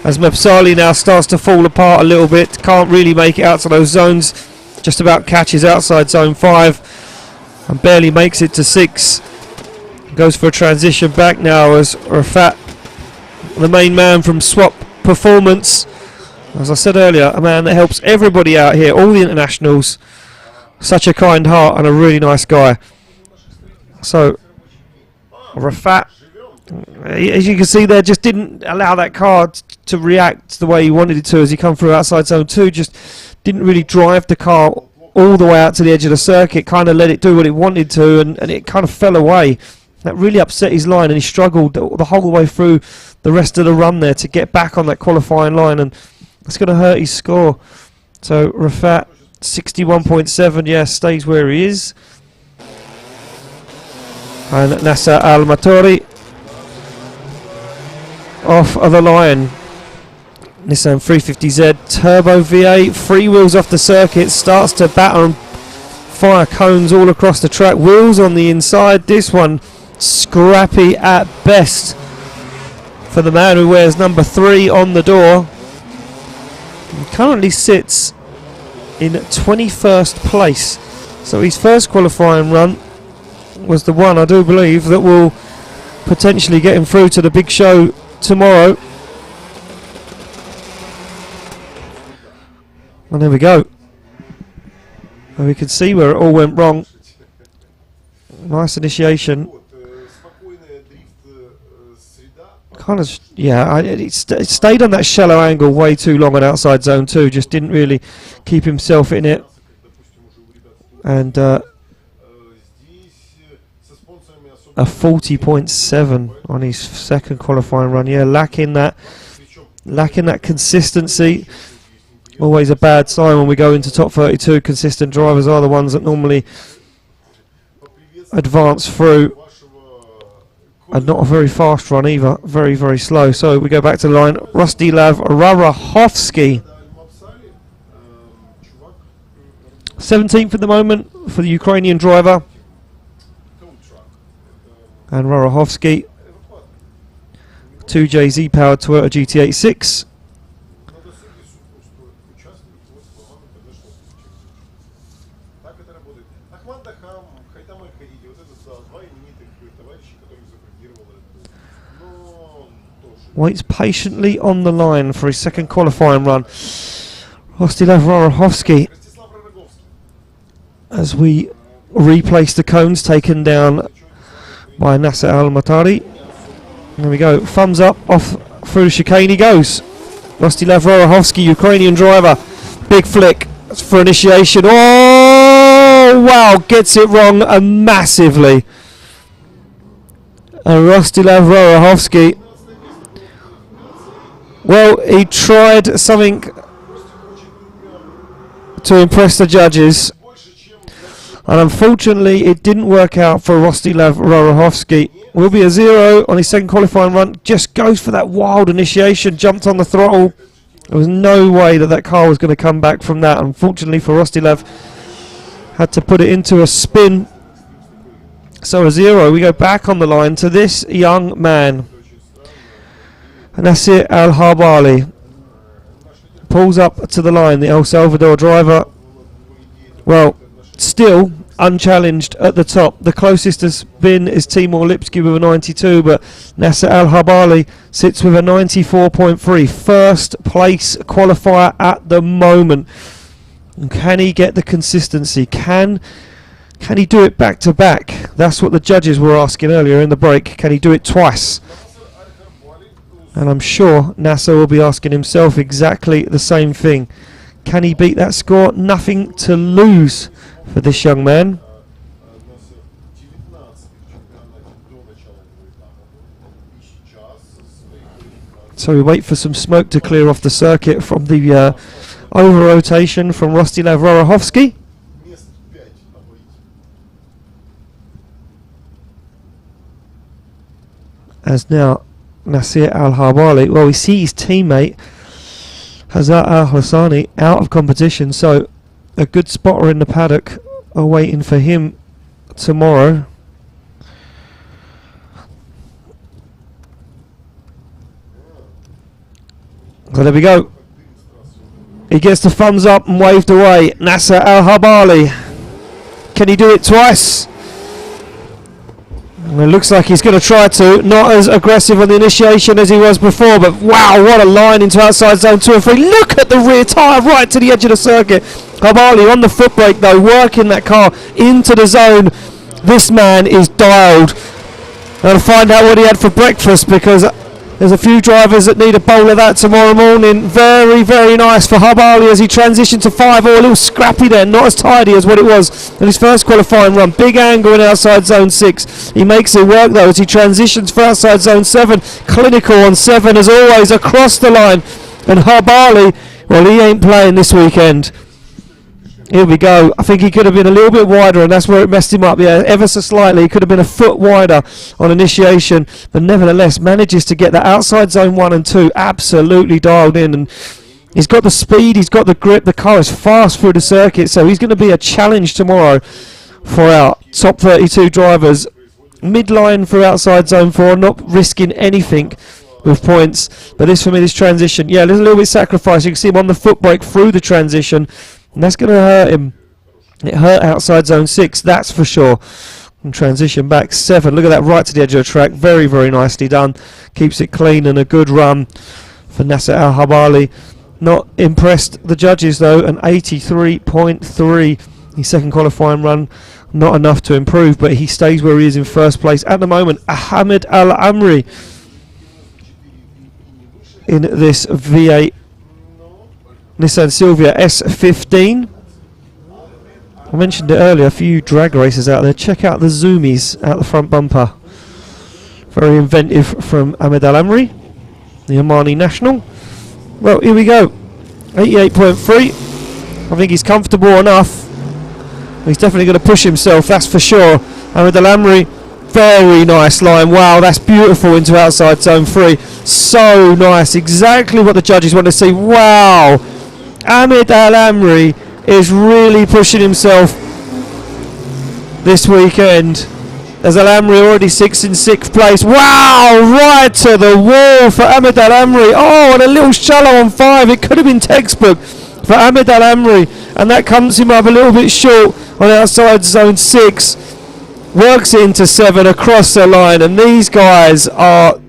As Mabsali now starts to fall apart a little bit, can't really make it out to those zones, just about catches outside zone 5 and barely makes it to 6. Goes for a transition back now as Rafat, the main man from Swap Performance, as I said earlier, a man that helps everybody out here, all the internationals. Such a kind heart and a really nice guy. So Rafat, as you can see there, just didn't allow that car to react the way he wanted it to as he come through outside zone 2. Just didn't really drive the car all the way out to the edge of the circuit, kind of let it do what it wanted to, and it kind of fell away. That really upset his line, and he struggled the whole way through the rest of the run there to get back on that qualifying line, and that's going to hurt his score. So Rafat, 61.7, yeah, stays where he is. And Yasser Al-Matari off of the line. Nissan 350Z Turbo V8, 3 wheels off the circuit, starts to batter and fire cones all across the track. Wheels on the inside, this one scrappy at best for the man who wears number 3 on the door. He currently sits in 21st place. So his first qualifying run was the one, I do believe, that will potentially get him through to the big show tomorrow. And there we go. And we can see where it all went wrong. Nice initiation. Kind of, yeah, it stayed on that shallow angle way too long on outside zone 2. Just didn't really keep himself in it. And a 40.7 on his second qualifying run. Yeah, lacking that consistency. Always a bad sign when we go into top 32. Consistent drivers are the ones that normally advance through. And not a very fast run either. Very, very slow. So we go back to the line. Lev-Rohovsky, 17th at the moment for the Ukrainian driver. And Lev-Rohovsky, 2JZ powered Toyota GT86. Waits patiently on the line for his second qualifying run. Lev-Rohovsky, as we replace the cones taken down by Yasser Al-Matari. There we go, thumbs up, off through the chicane he goes. Lev-Rohovsky, Ukrainian driver, big flick for initiation. Oh wow, gets it wrong massively. Lev-Rohovsky, well, he tried something to impress the judges, and unfortunately it didn't work out for Lev-Rohovsky. Will be a 0 on his second qualifying run. Just goes for that wild initiation, jumped on the throttle. There was no way that that car was going to come back from that. Unfortunately for Lev, had to put it into a spin. So a 0. We go back on the line to this young man. And that's it, Al-Habali. Pulls up to the line, the El Salvador driver. Well, still unchallenged at the top. The closest has been is Timo Lipsky with a 92, but Yasser Al-Habali sits with a 94.3. First place qualifier at the moment. And can he get the consistency? Can he do it back to back? That's what the judges were asking earlier in the break. Can he do it twice? And I'm sure Yasser will be asking himself exactly the same thing. Can he beat that score? Nothing to lose for this young man. So we wait for some smoke to clear off the circuit from the over-rotation from Rusty Lev-Rohovsky. As now Yasser Al-Habali, well, we see his teammate Al-Hasani out of competition, so a good spotter in the paddock are waiting for him tomorrow. So there we go. He gets the thumbs up and waved away. Yasser Al-Habali. Can he do it twice? And it looks like he's going to try to. Not as aggressive on the initiation as he was before, but wow, what a line into outside zone 2 and 3. Look at the rear tyre right to the edge of the circuit. Habali on the foot brake though, working that car into the zone. This man is dialed. I'll find out what he had for breakfast, because there's a few drivers that need a bowl of that tomorrow morning. Very, very nice for Habali as he transitioned to 5. Oh, a little scrappy there, not as tidy as what it was in his first qualifying run. Big angle in outside zone 6. He makes it work though as he transitions for outside zone 7. Clinical on 7 as always across the line. And Habali, well, he ain't playing this weekend. Here we go. I think he could have been a little bit wider, and that's where it messed him up. Yeah, ever so slightly. He could have been a foot wider on initiation, but nevertheless manages to get that outside zone 1 and 2 absolutely dialed in. And he's got the speed, he's got the grip. The car is fast through the circuit, so he's going to be a challenge tomorrow for our top 32 drivers. Midline for outside zone 4, not risking anything with points. But this, for me, this transition, yeah, there's a little bit sacrifice. You can see him on the foot brake through the transition. And that's going to hurt him. It hurt outside zone 6, that's for sure. And transition back 7. Look at that, right to the edge of the track. Very, very nicely done. Keeps it clean and a good run for Yasser Al-Habali. Not impressed the judges though. An 83.3. His second qualifying run. Not enough to improve, but he stays where he is in first place at the moment. Ahmed Al-Amri in this V8 Nissan Silvia S15. I mentioned it earlier, a few drag races out there. Check out the zoomies out the front bumper. Very inventive from Ahmed Al-Amri, the Omani national. Well, here we go. 88.3. I think he's comfortable enough. He's definitely going to push himself, that's for sure. Ahmed Al-Amri, very nice line. Wow, that's beautiful into outside zone 3. So nice. Exactly what the judges want to see. Wow. Ahmed Al-Amri is really pushing himself this weekend. As Al-Amri already 6th in 6th place. Wow, right to the wall for Ahmed Al-Amri. Oh, and a little shallow on 5. It could have been textbook for Ahmed Al-Amri, and that comes him up a little bit short on outside zone 6. Works it into 7 across the line, and these guys are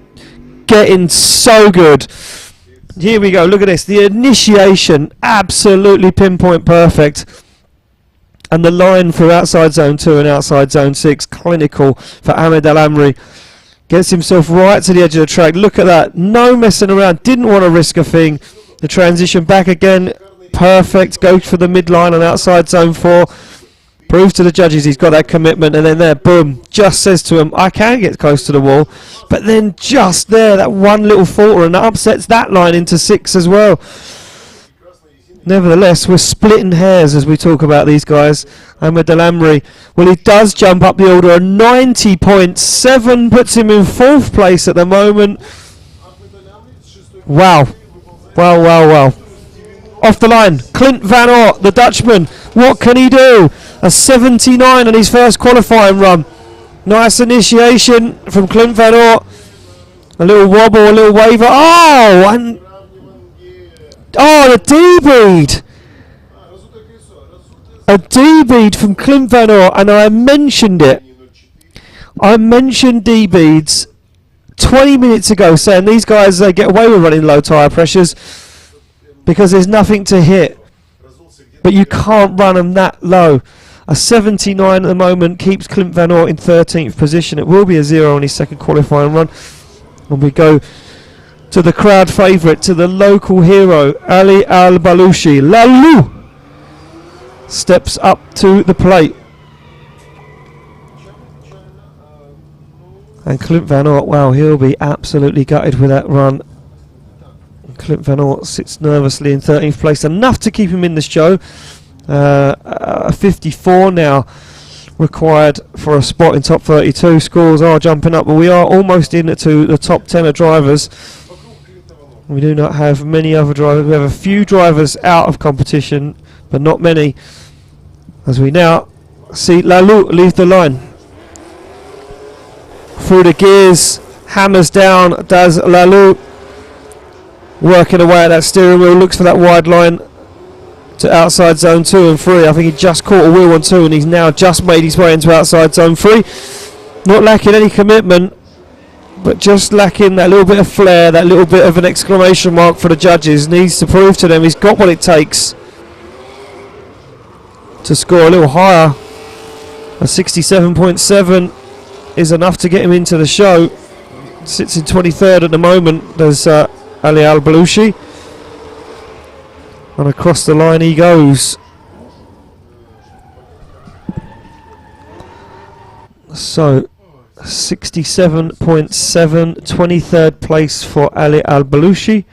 getting so good. Here we go, look at this, the initiation absolutely pinpoint perfect, and the line for outside zone 2 and outside zone 6 clinical for Ahmed Al-Amri. Gets himself right to the edge of the track. Look at that, no messing around, didn't want to risk a thing. The transition back again, perfect, goes for the midline on outside zone 4. Proves to the judges he's got that commitment, and then there, boom, just says to him, I can get close to the wall. But then just there, that one little falter, and that upsets that line into 6 as well. Nevertheless, we're splitting hairs as we talk about these guys. Ahmed Al-Amri, well, he does jump up the order. A 90.7 puts him in 4th place at the moment. Wow. Wow, wow, wow. Off the line, Clint Van Oort, the Dutchman. What can he do? A 79 on his first qualifying run. Nice initiation from Clint Van Oort. A little wobble, a little waver. Oh, and the D-bead. A D-bead from Clint Van Oort, and I mentioned it. I mentioned D-beads 20 minutes ago, saying these guys, they get away with running low tyre pressures because there's nothing to hit. But you can't run them that low. A 79 at the moment keeps Clint Van Oort in 13th position. It will be a 0 on his second qualifying run. And we go to the crowd favourite, to the local hero, Ali Al-Belushi. Lalu steps up to the plate. And Clint Van Oort, wow, he'll be absolutely gutted with that run. Clint Van Oort sits nervously in 13th place, enough to keep him in the show. 54 now required for a spot in top 32. Scores are jumping up, but we are almost into the top 10 of drivers. We do not have many other drivers. We have a few drivers out of competition, but not many. As we now see Lalou leave the line. Through the gears, hammers down, does Lalou. Working away at that steering wheel, looks for that wide line to outside zone 2 and 3. I think he just caught a wheel on 2 and he's now just made his way into outside zone 3. Not lacking any commitment, but just lacking that little bit of flair, that little bit of an exclamation mark for the judges. Needs to prove to them he's got what it takes to score a little higher. A 67.7 is enough to get him into the show. Sits in 23rd at the moment. There's Ali Al-Belushi. And across the line he goes. So 67.7, 23rd place for Ali Al-Belushi.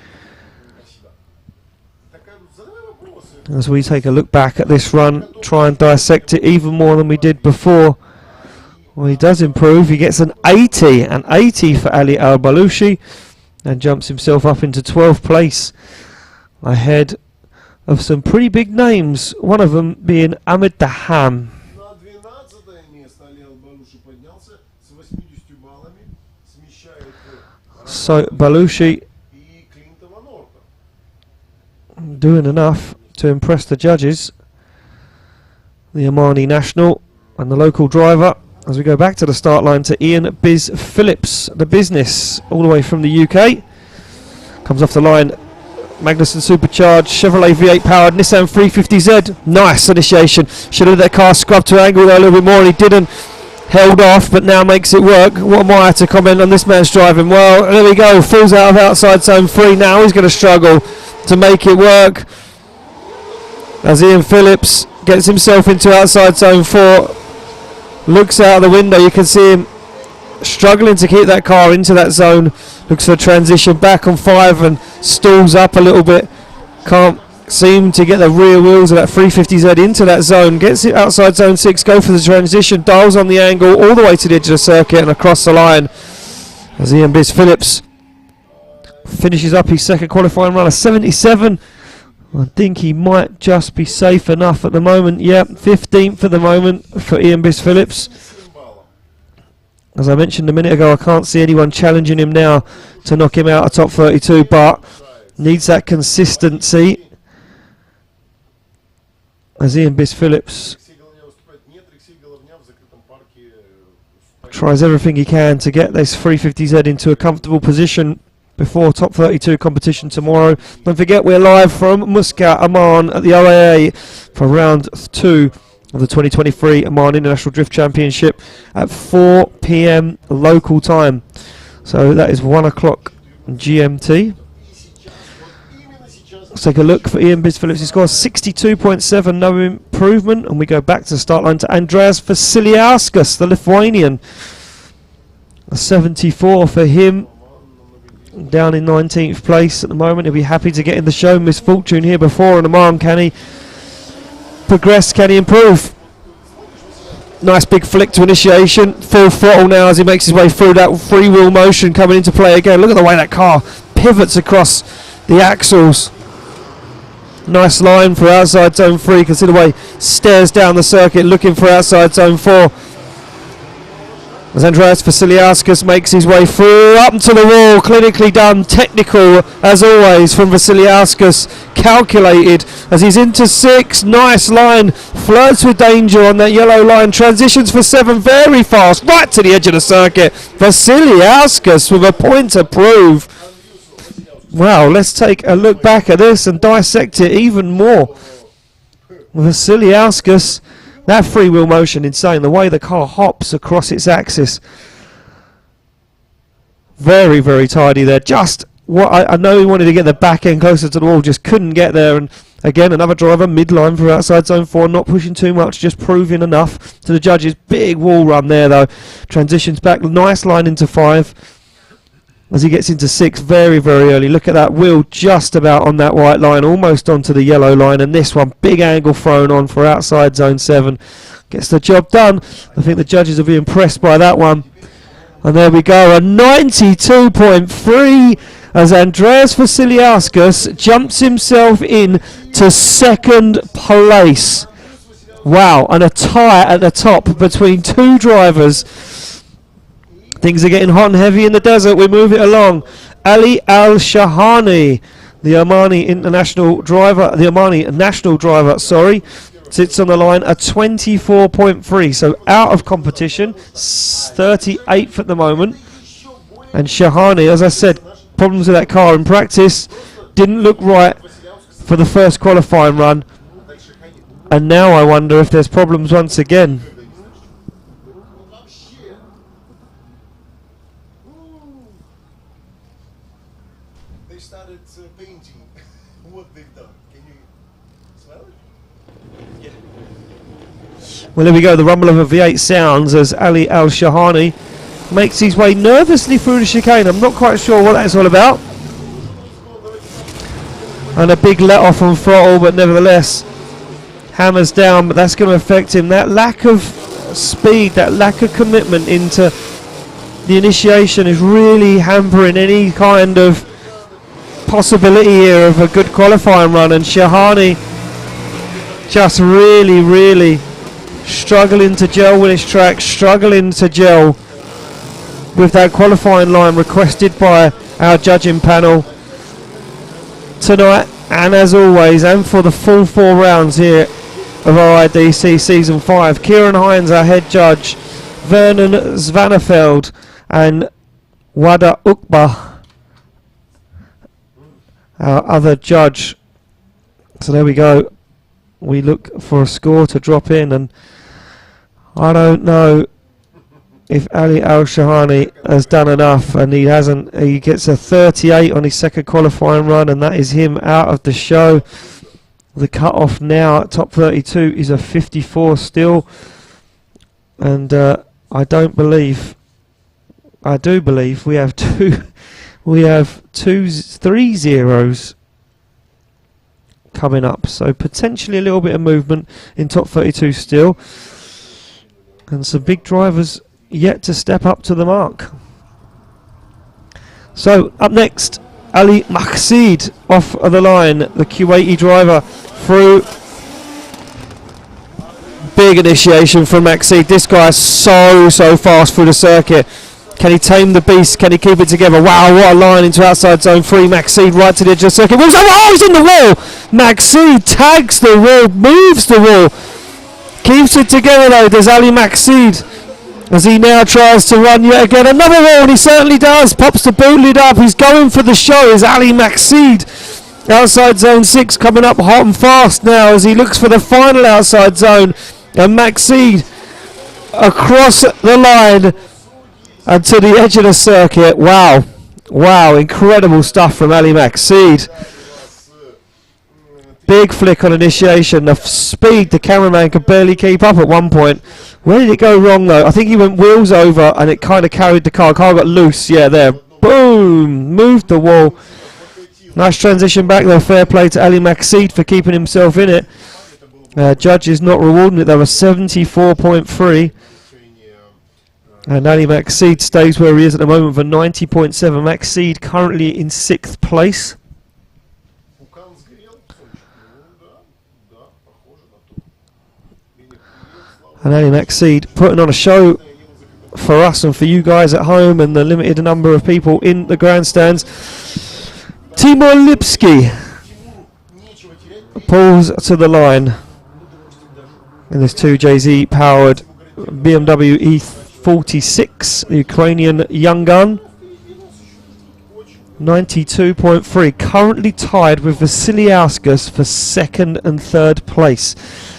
As we take a look back at this run, try and dissect it even more than we did before. Well, he does improve. He gets an 80 for Ali Al-Belushi and jumps himself up into 12th place ahead of some pretty big names, one of them being Ahmed Daham. So Belushi doing enough to impress the judges, the Omani national and the local driver. As we go back to the start line to Ian Biz Phillips, the business, all the way from the UK. Comes off the line, Magnussen supercharged, Chevrolet V8 powered, Nissan 350Z. Nice initiation. Should have let that car scrub to angle there a little bit more, and he didn't. Held off, but now makes it work. What am I to comment on this man's driving? Well, there we go. Falls out of outside zone 3. Now he's going to struggle to make it work. As Ian Phillips gets himself into outside zone 4. Looks out of the window. You can see him struggling to keep that car into that zone. Looks for a transition back on 5 and stalls up a little bit. Can't seem to get the rear wheels of that 350Z into that zone. Gets it outside zone 6. Go for the transition. Dials on the angle all the way to the edge of the circuit and across the line. As Ian Biz Phillips finishes up his second qualifying run, a 77. I think he might just be safe enough at the moment. Yep, 15th at the moment for Ian Biz Phillips. As I mentioned a minute ago, I can't see anyone challenging him now to knock him out of top 32, but needs that consistency. As Ian Biz Phillips tries everything he can to get this 350Z into a comfortable position before top 32 competition tomorrow. Don't forget, we're live from Muscat, Oman at the OAA for round 2 of the 2023 Oman International Drift Championship at 4 PM local time. So that is 1 o'clock GMT. Let's take a look for Ian Biz Phillips. He scores 62.7, no improvement. And we go back to the start line to Andreas Vasiliauskas, the Lithuanian. A 74 for him. Down in 19th place at the moment. He'll be happy to get in the show. Misfortune here before in Oman. Can he progress? Can he improve? Nice big flick to initiation. Full throttle now as he makes his way through that freewheel motion coming into play again. Look at the way that car pivots across the axles. Nice line for outside zone 3. Consider the way stares down the circuit looking for outside zone 4. As Andreas Vasiliauskas makes his way through, up to the wall, clinically done, technical as always from Vasiliauskas, calculated as he's into 6, nice line, flirts with danger on that yellow line, transitions for 7 very fast, right to the edge of the circuit. Vasiliauskas with a point to prove. Wow, let's take a look back at this and dissect it even more. Vasiliauskas, that freewheel motion, insane. The way the car hops across its axis. Very, very tidy there. Just what I know he wanted to get the back end closer to the wall, just couldn't get there. And again, another driver midline for outside zone 4, not pushing too much, just proving enough to the judges. Big wall run there though. Transitions back, nice line into 5. as he gets into 6th very, very early. Look at that wheel just about on that white line, almost onto the yellow line, and this one, big angle thrown on for outside zone 7. Gets the job done. I think the judges will be impressed by that one. And there we go, a 92.3 as Andreas Vasiliauskas jumps himself in to 2nd place. Wow, and a tie at the top between 2 drivers. Things are getting hot and heavy in the desert. We move it along. Ali Al-Shahani, the Omani international driver, the Omani national driver, sorry, sits on the line at 24.3, so out of competition, 38th at the moment. And Shahani, as I said, problems with that car in practice, didn't look right for the first qualifying run, and now I wonder if there's problems once again. They started painting what they've done. Can you smell it? Yeah. Well, there we go, the rumble of a V8 sounds as Ali Al-Shahani makes his way nervously through the chicane. I'm not quite sure what that's all about. And a big let off on throttle, but nevertheless hammers down, but that's going to affect him. That lack of speed, that lack of commitment into the initiation is really hampering any kind of possibility here of a good qualifying run, and Shahani just really struggling to gel with his track, struggling to gel with that qualifying line requested by our judging panel tonight, and as always, and for the full 4 rounds here of our IDC Season 5. Kieran Hines, our head judge, Vernon Zvanefeld and Wada Ukba, our other judge. So there we go. We look for a score to drop in, and I don't know if Ali Al-Shahani has done enough, and he hasn't. He gets a 38 on his second qualifying run, and that is him out of the show. The cut-off now at top 32 is a 54 still, and I do believe we have three zeros coming up, so potentially a little bit of movement in top 32 still, and some big drivers yet to step up to the mark. So up next, Ali Maqseed off of the line, the Kuwaiti driver through. Big initiation from Maqseed. This guy is so fast through the circuit. Can he tame the beast? Can he keep it together? Wow, what a line into outside zone 3. Maqseed right to the edge of the circuit. Oh, he's in the wall! Maqseed tags the wall, moves the wall. Keeps it together though, does Ali Maqseed, as he now tries to run yet again another wall, and he certainly does. Pops the boot lid up. He's going for the show, is Ali Maqseed. Outside zone 6 coming up hot and fast now as he looks for the final outside zone. And Maqseed across the line and to the edge of the circuit. Wow, incredible stuff from Ali Maqseed. Big flick on initiation. The speed, the cameraman could barely keep up at one point. Where did it go wrong though? I think he went wheels over and it kind of carried the car. The car got loose. Yeah, there. Boom! Moved the wall. Nice transition back though. Fair play to Ali Maqseed for keeping himself in it. Judge is not rewarding it though. A 74.3. And Ali Maqseed stays where he is at the moment for 90.7. Maqseed currently in 6th place. And Ali Maqseed putting on a show for us and for you guys at home and the limited number of people in the grandstands. Timo Lipsky pulls to the line in this 2JZ powered BMW E46, the Ukrainian young gun. 92.3, currently tied with Vasiliauskas for 2nd and 3rd place.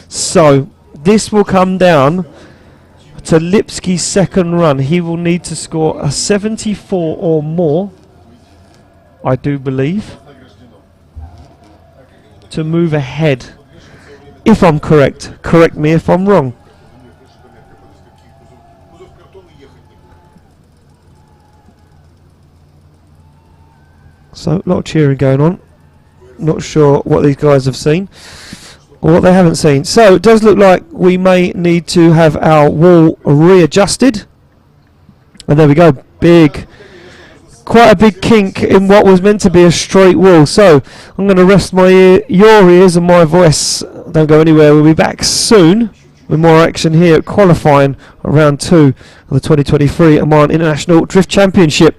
So this will come down to Lipsky's 2nd run. He will need to score a 74 or more, I do believe, to move ahead. If I'm correct, correct me if I'm wrong. So a lot of cheering going on. Not sure what these guys have seen or what they haven't seen. So it does look like we may need to have our wall readjusted. And there we go. Quite a big kink in what was meant to be a straight wall. So I'm going to rest your ears and my voice. Don't go anywhere. We'll be back soon with more action here at qualifying round 2 of the 2023 Oman International Drift Championship.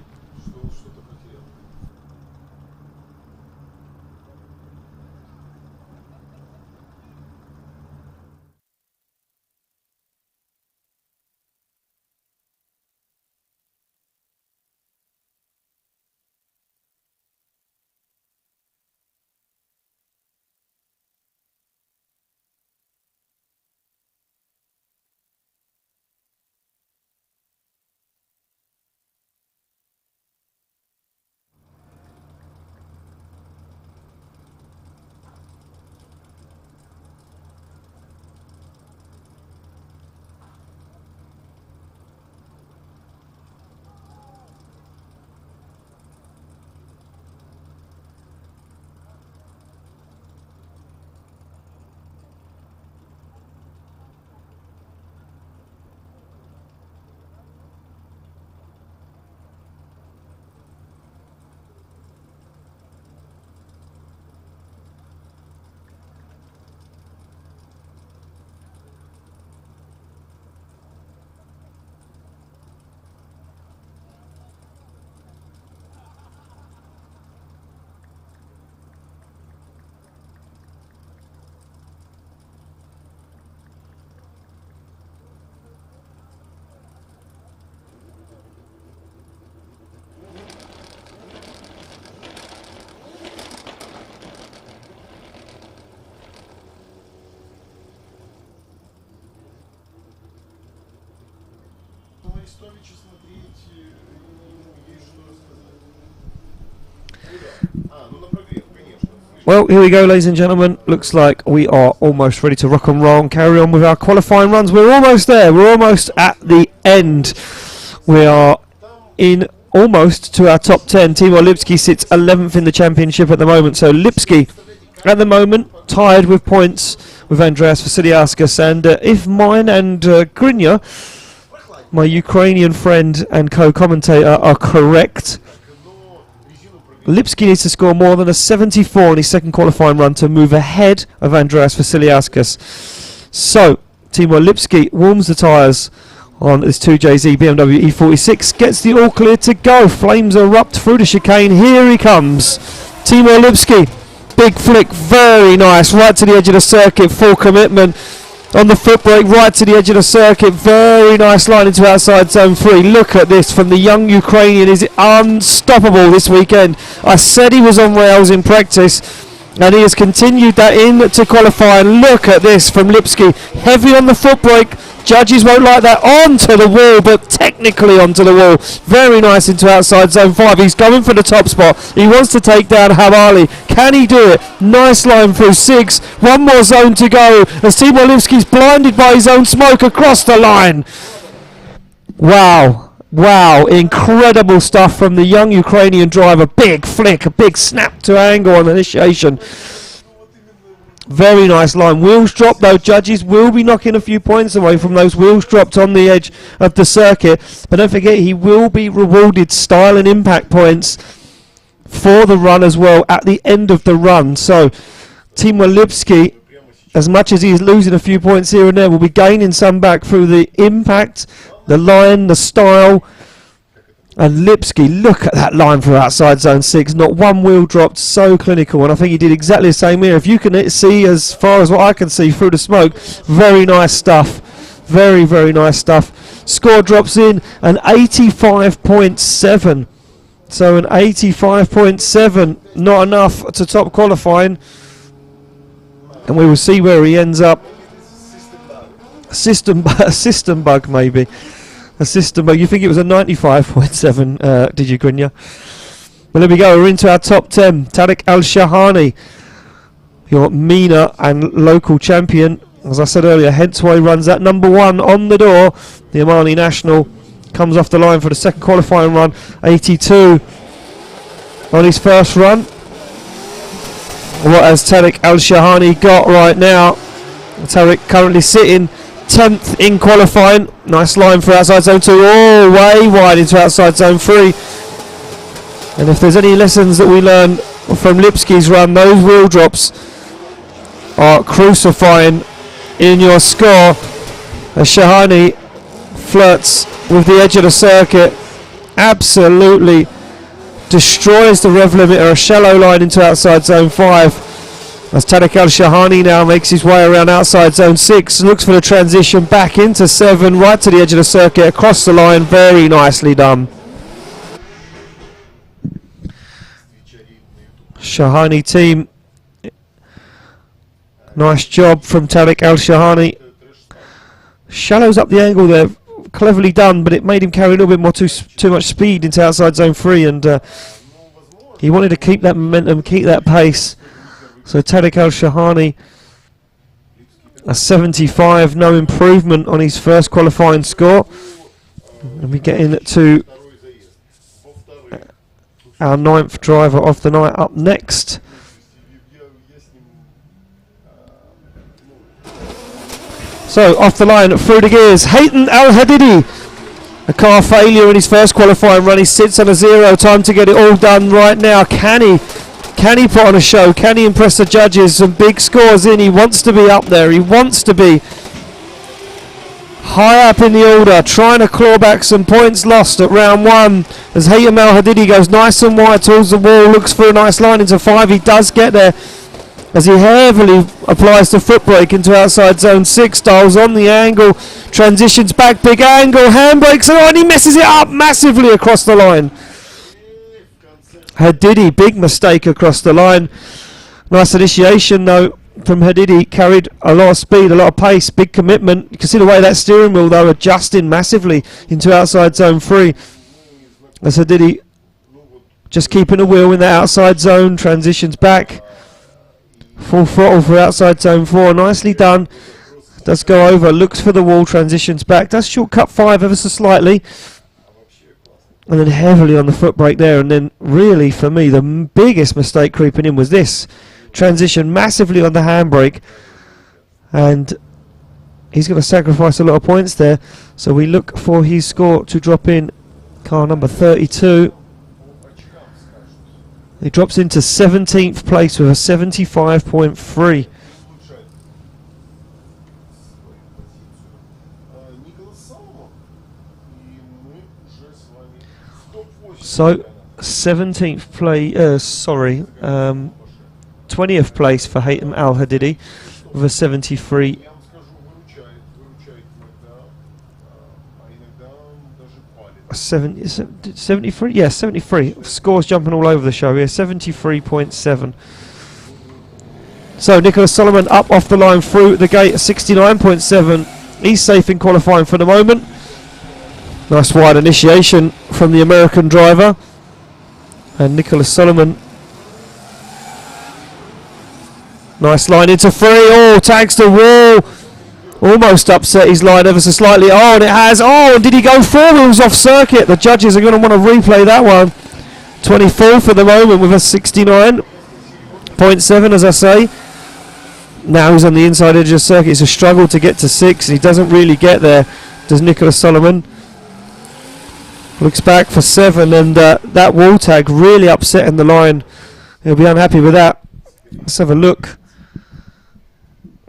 Well, here we go, ladies and gentlemen. Looks like we are almost ready to rock and roll and carry on with our qualifying runs. We're almost there. We're almost at the end. We are in almost to our top 10. Timo Lipsky sits 11th in the championship at the moment. So Lipsky, at the moment, tied with points with Andreas Vasiliauskas. And if mine and Grinya, my Ukrainian friend and co-commentator, are correct, Lipsky needs to score more than a 74 in his second qualifying run to move ahead of Andreas Vasiliauskas. So, Timo Lipsky warms the tyres on this 2JZ BMW E46, gets the all clear to go. Flames erupt through the chicane. Here he comes. Timo Lipsky, big flick, very nice, right to the edge of the circuit, full commitment. On the foot brake, right to the edge of the circuit. Very nice line into outside zone 3. Look at this from the young Ukrainian. Is unstoppable this weekend. I said he was on rails in practice, and he has continued that into qualifying. Look at this from Lipsky. Heavy on the foot brake. Judges won't like that. Onto the wall, but technically onto the wall. Very nice into outside zone 5. He's going for the top spot. He wants to take down Al-Habali. Can he do it? Nice line through 6. One more zone to go as Timo Lipsky's blinded by his own smoke across the line. Wow. Wow. Incredible stuff from the young Ukrainian driver. Big flick. A big snap to angle on initiation. Very nice line. Wheels dropped though. Judges will be knocking a few points away from those wheels dropped on the edge of the circuit. But don't forget, he will be rewarded style and impact points for the run as well at the end of the run. So Timo Lipsky, as much as he's losing a few points here and there, will be gaining some back through the impact, the line, the style. And Lipsky, look at that line for outside zone 6. Not one wheel dropped, so clinical. And I think he did exactly the same here. If you can see as far as what I can see through the smoke, very nice stuff. Very, very nice stuff. Score drops in an 85.7. So an 85.7, not enough to top qualifying. And we will see where he ends up. A system bug maybe. A system bug. You think it was a 95.7, did you, Grinya? Well, there we go. We're into our top 10. Tariq Al-Shahani, your MENA and local champion. As I said earlier, hence why he runs that number 1 on the door. The Omani national comes off the line for the second qualifying run. 82. on his first run. What has Tariq Al-Shahani got right now? Tariq currently sitting 10th in qualifying. Nice line for outside zone 2. Oh, way wide into outside zone 3. And if there's any lessons that we learn from Lipsky's run, those wheel drops are crucifying in your score. As Shahani flirts with the edge of the circuit, absolutely destroys the rev limiter, a shallow line into outside zone 5. As Tariq Al-Shahani now makes his way around outside zone 6, looks for the transition back into 7, right to the edge of the circuit, across the line, very nicely done. Shahani team, nice job from Tariq Al-Shahani. Shallows up the angle there, cleverly done, but it made him carry a little bit more too much speed into outside zone 3, and he wanted to keep that momentum, keep that pace. So Tariq Al-Shahani, a 75, no improvement on his first qualifying score. And we get into our 9th driver of the night up next. So off the line, through the gears, Haytham Al-Hadidi. A car failure in his first qualifying run. He sits on a 0. Time to get it all done right now. Can he put on a show? Can he impress the judges? Some big scores in. He wants to be up there. He wants to be high up in the order, trying to claw back some points lost at round 1. As Haytham Al-Hadidi goes nice and wide towards the wall, looks for a nice line into 5. He does get there as he heavily applies the foot brake into outside zone 6, dials on the angle, transitions back, big angle, handbrakes, and he messes it up massively across the line. Hadidi, big mistake across the line. Nice initiation though from Hadidi, carried a lot of speed, a lot of pace, big commitment. You can see the way that steering wheel though adjusting massively into outside zone 3. As Hadidi just keeping the wheel in the outside zone, transitions back. Full throttle for outside zone 4, nicely done. Does go over, looks for the wall, transitions back, does shortcut 5 ever so slightly. And then heavily on the foot brake there, and then really for me the biggest mistake creeping in was this. Transition massively on the handbrake, and he's going to sacrifice a lot of points there. So we look for his score to drop in, car number 32. He drops into 17th place with a 75.3. So 17th place, 20th place for Haytham Al-Hadidi with a 73. 73? Yes, 73. Scores jumping all over the show here. 73.7. So Nicholas Solomon up off the line through the gate at 69.7. He's safe in qualifying for the moment. Nice wide initiation from the American driver. And Nicholas Solomon. Nice line into 3. Oh, tags the wall. Almost upset his line ever so slightly. Oh, and it has. Oh, and did he go 4 wheels off circuit? The judges are going to want to replay that one. 24th for the moment with a 69.7, as I say. Now he's on the inside edge of the circuit. It's a struggle to get to 6. He doesn't really get there, does Nicholas Solomon. Looks back for 7, and that wall tag really upsetting the line. He'll be unhappy with that. Let's have a look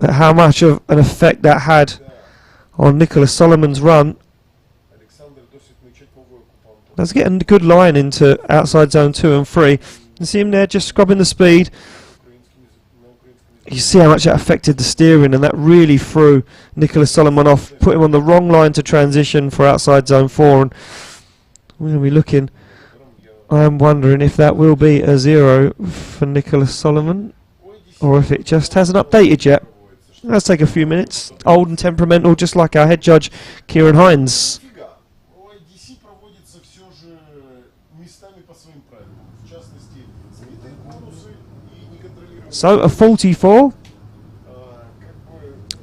at how much of an effect that had on Nicholas Solomon's run. Let's get a good line into outside zone 2 and 3. You see him there just scrubbing the speed. You see how much that affected the steering, and that really threw Nicholas Solomon off, put him on the wrong line to transition for outside zone 4. And we're going to be looking. I am wondering if that will be a 0 for Nicholas Solomon, or if it just hasn't updated yet. Let's take a few minutes. Old and temperamental, just like our head judge, Kieran Hines. So a 44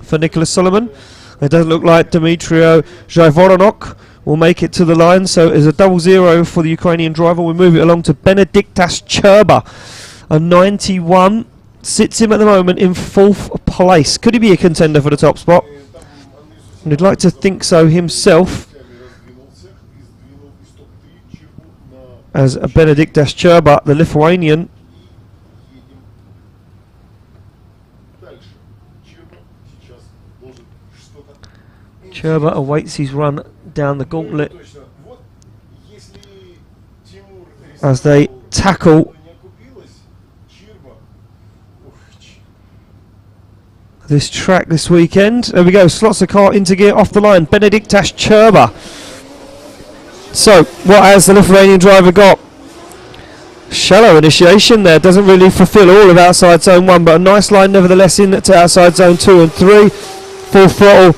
for Nicholas Solomon. It doesn't look like Dmitry Zhyvoronok will make it to the line. So it's a 0-0 for the Ukrainian driver. We move it along to Benediktas Cherba, a 91. Sits him at the moment in 4th place. Could he be a contender for the top spot? And he'd like to think so himself, as Benediktas Cherba, the Lithuanian. Cherba awaits his run down the gauntlet as they tackle this track this weekend. There we go, slots the car into gear, off the line, Benediktas Cherba. So, what has the Lithuanian driver got? Shallow initiation there, doesn't really fulfill all of outside zone 1, but a nice line nevertheless in to outside zone 2 and 3. Full throttle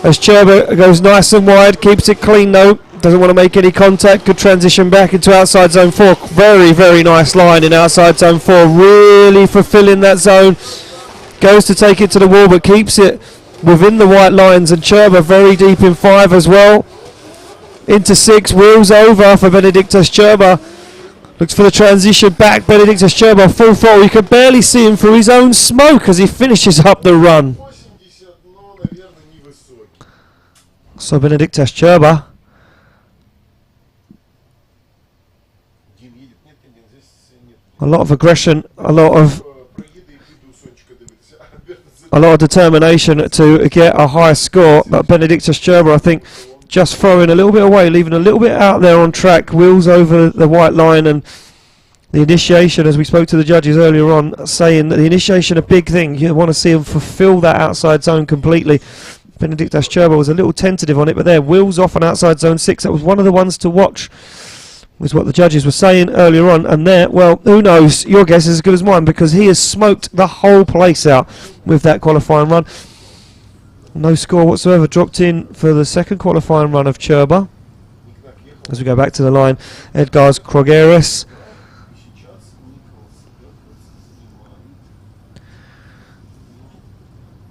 as Cherba goes nice and wide, keeps it clean though, doesn't want to make any contact. Good transition back into outside zone 4. Very, very nice line in outside zone 4, really fulfilling that zone. Goes to take it to the wall but keeps it within the white lines, and Cherba very deep in 5 as well. Into 6, wheels over for Benediktas Cherba. Looks for the transition back, Benediktas Cherba full throttle. You can barely see him through his own smoke as he finishes up the run. So Benediktas Cherba a lot of aggression, a lot of determination to get a high score, but Benediktas Cherba, I think, just throwing a little bit away, leaving a little bit out there on track, wheels over the white line. And the initiation, as we spoke to the judges earlier on, saying that the initiation a big thing. You want to see him fulfill that outside zone completely. Benediktas Cherba was a little tentative on it, but there, wheels off on outside zone 6. That was one of the ones to watch, was what the judges were saying earlier on. And there, well, who knows? Your guess is as good as mine, because he has smoked the whole place out with that qualifying run. No score whatsoever dropped in for the second qualifying run of Cherba. As we go back to the line, Edgars Krogeris.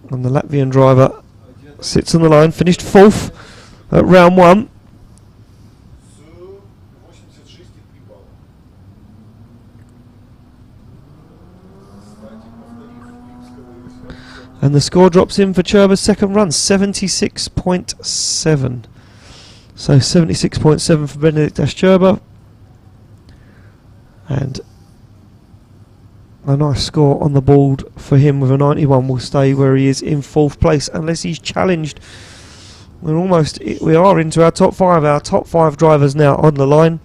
And the Latvian driver sits on the line, finished 4th at round 1. And the score drops in for Cherba's second run, 76.7. So 76.7 for Benediktas Cherba. And a nice score on the board for him with a 91. Will stay where he is in 4th place unless he's challenged. We are into our top 5. Our top 5 drivers now on the line,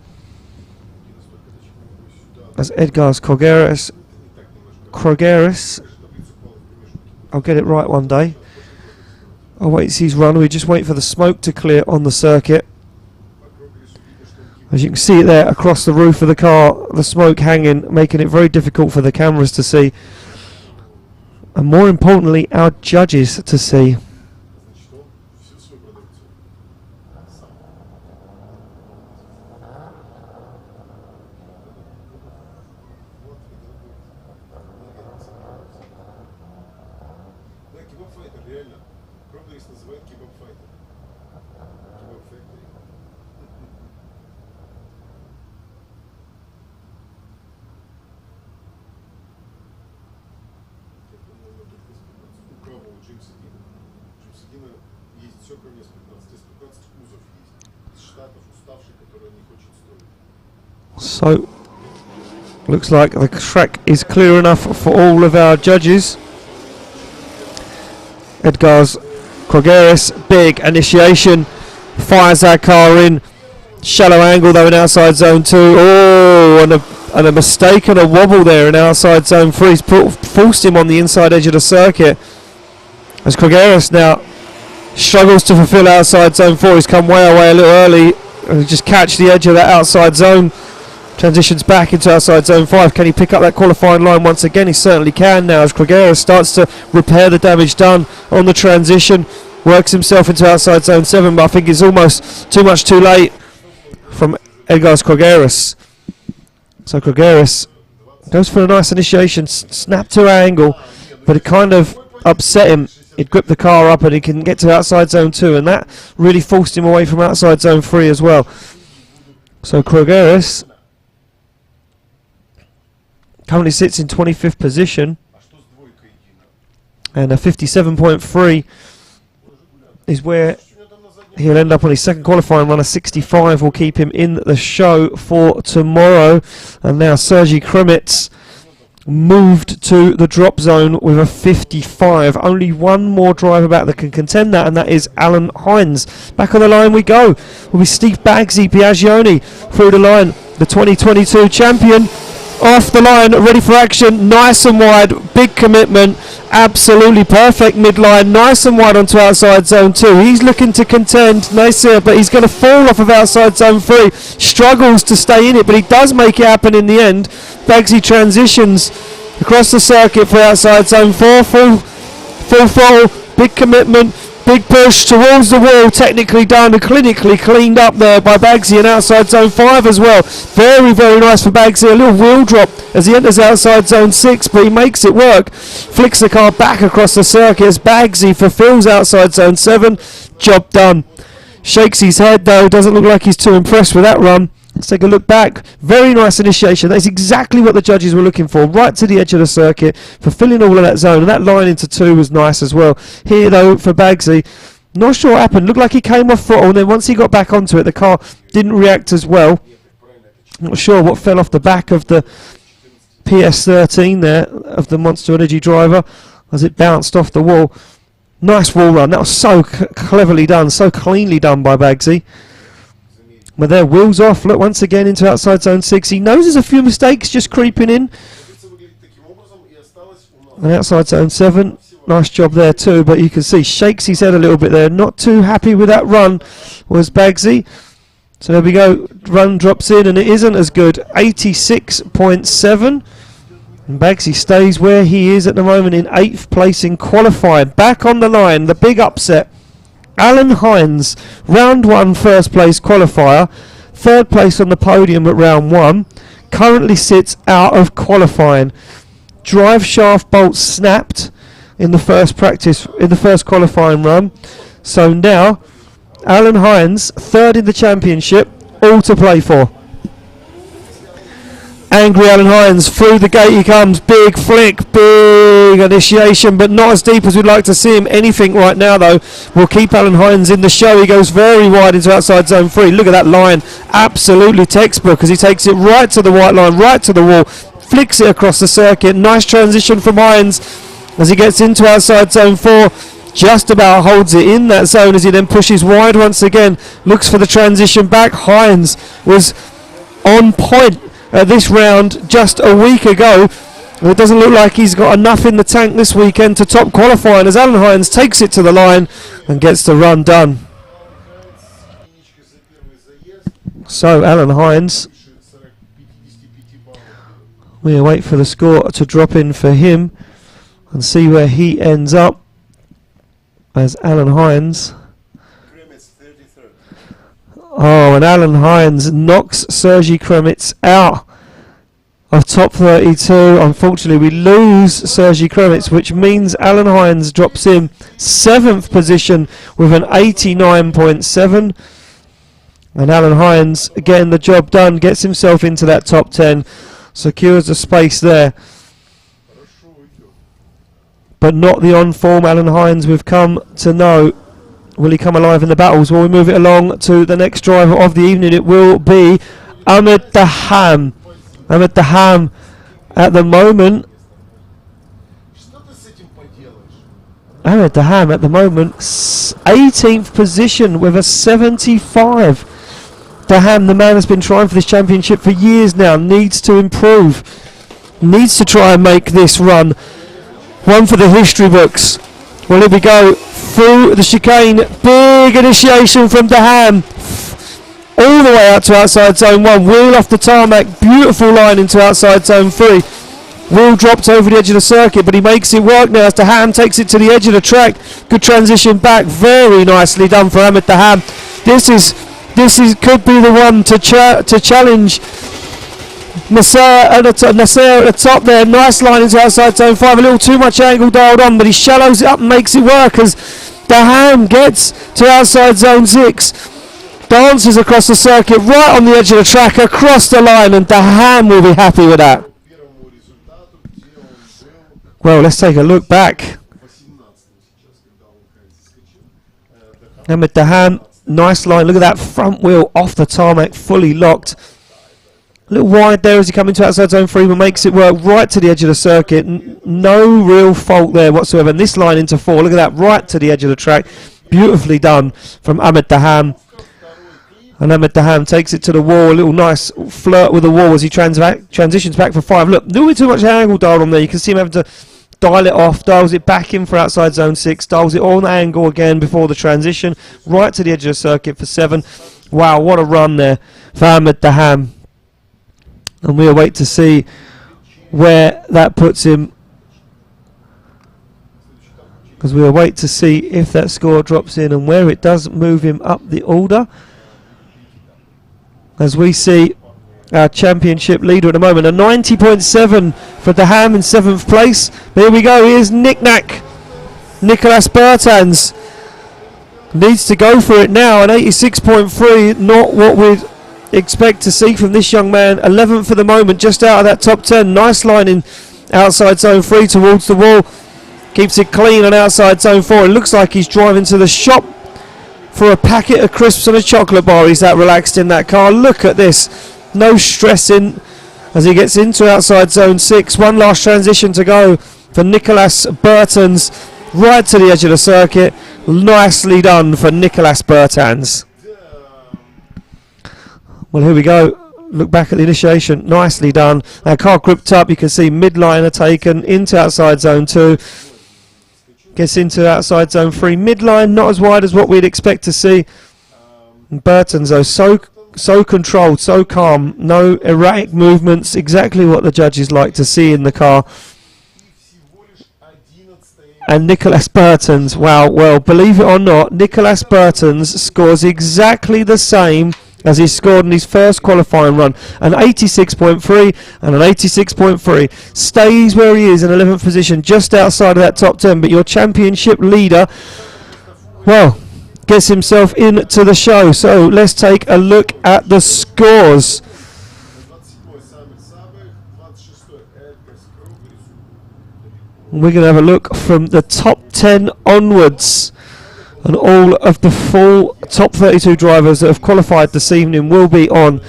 as Edgars Krogeris, I'll get it right one day. I'll wait to see his run. We just wait for the smoke to clear on the circuit. As you can see it there across the roof of the car, the smoke hanging, making it very difficult for the cameras to see, and more importantly our judges to see. So, looks like the track is clear enough for all of our judges. Edgars Krogeris, big initiation, fires that car in. Shallow angle though in outside zone 2. Oh, and a mistake and a wobble there in outside zone 3. He's forced him on the inside edge of the circuit. As Krogeris now struggles to fulfill outside zone 4. He's come way away a little early. And just catch the edge of that outside zone. Transitions back into outside zone 5. Can he pick up that qualifying line once again? He certainly can now, as Krogeris starts to repair the damage done on the transition. Works himself into outside zone 7, but I think it's almost too much too late from Edgars Krogeris. So Krogeris goes for a nice initiation, snap to angle, but it kind of upset him he'd grip the car up and he can get to outside zone 2, and that really forced him away from outside zone 3 as well. So Krogeris currently sits in 25th position, and a 57.3 is where he'll end up on his second qualifying run. A 65 will keep him in the show for tomorrow. And now Sergey Krumits moved to the drop zone with a 55. Only one more driver back that can contend that, and that is Alan Hines. Back on the line we go. Will be Steve Bagsy Piagioni through the line. The 2022 champion off the line, ready for action, nice and wide, big commitment, absolutely perfect midline, nice and wide onto outside zone 2. He's looking to contend, nice here, but he's going to fall off of outside zone 3, struggles to stay in it, but he does make it happen in the end. Bagsy transitions across the circuit for outside zone 4, full throttle, big commitment, big push towards the wall, technically done and clinically cleaned up there by Bagsy, and outside zone 5 as well. Very, very nice for Bagsy. A little wheel drop as he enters outside zone 6, but he makes it work. Flicks the car back across the circuit as Bagsy fulfills outside zone 7. Job done. Shakes his head though, doesn't look like he's too impressed with that run. Let's take a look back. Very nice initiation. That's exactly what the judges were looking for. Right to the edge of the circuit, fulfilling all of that zone. And that line into 2 was nice as well. Here, though, for Bagsy, not sure what happened. Looked like he came off throttle, and then once he got back onto it, the car didn't react as well. Not sure what fell off the back of the PS13 there, of the Monster Energy driver, as it bounced off the wall. Nice wall run. That was so cleverly done, so cleanly done by Bagsy. But their wheels off, look, once again into outside zone 6. He knows there's a few mistakes just creeping in. And outside zone 7, nice job there too, but you can see, shakes his head a little bit there. Not too happy with that run was Bagsy. So there we go, run drops in and it isn't as good, 86.7. And Bagsy stays where he is at the moment in 8th place in qualifying. Back on the line, the big upset. Alan Hines, round 1 first place qualifier, 3rd place on the podium at round 1, currently sits out of qualifying. Drive shaft bolt snapped in the first qualifying run. So now Alan Hines, 3rd in the championship, all to play for. Angry Alan Hines, through the gate he comes, big flick, big initiation, but not as deep as we'd like to see him. Anything right now though will keep Alan Hines in the show. He goes very wide into outside zone 3. Look at that line, absolutely textbook, as he takes it right to the white line, right to the wall, flicks it across the circuit. Nice transition from Hines as he gets into outside zone 4. Just about holds it in that zone as he then pushes wide once again, looks for the transition back. Hines was on point this round just a week ago. It doesn't look like he's got enough in the tank this weekend to top qualifying as Alan Hines takes it to the line and gets the run done. So Alan Hines, we'll wait for the score to drop in for him and see where he ends up as Alan Hines. Oh, and Alan Hines knocks Sergey Krumits out of top 32. Unfortunately, we lose Sergey Krumits, which means Alan Hines drops in 7th position with an 89.7. And Alan Hines, getting the job done, gets himself into that top 10, secures a space there. But not the on-form Alan Hines we've come to know. Will he come alive in the battles? Will we move it along to the next driver of the evening? It will be Ahmed Daham. Ahmed Daham at the moment. Ahmed Daham at the moment 18th position with a 75. Daham, the man that's been trying for this championship for years now, needs to improve. Needs to try and make this run one for the history books. Well, here we go. Through the chicane, big initiation from Daham, all the way out to outside zone 1, wheel off the tarmac, beautiful line into outside zone 3, wheel dropped over the edge of the circuit, but he makes it work now as Daham takes it to the edge of the track. Good transition back, very nicely done for Ahmed Daham. This is could be the one to challenge Nasser at the top there, nice line into outside zone 5, a little too much angle dialed on, but he shallows it up and makes it work as Daham gets to outside zone 6, dances across the circuit, right on the edge of the track, across the line, and Daham will be happy with that. Well, let's take a look back. Ahmed Daham, nice line, look at that front wheel off the tarmac, fully locked. A little wide there as he comes into outside zone 3, but makes it work right to the edge of the circuit. No real fault there whatsoever. And this line into 4, look at that, right to the edge of the track. Beautifully done from Ahmed Daham. And Ahmed Daham takes it to the wall, a little nice flirt with the wall as he transitions back for 5. Look, a little bit too much angle dialed on there. You can see him having to dial it off, dials it back in for outside zone 6, dials it on angle again before the transition, right to the edge of the circuit for 7. Wow, what a run there for Ahmed Daham. And we'll wait to see where that puts him, because we'll wait to see if that score drops in and where it does move him up the order. As we see our championship leader at the moment, a 90.7 for Daham in 7th place. But here we go, here's Nicolas Bertans. Needs to go for it now, an 86.3, not what we'd expect to see from this young man. 11th for the moment, just out of that top 10. Nice line in outside zone 3 towards the wall. Keeps it clean on outside zone 4. It looks like he's driving to the shop for a packet of crisps and a chocolate bar. He's that relaxed in that car. Look at this. No stressing as he gets into outside zone 6. One last transition to go for Nicolas Bertans. Right to the edge of the circuit. Nicely done for Nicolas Bertans. Well, here we go. Look back at the initiation. Nicely done. That car gripped up. You can see midliner taken into outside zone 2. Gets into outside zone 3. Midline not as wide as what we'd expect to see. And Bertans, though, so controlled, so calm. No erratic movements. Exactly what the judges like to see in the car. And Nicolas Bertans, wow, well, believe it or not, Nicolas Bertans scores exactly the same as he scored in his first qualifying run. An 86.3 and an 86.3. Stays where he is in 11th position, just outside of that top 10. But your championship leader, well, gets himself into the show. So let's take a look at the scores. We're going to have a look from the top 10 onwards. And all of the full top 32 drivers that have qualified this evening will be on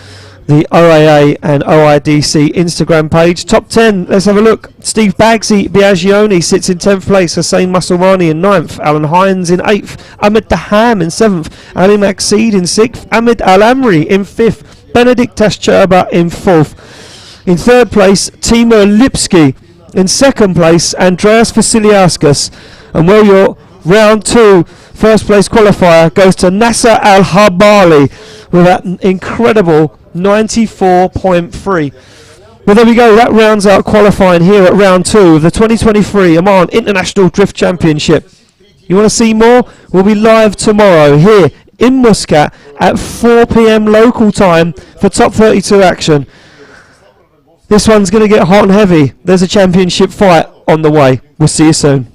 the OAA and OIDC Instagram page. Top 10, let's have a look. Steve Bagsy Biagioni sits in 10th place. Hussein Musulmani in 9th. Alan Hines in 8th. Ahmed Daham in 7th. Ali Maxid in 6th. Ahmed Al-Amri in 5th. Benedict Taschurba in 4th. In 3rd place, Timo Lipsky. In 2nd place, Andreas Vasiliauskas. And where your round 2 first place qualifier goes to Nasser Al-Habali with that incredible 94.3. Well, there we go. That rounds out qualifying here at round 2 of the 2023 Oman International Drift Championship. You want to see more? We'll be live tomorrow here in Muscat at 4 p.m. local time for top 32 action. This one's going to get hot and heavy. There's a championship fight on the way. We'll see you soon.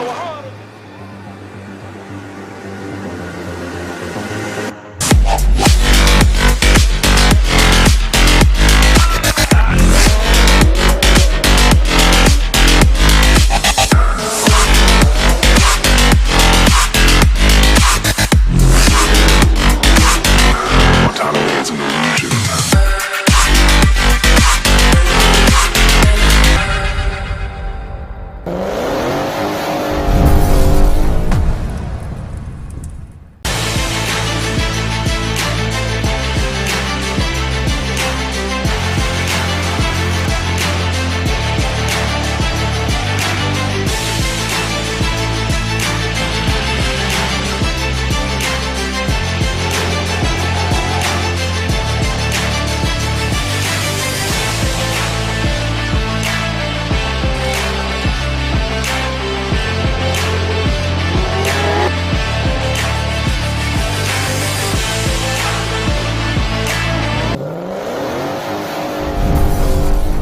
power.